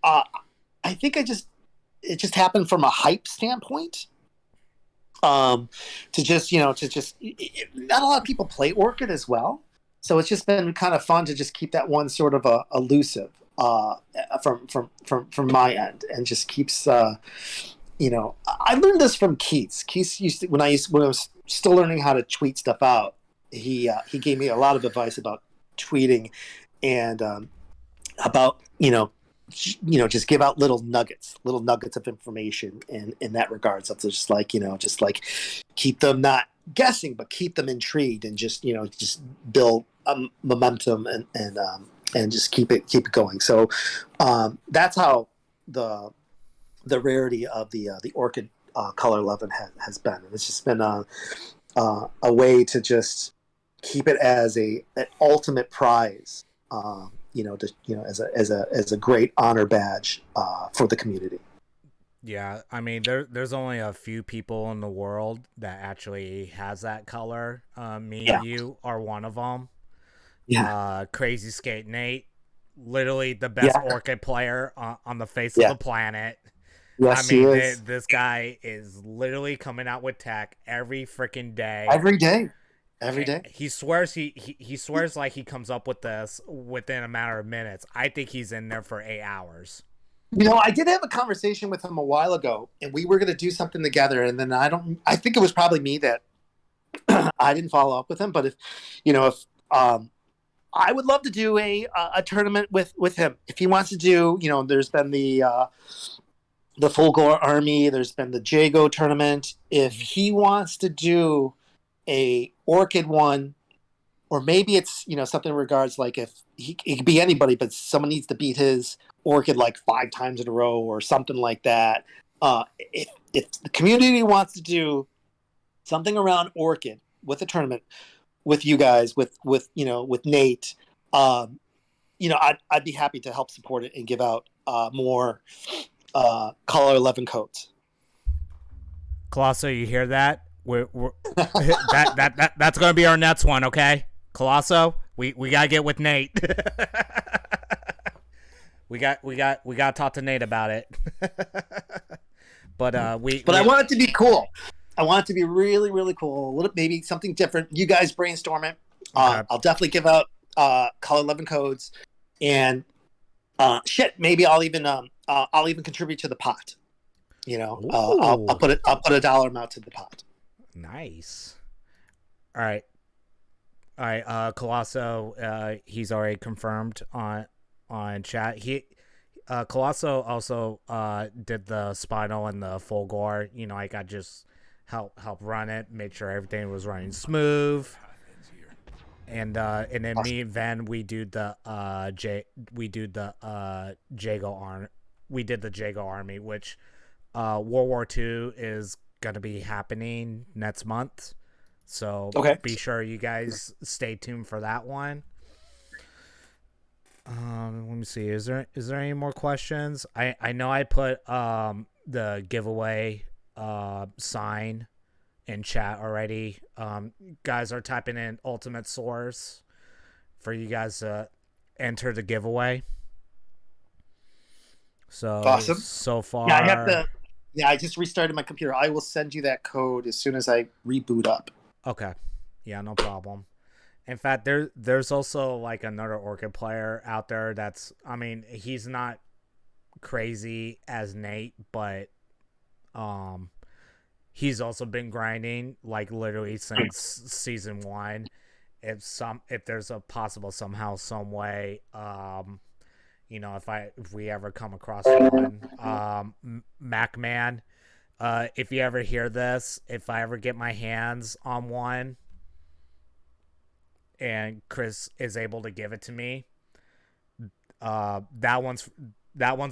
I think it just happened from a hype standpoint. Not a lot of people play Orchid as well, so it's just been kind of fun to just keep that one sort of elusive from my end, and just keeps. I learned this from Keith. Keith used to, when I was still learning how to tweet stuff out. He gave me a lot of advice about tweeting, and about just give out little nuggets of information in that regard. So just like keep them not guessing, but keep them intrigued, and just build momentum, and just keep it going. So that's how the rarity of the Orchid Color 11 has been. And it's just been a way to just keep it as an ultimate prize. As a great honor badge for the community. Yeah, I mean, there's only a few people in the world that actually has that color. Me and you are one of them. Yeah. Crazy Skate Nate, literally the best Orchid player on the face of the planet. Yes, I mean, he is. this guy is literally coming out with tech every freaking day. Every day. He swears he swears like he comes up with this within a matter of minutes. I think he's in there for 8 hours. I did have a conversation with him a while ago, and we were going to do something together. And then I think it was probably me that I didn't follow up with him. But if I would love to do a tournament with him if he wants to do. There's been the Fulgor Army. There's been the Jago tournament. If he wants to do a Orchid one, or maybe it's something in regards like if it could be anybody, but someone needs to beat his Orchid like 5 times in a row or something like that. If the community wants to do something around Orchid with a tournament with you guys, with Nate, I'd be happy to help support it and give out more color 11 codes. Colosso, you hear that? We're that's gonna be our next one, okay? Colosso, we gotta get with Nate. we got to talk to Nate about it. But I want it to be cool. I want it to be really, really cool. A little, maybe something different. You guys brainstorm it. Okay. I'll definitely give out color 11 codes, and maybe I'll even contribute to the pot. I'll put a dollar amount to the pot. Nice. All right. Colosso, he's already confirmed on chat. Colosso also did the Spinal and the Fulgor. I got just help run it, make sure everything was running smooth. And then me and Ven, we do the Jago Army, which World War II is gonna be happening next month. So be sure you guys stay tuned for that one. Let me see. Is there any more questions? I know I put the giveaway sign in chat already. Guys are typing in ultimate source for you guys to enter the giveaway. So awesome. So far, I just restarted my computer. I will send you that code as soon as I reboot up. Okay. Yeah, no problem. In fact, there's also like another Orchid player out there he's not crazy as Nate, but he's also been grinding like literally since season 1. If there's a possible somehow, some way, if we ever come across one, MacMan, if you ever hear this, if I ever get my hands on one and Chris is able to give it to me, that one's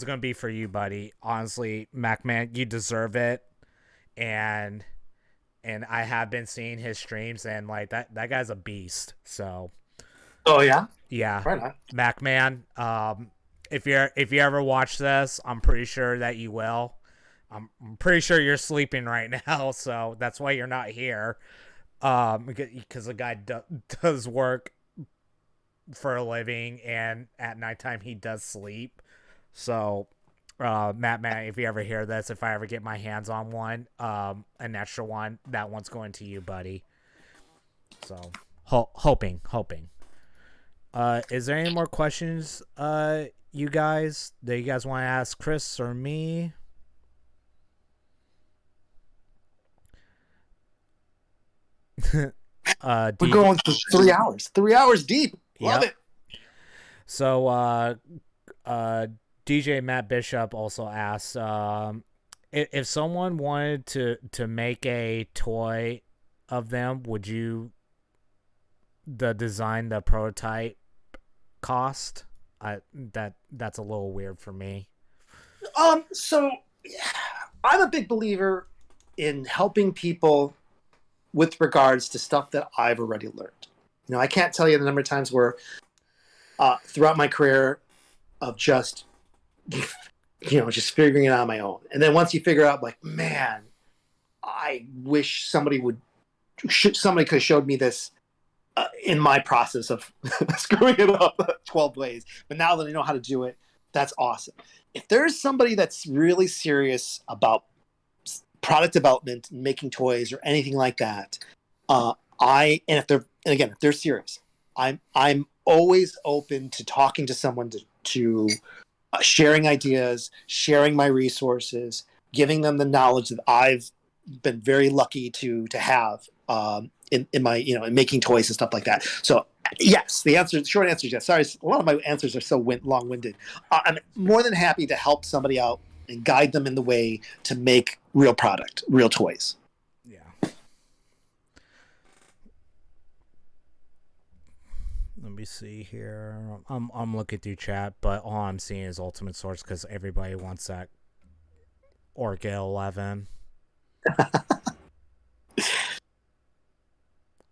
gonna be for you, buddy. Honestly, MacMan, you deserve it. And I have been seeing his streams, and like that guy's a beast. So oh yeah right on. MacMan, if you ever watch this, I'm pretty sure that you will. I'm pretty sure you're sleeping right now, so that's why you're not here. Because the guy does work for a living, and at nighttime he does sleep. So, Matt, if you ever hear this, if I ever get my hands on one, an extra one, that one's going to you, buddy. So, hoping. Is there any more questions, you guys, that you guys want to ask Chris or me? We're going for 3 hours. 3 hours deep. Love it. So, DJ Matt Bishop also asked, if someone wanted to make a toy of them, would you design the prototype cost? That's a little weird for me. So I'm a big believer in helping people with regards to stuff that I've already learned. I can't tell you the number of times where throughout my career of just figuring it out on my own. And then once you figure out, like, man, I wish somebody could have showed me this in my process of screwing it up 12 ways. But now that I know how to do it, that's awesome. If there's somebody that's really serious about product development, making toys or anything like that, if they're serious, I'm always open to talking to someone to sharing ideas, sharing my resources, giving them the knowledge that I've been very lucky to have, in my in making toys and stuff like that. So yes, short answer is yes. Sorry, a lot of my answers are so long-winded. I'm more than happy to help somebody out and guide them in the way to make real product, real toys. Yeah. Let me see here. I'm looking through chat, but all I'm seeing is Ultimate Source because everybody wants that Orca 11.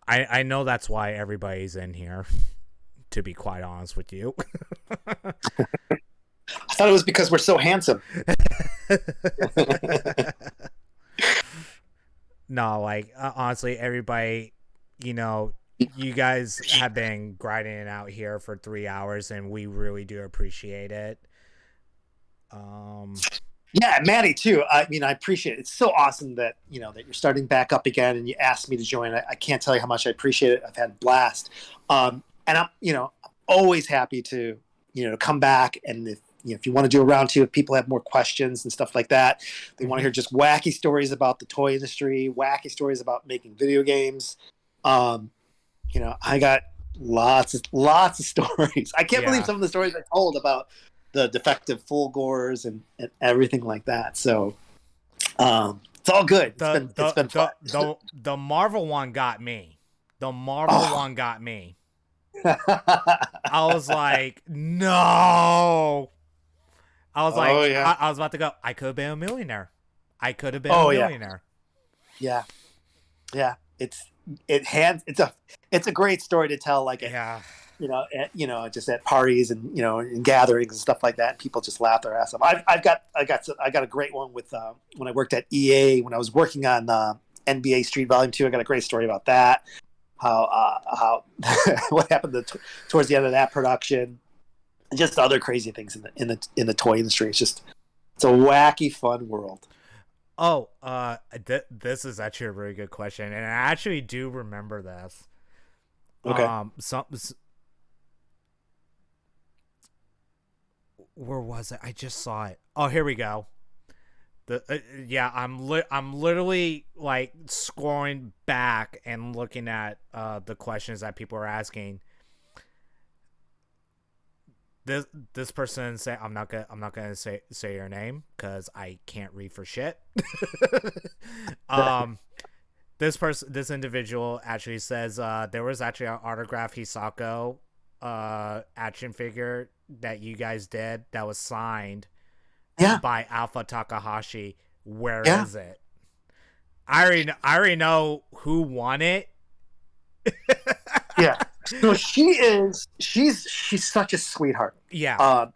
I know that's why everybody's in here, to be quite honest with you. I thought it was because we're so handsome. No, like honestly, everybody, you guys have been grinding it out here for 3 hours, and we really do appreciate it. Yeah, Maddie too. I mean, I appreciate it. It's so awesome that that you're starting back up again, and you asked me to join. I can't tell you how much I appreciate it. I've had a blast, and I'm always happy to come back. And if you want to do a round two, if people have more questions and stuff like that, they want to hear just wacky stories about the toy industry, wacky stories about making video games. I got lots of stories. I can't believe some of the stories I told about the defective full gores and everything like that. So it's all good. It's been fun. The Marvel one got me. The Marvel one got me. I was like, no. I was like, I was about to go. I could have been a millionaire. I could have been a millionaire. Yeah. It's a great story to tell. Like, just at parties and in gatherings and stuff like that. And people just laugh their ass off. I got a great one with when I worked at EA when I was working on NBA Street Volume 2. I got a great story about that. How what happened towards the end of that production, and just other crazy things in the toy industry. It's a wacky, fun world. Oh, this is actually a really good question, and I actually do remember this. Okay. Where was it? I just saw it. Oh, here we go. I'm literally like scrolling back and looking at the questions that people are asking. This person say I'm not gonna say your name because I can't read for shit. This individual actually says there was actually an autographed Hisako action figure that you guys did that was signed by Alpha Takahashi. Where is it? I already know who won it. Yeah. So she's such a sweetheart. Yeah.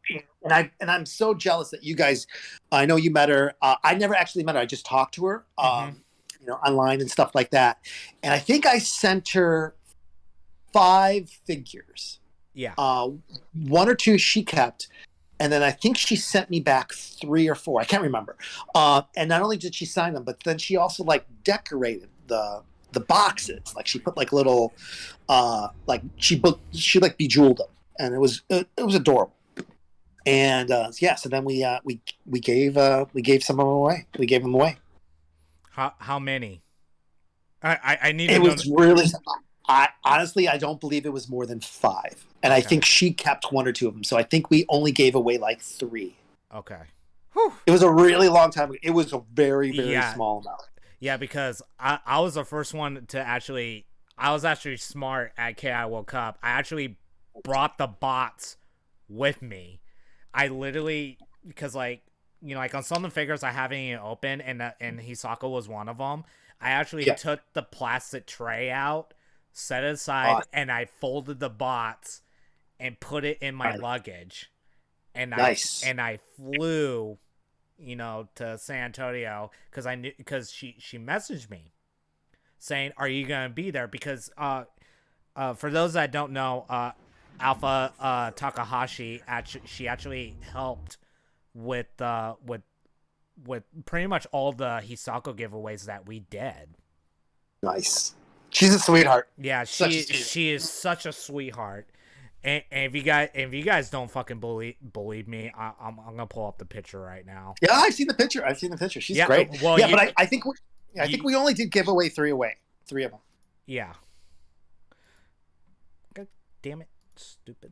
And I'm so jealous that you guys. I know you met her. I never actually met her. I just talked to her, online and stuff like that. And I think I sent her 5 figures. Yeah. 1 or 2 she kept, and then I think she sent me back 3 or 4. I can't remember. And not only did she sign them, but then she also decorated the boxes. Like she put little, she bejeweled them, and it was adorable. And so then we gave some of them away. We gave them away. How many? I need. It was really. I honestly don't believe it was more than 5, and I think she kept 1 or 2 of them. So I think we only gave away 3. Okay. Whew. It was a really long time ago. It was a very small amount. Yeah, because I was the first one to actually. I was actually smart at KI World Cup. I actually brought the bots with me. I literally because on some of the figures I haven't even opened, and Hisako was one of them. I actually took the plastic tray out, set it aside, and I folded the bots and put it in my luggage. And I flew, to San Antonio because she messaged me saying, "Are you gonna be there?" Because for those that don't know, Alpha Takahashi actually helped with pretty much all the Hisako giveaways that we did. Nice. She's a sweetheart. Yeah, she is such a sweetheart. And if you guys don't fucking believe me, I'm gonna pull up the picture right now. Yeah, I've seen the picture. She's great. Well, but I think we only did give away 3 of them. Yeah. God damn it, stupid.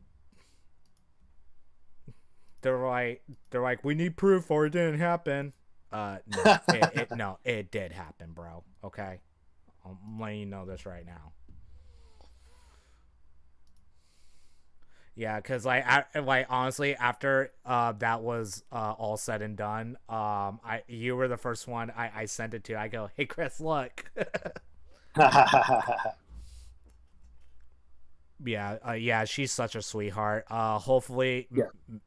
They're like, we need proof or it didn't happen. No, no, it did happen, bro. Okay, I'm letting you know this right now. Yeah, cause like honestly, after that was all said and done, you were the first one I sent it to. I go, hey Chris, look. Yeah, yeah, she's such a sweetheart. Yeah.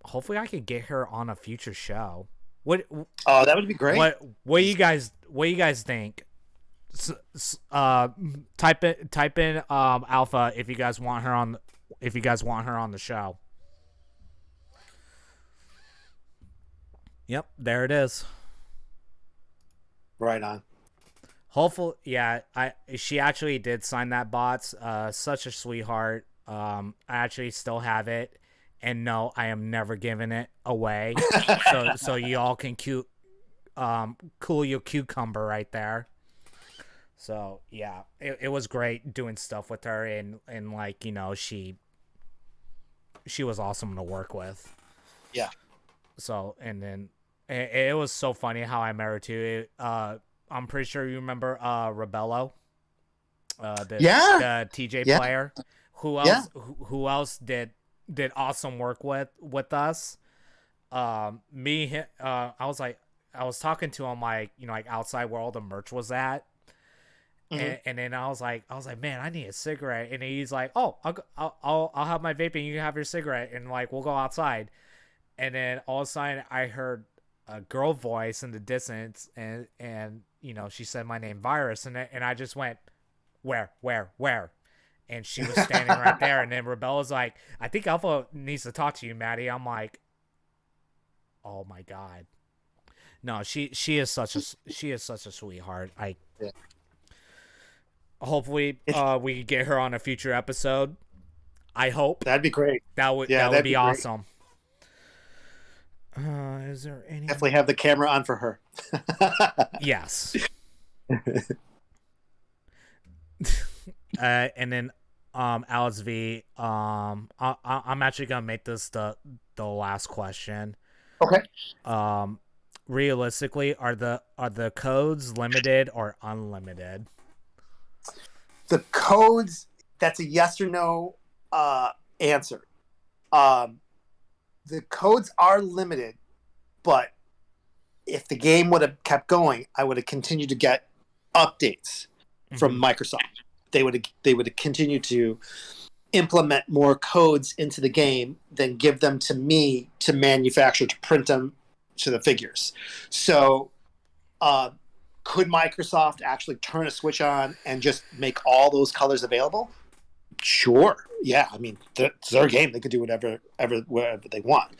Hopefully I could get her on a future show. What Oh, that would be great. what you guys think? Type in alpha if you guys want her on the show. Yep, there it is. Right on. Hopefully, yeah, she actually did sign that bots. Such a sweetheart. I actually still have it, and no, I am never giving it away. So y'all can cool your cucumber right there. So yeah, it was great doing stuff with her, and like she was awesome to work with. Yeah. So and then it was so funny how I met her too. I'm pretty sure you remember Rebello, the TJ player. Who else? Yeah. Who else did awesome work with us? I was talking to him like like outside where all the merch was at, and then I was like, man, I need a cigarette, and he's like, oh, I'll have my vape and you can have your cigarette, and like we'll go outside, and then all of a sudden I heard a girl voice in the distance, and she said my name, Virus, and I just went, where, and she was standing right there, and then Rebella's like, I think Alpha needs to talk to you, Maddie. I'm like, oh my god, no, she is such a sweetheart. Hopefully we could get her on a future episode. I hope That'd be great. that would be awesome. Is there any? Definitely have the camera on for her. Yes. And then Alex V, I'm actually gonna make this the last question. Okay. Realistically, are the codes limited or unlimited? The codes, that's a yes or no answer. The codes are limited, but if the game would have kept going, I would have continued to get updates from Microsoft. They would have continued to implement more codes into the game than give them to me to manufacture, to print them to the figures. So could Microsoft actually turn a switch on and just make all those colors available? Sure. Yeah. I mean, it's their game. They could do whatever they want.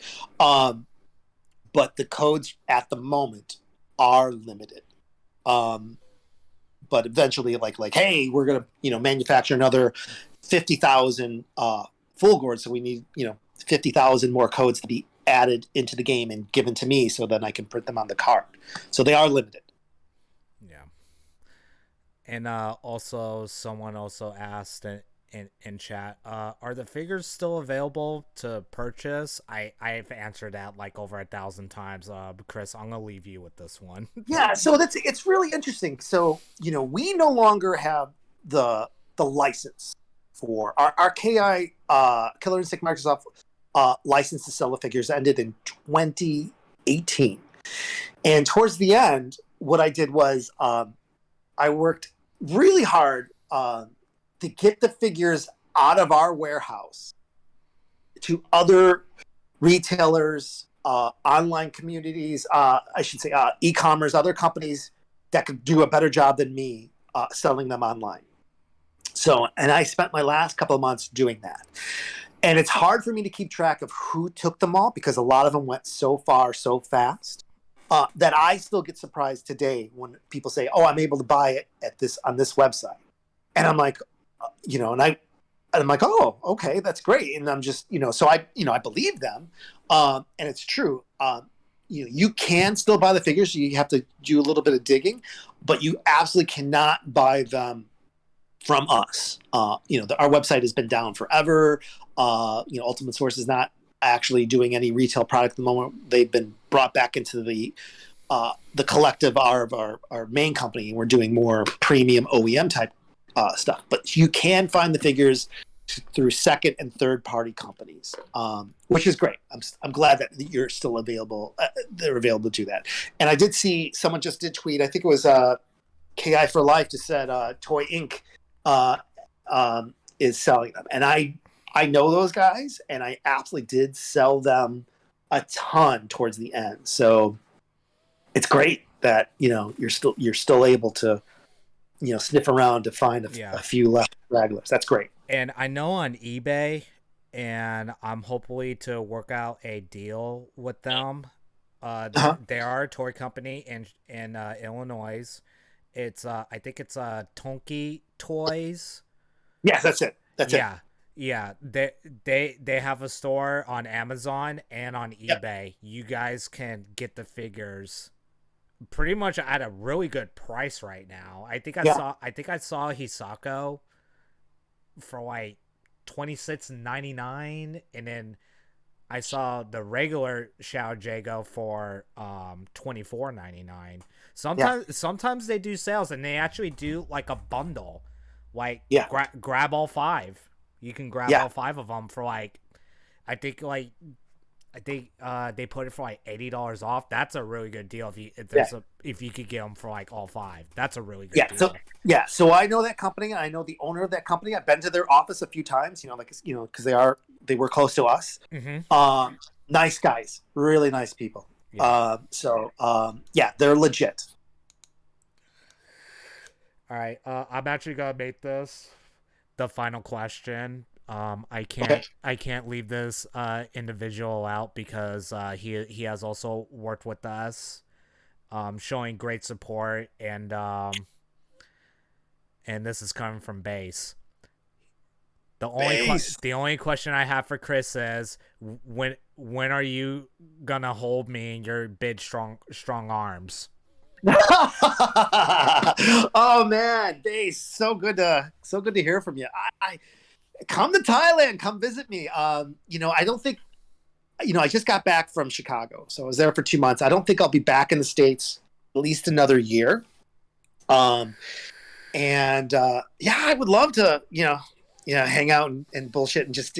But the codes at the moment are limited. But eventually, like, hey, we're gonna, manufacture another 50,000 full gourds, so we need, 50,000 more codes to be added into the game and given to me, so then I can print them on the card. So they are limited. Yeah. And also, someone also asked in chat, are the figures still available to purchase? I've answered that like over 1,000 times. Chris, I'm gonna leave you with this one. Yeah, so it's really interesting. So we no longer have the license for our KI Killer Instinct Microsoft license to sell the figures ended in 2018, and towards the end, what I did was I worked really hard to get the figures out of our warehouse to other retailers, online communities, I should say e-commerce, other companies that could do a better job than me selling them online. So, and I spent my last couple of months doing that. And it's hard for me to keep track of who took them all because a lot of them went so far, so fast, that I still get surprised today when people say, oh, I'm able to buy it on this website. And I'm like, and I'm like, oh, okay, that's great. And I'm just, so I believe them. And it's true. You can still buy the figures. So you have to do a little bit of digging, but you absolutely cannot buy them from us. Our website has been down forever. Ultimate Source is not actually doing any retail product at the moment. They've been brought back into the collective of our main company, and we're doing more premium OEM type stuff. But you can find the figures through second and third party companies, which is great. I'm glad that you're still available. They're available to do that. And I did see someone just did tweet. I think it was KI for Life just said Toy Inc. Is selling them, and I know those guys, and I absolutely did sell them a ton towards the end. So it's great that you're still able to sniff around to find a few left regulars. That's great. And I know on eBay, and I'm hopefully to work out a deal with them. They are a toy company in Illinois. It's I think it's Tonki Toys. Yes, that's it. That's it. Yeah. They have a store on Amazon and on eBay. Yep. You guys can get the figures pretty much at a really good price right now. I think I saw Hisako for like $26.99, and then I saw the regular Xiao Jago for $24.99. Sometimes they do sales, and they actually do like a bundle, like grab all 5. You can grab all 5 of them for like I think they put it for like $80 off. That's a really good deal if you could get them for like all 5. That's a really good deal. So I know that company, and I know the owner of that company. I've been to their office a few times. Because they were close to us. Mm-hmm. Nice guys, really nice people. Yeah. They're legit. All right, I'm actually gonna make this the final question. I can't leave this individual out because he has also worked with us, showing great support, and this is coming from Base. The only question I have for Chris is when are you gonna hold me in your big strong arms? Oh man, Base, so good to hear from you. I come to Thailand, come visit me. I don't think, I just got back from Chicago, so I was there for 2 months. I don't think I'll be back in the States at least another year. I would love to, hang out and bullshit and just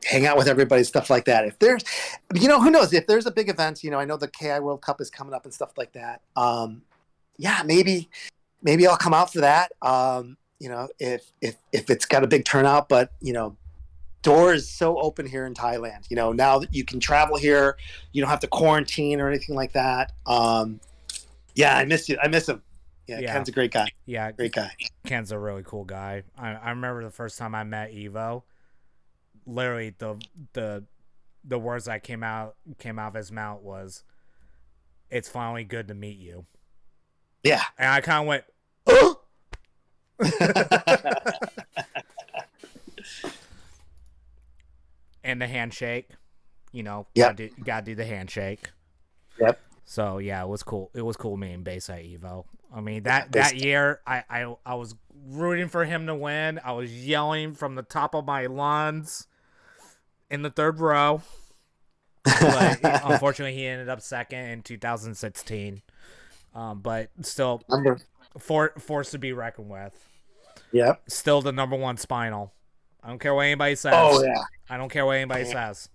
hang out with everybody, stuff like that. If there's, who knows, if there's a big event, I know the KI World Cup is coming up and stuff like that. Maybe I'll come out for that. If it's got a big turnout, but doors so open here in Thailand. Now that you can travel here, you don't have to quarantine or anything like that. I miss you. I miss him. Yeah, Ken's a great guy. Yeah, great guy. Ken's a really cool guy. I remember the first time I met Evo. Literally, the words that came out of his mouth was, "It's finally good to meet you." Yeah, and I kind of went, "Oh." And the handshake, gotta do the handshake. Yep. So yeah, it was cool. It was cool meeting Base at Evo. I mean that year, I was rooting for him to win. I was yelling from the top of my lungs in the third row. But unfortunately, he ended up second in 2016. But still, force to be reckoned with. Yep. Still the number 1 Spinal. I don't care what anybody says. Oh yeah. I don't care what anybody says.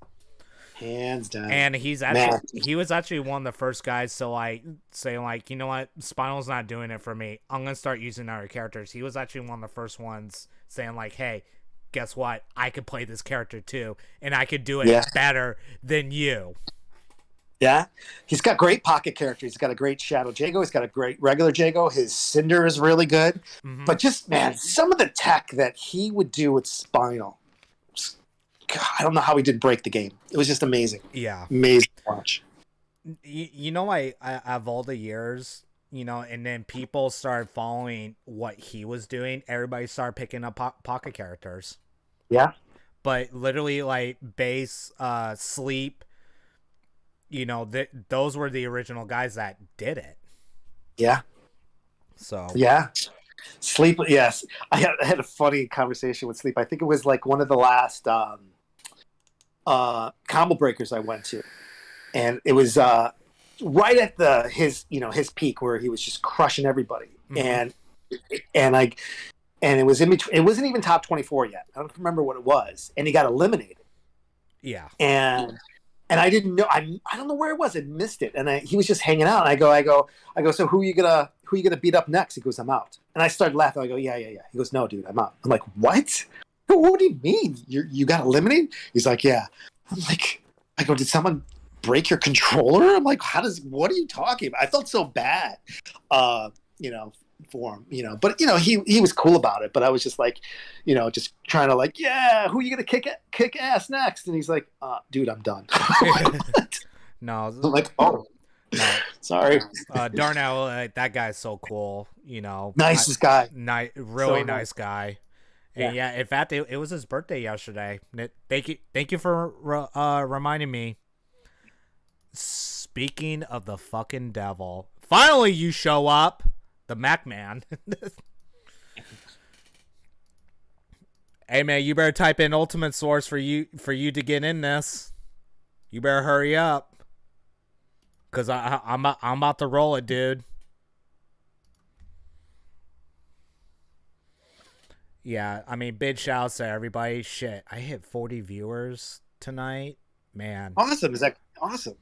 Hands down. And he was actually one of the first guys to say you know what, Spinal's not doing it for me. I'm gonna start using other characters. He was actually one of the first ones saying hey, guess what? I could play this character too, and I could do it better than you. Yeah, he's got great pocket characters. He's got a great Shadow Jago. He's got a great regular Jago. His Cinder is really good. Mm-hmm. But just, man, some of the tech that he would do with Spinal, God, I don't know how he did break the game. It was just amazing. Yeah. Amazing to watch. I of all the years, and then people started following what he was doing. Everybody started picking up pocket characters. Yeah. But literally, Base, Sleep, those were the original guys that did it. Yeah. So. Yeah. Sleep, yes. I had a funny conversation with Sleep. I think it was like one of the last combo breakers I went to, and it was right at his peak where he was just crushing everybody, Mhm. and I and it was in between. It wasn't even top 24 yet. I don't remember what it was, and he got eliminated. Yeah. And I didn't know. I don't know where it was. I missed it, and he was just hanging out. And I go. So who are you gonna beat up next? He goes, I'm out. And I started laughing. I go, yeah. He goes, no, dude, I'm out. I'm like, what? What do you mean? You got eliminated? He's like, yeah. I'm like, I go, did someone break your controller? I'm like, what are you talking about? I felt so bad, you know, for him, but he was cool about it. But I was just like, just trying to like, yeah, who are you gonna kick ass next? And he's like, dude, I'm done. No, I'm like, oh, no. sorry. Darnell, that guy's so cool. Nicest guy. Really So nice guy. And yeah, in fact, it was his birthday yesterday. Thank you for reminding me. Speaking of the fucking devil, finally you show up, the Mac Man. Hey man, you better type in Ultimate Source for you to get in this. You better hurry up, cause I'm about to roll it, dude. Yeah, I mean, big shouts to everybody. Shit, I hit 40 viewers tonight, man. awesome. Is that awesome?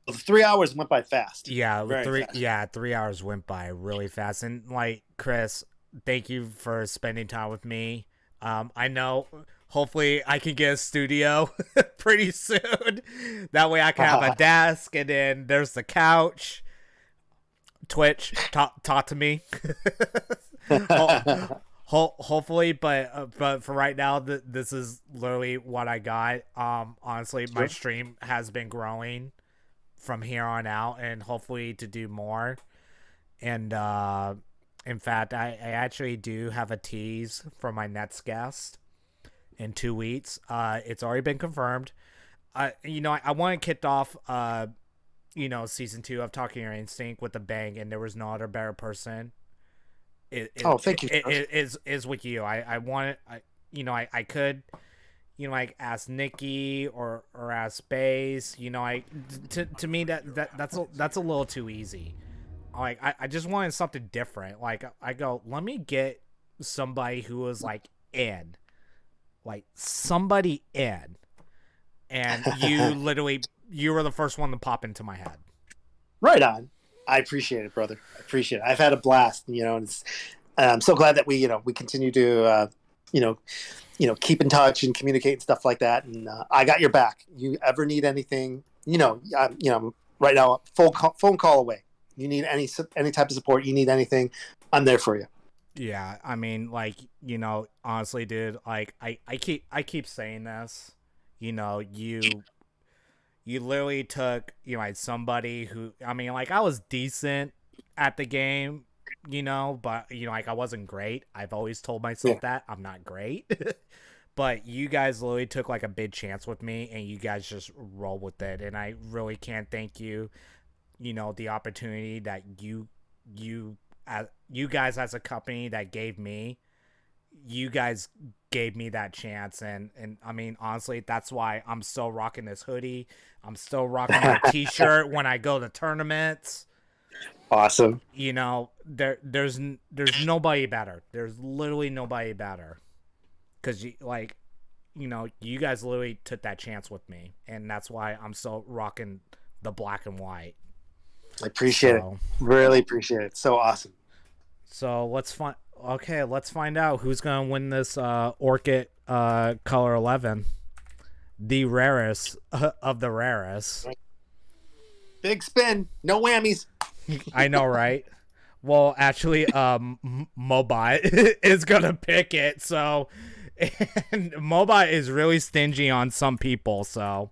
Well, the 3 hours went by fast. Yeah, Very fast. 3 hours went by really fast. And like Chris, thank you for spending time with me. I know hopefully I can get a studio pretty soon. That way I can have a desk and then there's the couch. Twitch, talk to me. Hopefully, but for right now, this is literally what I got. Honestly, my stream has been growing from here on out, and hopefully to do more. And in fact, I actually do have a tease for my next guest in 2 weeks. It's already been confirmed. I want to kick off season 2 of Talking Your Instinct with a bang, and there was no other better person. Thank you. It is with you. I want it. I could, like ask Nikki or ask Bass. To me that's a little too easy. Like I just wanted something different. Like I go, let me get somebody who was like somebody in, and you were the first one to pop into my head. Right on. I appreciate it, brother. I appreciate it. I've had a blast, and I'm so glad that we continue to, keep in touch and communicate and stuff like that. And I got your back. You ever need anything, right now, phone call away. You need any type of support. You need anything, I'm there for you. Yeah, I mean, like, honestly, dude, like, I keep saying this, you literally took, like somebody who, I mean, like I was decent at the game, but like I wasn't great. I've always told myself that I'm not great. But you guys literally took like a big chance with me and you guys just roll with it. And I really can't thank you, the opportunity that you guys as a company that gave me, you guys gave me that chance. And I mean, honestly, that's why I'm still rocking this hoodie. I'm still rocking my t-shirt when I go to tournaments. Awesome. There's nobody better. There's literally nobody better. Cause you guys literally took that chance with me, and that's why I'm still rocking the black and white. I appreciate it. Really appreciate it. So awesome. So let's find out who's gonna win this Orchid Color 11, the rarest of the rarest. Big spin, no whammies. I know, right? Well, actually, Mobot is gonna pick it. So, and Mobot is really stingy on some people. So, all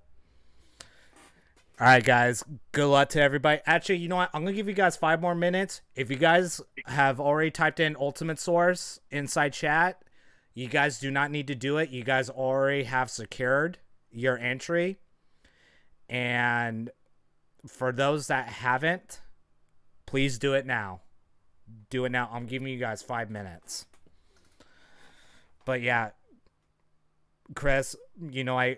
right, guys. Good luck to everybody. Actually, you know what? I'm gonna give you guys 5 more minutes. If you guys have already typed in Ultimate Source inside chat, you guys do not need to do it. You guys already have secured your entry. And for those that haven't, please do it now. Do it now. I'm giving you guys 5 minutes. But yeah, Chris, you know,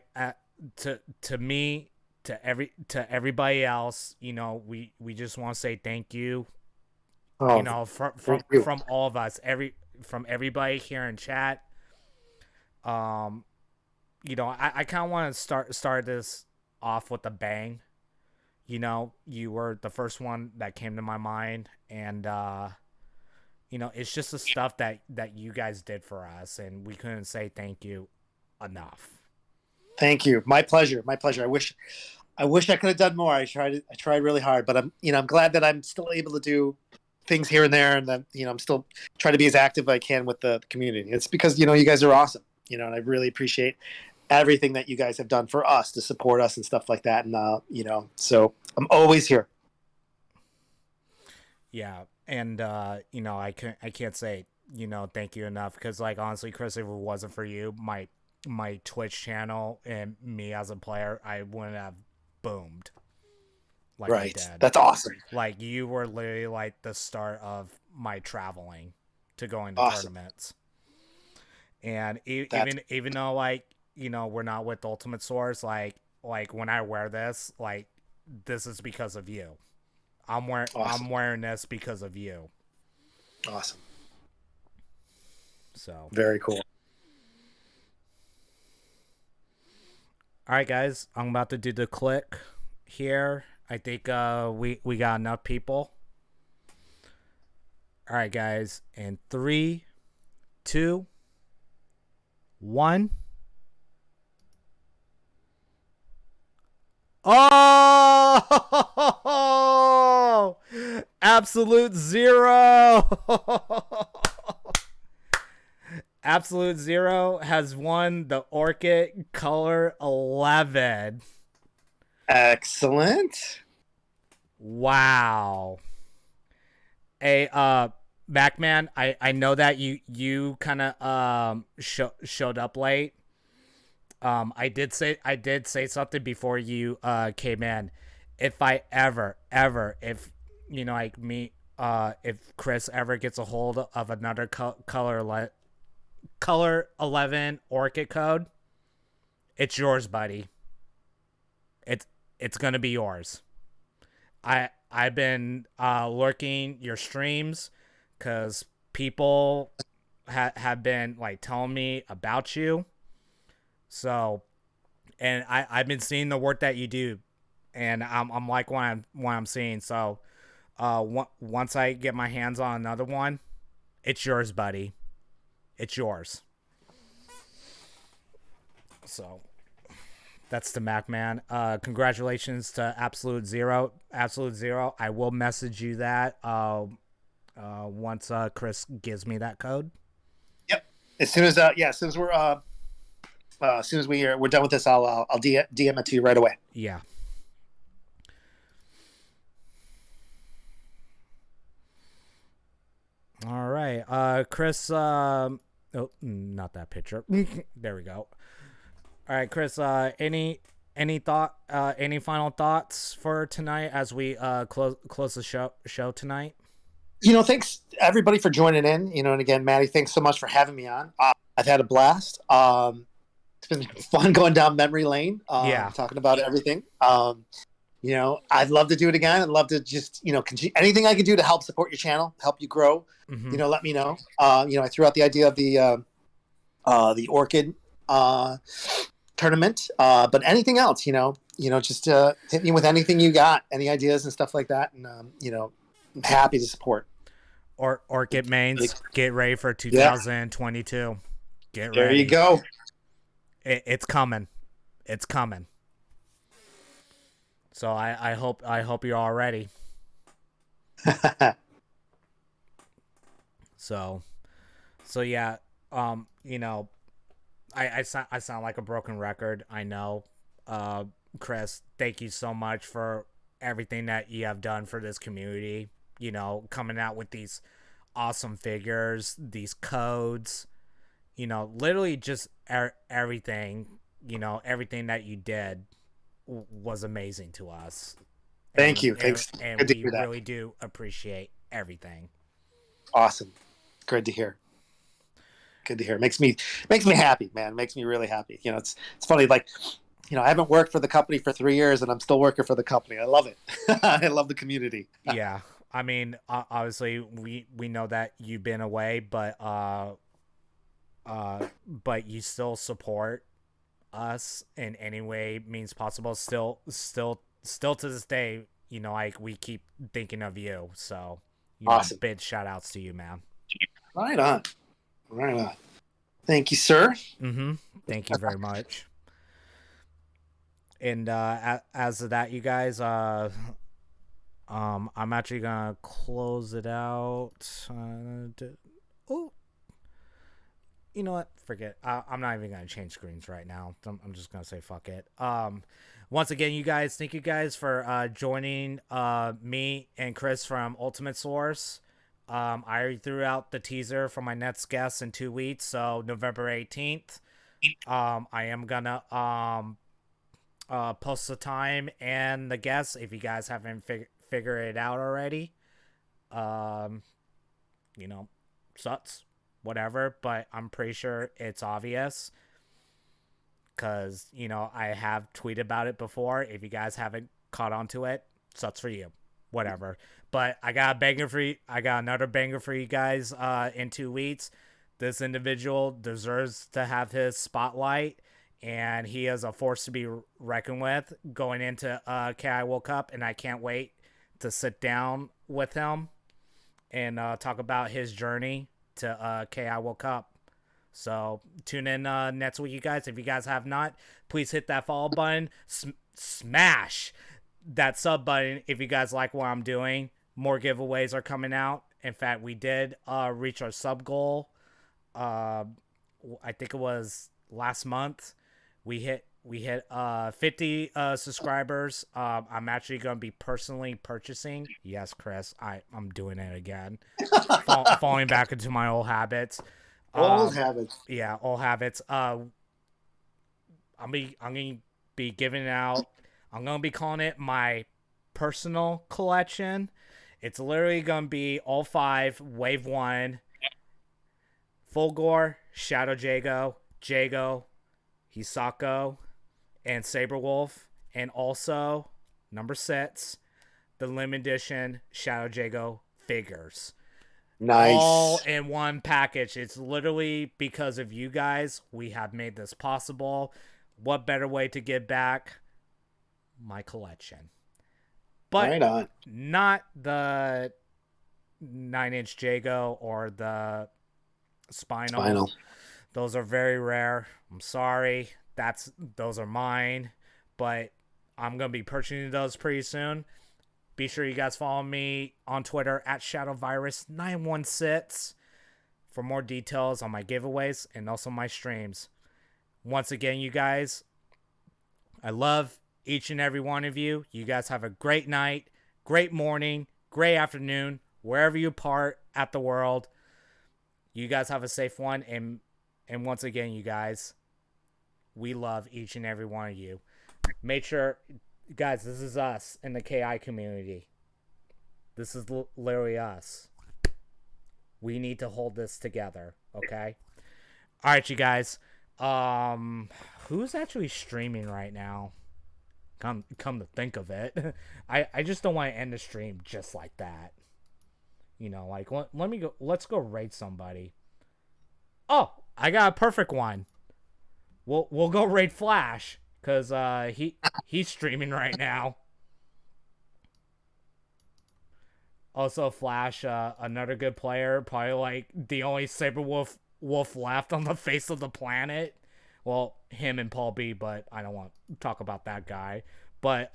to me, to everybody else, you know, we just want to say thank you. Oh, You know, thank you. from all of us, from everybody here in chat. You know, I kind of want to start this off with a bang. You know, you were the first one that came to my mind, and you know, it's just the stuff that you guys did for us, and we couldn't say thank you enough. Thank you. My pleasure. My pleasure. I wish I could have done more. I tried really hard, but I'm glad that I'm still able to do things here and there, and that, I'm still trying to be as active as I can with the community. It's because, you guys are awesome, and I really appreciate everything that you guys have done for us to support us and stuff like that. And, so I'm always here. Yeah. And, you know, I can't say, you know, thank you enough, because, like, honestly, Chris, if it wasn't for you, my Twitch channel and me as a player, I wouldn't have boomed like I Right. did. That's awesome. Like, you were literally like the start of my traveling to going to Awesome. tournaments. And That's even though, like, you know, we're not with Ultimate Source, like when I wear this, like, this is because of you. I'm awesome. wearing this because of you. Awesome. So Very cool. all right, guys, I'm about to do the click here. I think we got enough people. All right, guys, in 3, 2, 1. Oh, absolute zero. Absolute Zero has won the Orchid Color 11. Excellent. Wow. Hey, Macman, I know that you kind of showed up late. I did say something before you came in. If I ever if you know, like me, if Chris ever gets a hold of another color 11 Orchid code, it's yours, buddy. It's gonna be yours. I've been lurking your streams because people have been like telling me about you. So, and I've been seeing the work that you do, and I'm like what I'm seeing. So, once I get my hands on another one, it's yours, buddy. It's yours. So that's the Mac Man. Congratulations to Absolute Zero. Absolute Zero. I will message you that once Chris gives me that code. Yep. As soon as we're as soon as we're done with this, I'll DM it to you right away. Yeah. All right. Chris. Oh, not that picture. There we go. All right, Chris. Any final thoughts for tonight as we close the show tonight? Thanks everybody for joining in. And again, Maddie, thanks so much for having me on. I've had a blast. It's been fun going down memory lane. Yeah. Talking about everything. I'd love to do it again. I'd love to just, anything I can do to help support your channel, help you grow. Mm-hmm. Let me know. I threw out the idea of the Orchid tournament, but anything else, just hit me with anything you got, any ideas and stuff like that, and I'm happy to support. Orchid mains, get ready for 2022. Yeah. Get ready. There you go. It's coming. It's coming. So I hope you're all ready. So yeah, I sound like a broken record, I know. Chris, thank you so much for everything that you have done for this community, coming out with these awesome figures, these codes, literally just everything everything that you did was amazing to us. Thank you. Thanks. And Good to we hear that. really do appreciate everything. Awesome. Good to hear. Good to hear. Makes me happy, man. Makes me really happy. It's funny. Like, I haven't worked for the company for 3 years, and I'm still working for the company. I love it. I love the community. Yeah, I mean, obviously, we know that you've been away, but you still support us in any way means possible. Still to this day, like we keep thinking of you. So, Awesome. Big shout outs to you, man. Right on. Right on. Thank you, sir. Thank you very much. And as of that, you guys, I'm actually gonna close it out. You know what? Forget. I'm not even gonna change screens right now. I'm just gonna say fuck it. Once again, you guys, thank you guys for joining me and Chris from Ultimate Source. I already threw out the teaser for my next guest in 2 weeks, so November 18th. I am gonna post the time and the guests if you guys haven't figured it out already. Sucks, whatever, but I'm pretty sure it's obvious because I have tweeted about it before. If you guys haven't caught on to it, sucks for you, whatever. But I got another banger for you guys in 2 weeks. This individual deserves to have his spotlight, and he is a force to be reckoned with going into KI World Cup, and I can't wait to sit down with him and talk about his journey to KI World Cup. So tune in next week, you guys. If you guys have not, please hit that follow button. Smash that sub button if you guys like what I'm doing. More giveaways are coming out. In fact, we did reach our sub goal. I think it was last month. We hit 50 subscribers. I'm actually going to be personally purchasing. Yes, Chris, I'm doing it again. Falling back into my old habits. Old habits. Yeah, old habits. I'm going to be giving out. I'm going to be calling it my personal collection. It's literally going to be all 5 Wave 1. Fulgore, Shadow Jago, Hisako, and Saberwolf, and also number 6, the limited edition Shadow Jago figures. Nice. All in one package. It's literally because of you guys we have made this possible. What better way to give back? My collection. But right on. Not the 9-inch Jago or the Spinal. Those are very rare. I'm sorry. Those are mine. But I'm going to be purchasing those pretty soon. Be sure you guys follow me on Twitter at ShadowVirus916 for more details on my giveaways and also my streams. Once again, you guys, I love each and every one of you. You guys have a great night, great morning, great afternoon, wherever you part at the world. You guys have a safe one. And once again, you guys, we love each and every one of you. Make sure, guys, this is us in the KI community. This is literally us. We need to hold this together, okay? All right, you guys. Who's actually streaming right now? Come to think of it, I just don't want to end the stream just like that. Like let me go. Let's go raid somebody. Oh, I got a perfect one. We'll go raid Flash because he's streaming right now. Also, Flash, another good player, probably like the only Saberwolf left on the face of the planet. Well, him and Paul B, but I don't want to talk about that guy. But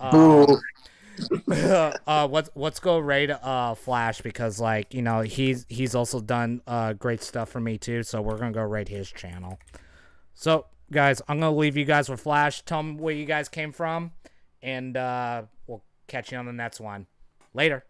let's go raid Flash because he's also done great stuff for me too. So we're gonna go raid his channel. So guys, I'm gonna leave you guys with Flash. Tell me where you guys came from, and we'll catch you on the next one. Later.